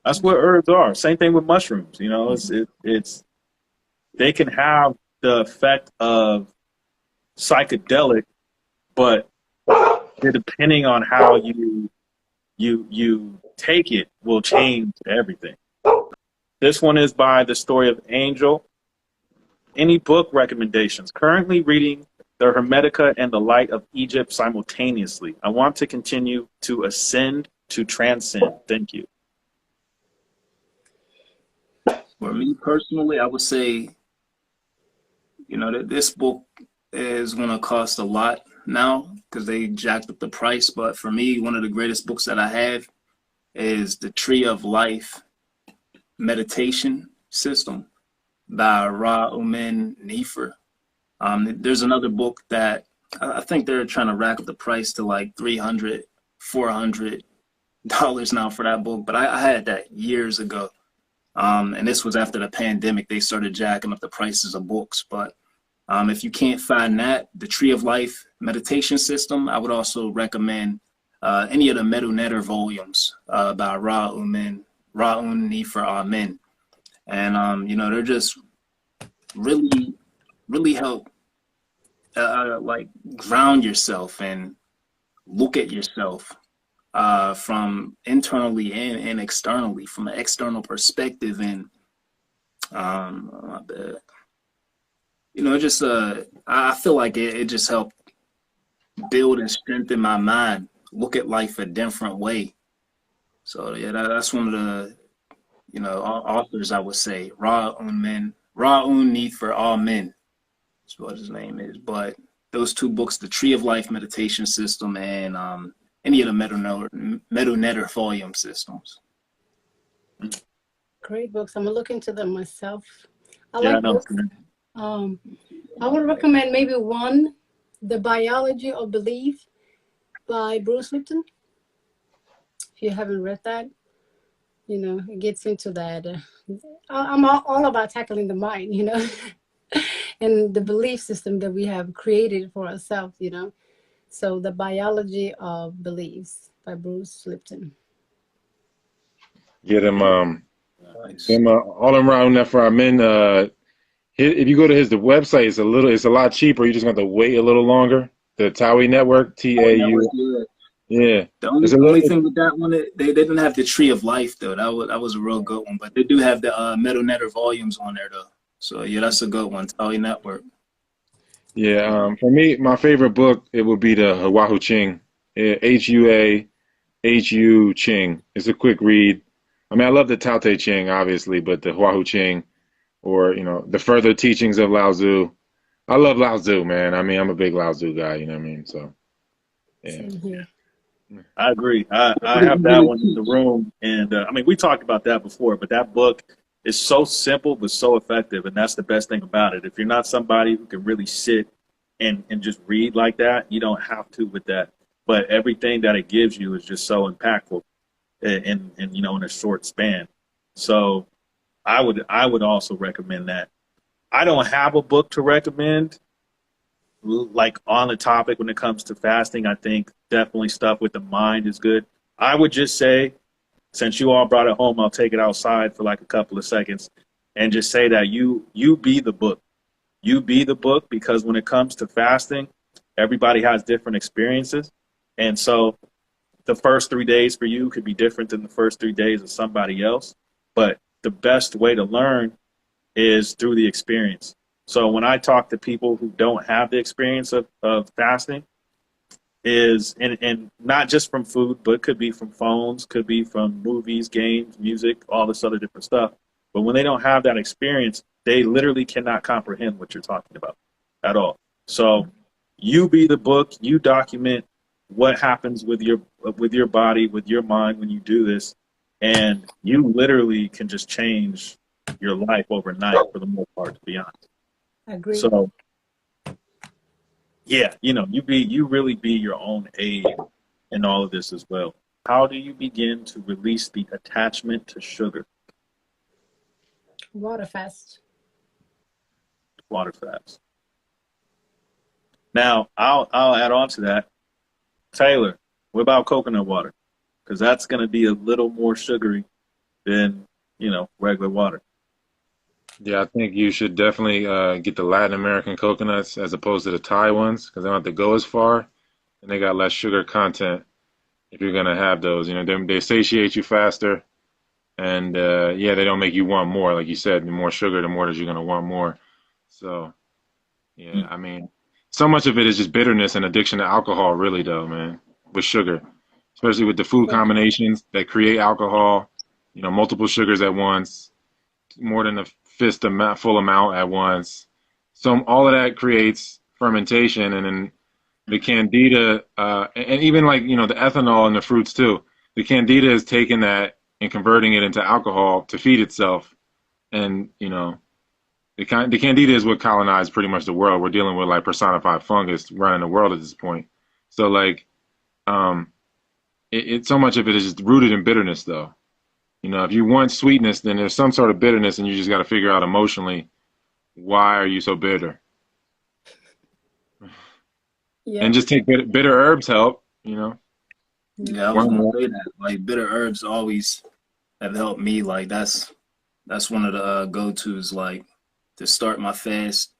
That's what herbs are. Same thing with mushrooms, it's they can have the effect of psychedelic, but depending on how you take it will change everything. This one is by The Story of Angel. Any book recommendations? Currently reading The Hermetica and The Light of Egypt simultaneously. I want to continue to ascend to transcend. Thank you. For me personally, I would say, that this book is going to cost a lot now because they jacked up the price. But for me, one of the greatest books that I have is The Tree of Life Meditation System by Ra Umen Nefer. There's another book that I think they're trying to rack up the price to like $300, $400 now for that book. But I had that years ago. And this was after the pandemic. They started jacking up the prices of books. But if you can't find that, the Tree of Life Meditation System, I would also recommend any of the Medu Netter volumes by Ra'un Nefer Amen. And, they're just really, really help like ground yourself and look at yourself from internally and externally, from an external perspective. And just I feel like it just helped build and strengthen my mind, look at life a different way. So yeah, that's one of the authors, I would say. Ra'un Nefer Amen is what his name is. But those two books, The Tree of Life Meditation System and any of the Medu Netter volume systems. Great books. I'm gonna look into them myself. I Yeah, like books. I would recommend maybe one, The Biology of Belief by Bruce Lipton. If you haven't read that, it gets into that. I'm all about tackling the mind, and the belief system that we have created for ourselves, So The Biology of Beliefs by Bruce Lipton. Yeah, Nice. all around that for our men. If you go to the website, it's a lot cheaper. You just have to wait a little longer. The Towie Network, TAU. Yeah. The only thing with that one, they didn't have the Tree of Life though. That was a real good one. But they do have the Medu Netter volumes on there though. So yeah, that's a good one. Towie Network. Yeah. For me, my favorite book, it would be the Huahu Ching. HUAHU Ching. It's a quick read. I mean, I love the Tao Te Ching, obviously, but the Huahu Ching, or the further teachings of Lao Tzu. I love Lao Tzu, man. I mean, I'm a big Lao Tzu guy. You know what I mean? So, yeah. Same here. I agree. I have that one in the room. And I mean, we talked about that before, but that book is so simple but so effective. And that's the best thing about it. If you're not somebody who can really sit and just read like that, you don't have to with that. But everything that it gives you is just so impactful in a short span. So I would also recommend that. I don't have a book to recommend like on the topic when it comes to fasting. I think definitely stuff with the mind is good. I would just say, since you all brought it home, I'll take it outside for like a couple of seconds. and just say that you be the book. You be the book, because when it comes to fasting, everybody has different experiences. And so the first 3 days for you could be different than the first 3 days of somebody else. But the best way to learn is through the experience. So when I talk to people who don't have the experience of fasting, and not just from food, but could be from phones, could be from movies, games, music, all this other different stuff. But when they don't have that experience, they literally cannot comprehend what you're talking about at all. So you be the book, you document what happens with your body, with your mind when you do this, and you literally can just change your life overnight for the most part, to be honest. Agree. So yeah, you really be your own aid in all of this as well. How do you begin to release the attachment to sugar? Water fast. Water fast. Now, I'll add on to that. Taylor, what about coconut water? Because that's going to be a little more sugary than, regular water. Yeah, I think you should definitely get the Latin American coconuts as opposed to the Thai ones, because they don't have to go as far and they got less sugar content if you're going to have those. They satiate you faster, and yeah, they don't make you want more. Like you said, the more sugar, the more that you're going to want more. So, yeah, I mean, so much of it is just bitterness and addiction to alcohol, really, though, man, with sugar, especially with the food combinations that create alcohol, multiple sugars at once, more than a full amount at once. So all of that creates fermentation, and then the candida, and even like, the ethanol in the fruits too. The candida is taking that and converting it into alcohol to feed itself. And, the candida is what colonized pretty much the world. We're dealing with like personified fungus running the world at this point. So like, so much of it is just rooted in bitterness though. If you want sweetness, then there's some sort of bitterness, and you just got to figure out emotionally, why are you so bitter? Yeah. And just take bitter herbs help, Yeah, I was gonna say that. Like, bitter herbs always have helped me. Like, that's one of the go-tos. Like, to start my fast,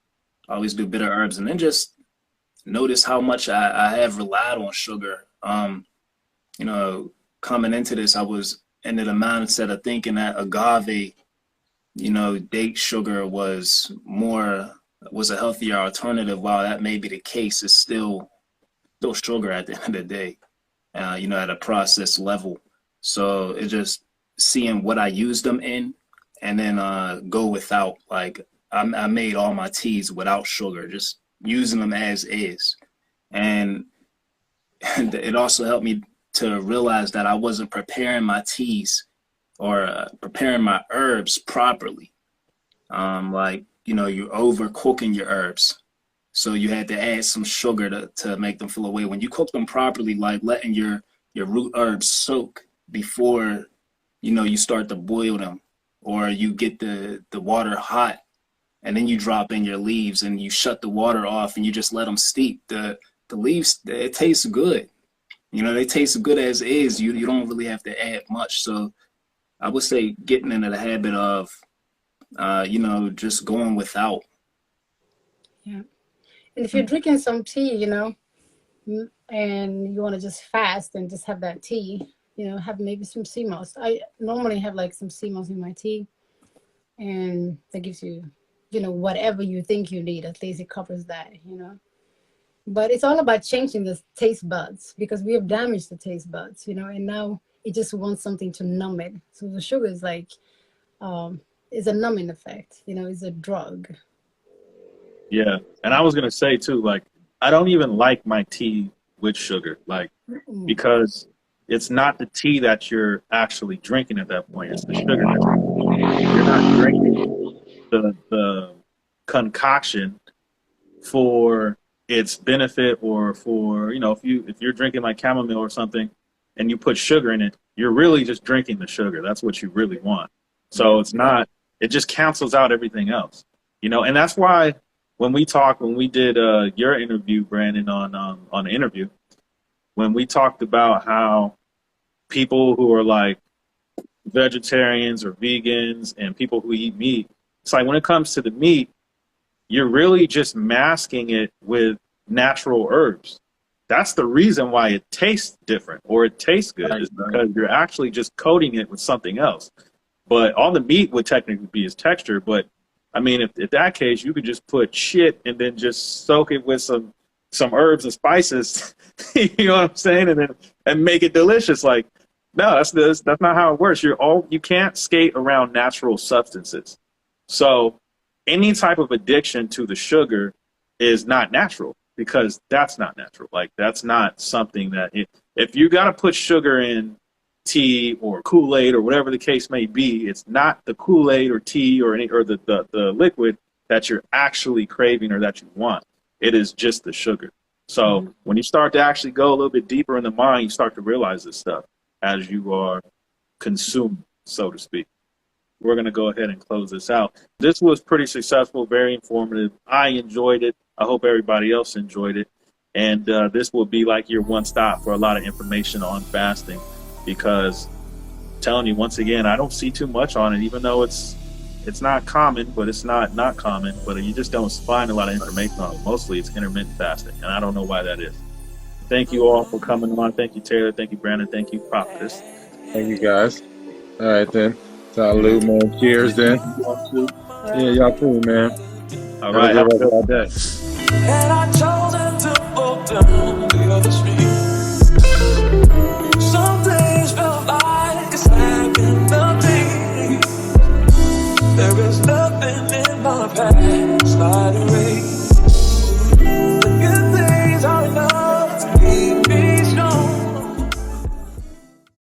I always do bitter herbs, and then just notice how much I have relied on sugar. Coming into this, I was into the mindset of thinking that agave, date sugar was a healthier alternative. While that may be the case, it's still sugar at the end of the day, at a processed level. So it's just seeing what I use them in, and then go without. Like, I made all my teas without sugar, just using them as is. And it also helped me to realize that I wasn't preparing my teas or preparing my herbs properly. You're overcooking your herbs. So you had to add some sugar to make them feel away. When you cook them properly, like letting your root herbs soak before, you start to boil them, or you get the water hot, and then you drop in your leaves and you shut the water off and you just let them steep. The leaves, it tastes good. They taste good as is. You don't really have to add much. So I would say getting into the habit of, just going without. Yeah. And if you're drinking some tea, and you want to just fast and just have that tea, have maybe some sea moss. I normally have like some sea moss in my tea, and that gives you, whatever you think you need. At least it covers that, But it's all about changing the taste buds, because we have damaged the taste buds, and now it just wants something to numb it. So the sugar is like, is a numbing effect, it's a drug. Yeah. And I was going to say too, like, I don't even like my tea with sugar, like, because it's not the tea that you're actually drinking at that point. It's the sugar that you're not drinking the concoction for its benefit, or for, if you're drinking like chamomile or something and you put sugar in it, you're really just drinking the sugar. That's what you really want. So it just cancels out everything else, and that's why when we did your interview, Brandon, on the interview, when we talked about how people who are like vegetarians or vegans and people who eat meat, It's like when it comes to the meat, you're really just masking it with natural herbs. That's the reason why it tastes different or it tastes good, is because you're actually just coating it with something else. But all the meat would technically be its texture. But I mean, if in that case, you could just put shit and then just soak it with some herbs and spices, you know what I'm saying, and make it delicious. Like, no, that's not how it works. You can't skate around natural substances. So any type of addiction to the sugar is not natural, because that's not natural. Like, that's not something that if you got to put sugar in tea or Kool-Aid or whatever the case may be, it's not the Kool-Aid or tea or the liquid that you're actually craving or that you want. It is just the sugar. So when you start to actually go a little bit deeper in the mind, you start to realize this stuff as you are consuming, so to speak. We're going to go ahead and close this out. This was pretty successful, very informative. I enjoyed it. I hope everybody else enjoyed it. And this will be like your one stop for a lot of information on fasting, because I'm telling you, once again, I don't see too much on it, even though it's not common, but it's not common, but you just don't find a lot of information on it. Mostly it's intermittent fasting, and I don't know why that is. Thank you all for coming on. Thank you, Taylor. Thank you, Brandon. Thank you, Prophetess. Thank you, guys. All right, then. Salute, man. Cheers, then. Yeah, y'all too, man. All right. Have a good day. And I chosen to walk down the other street. Some days feel like a slap in the teeth. There is nothing in my past, sliding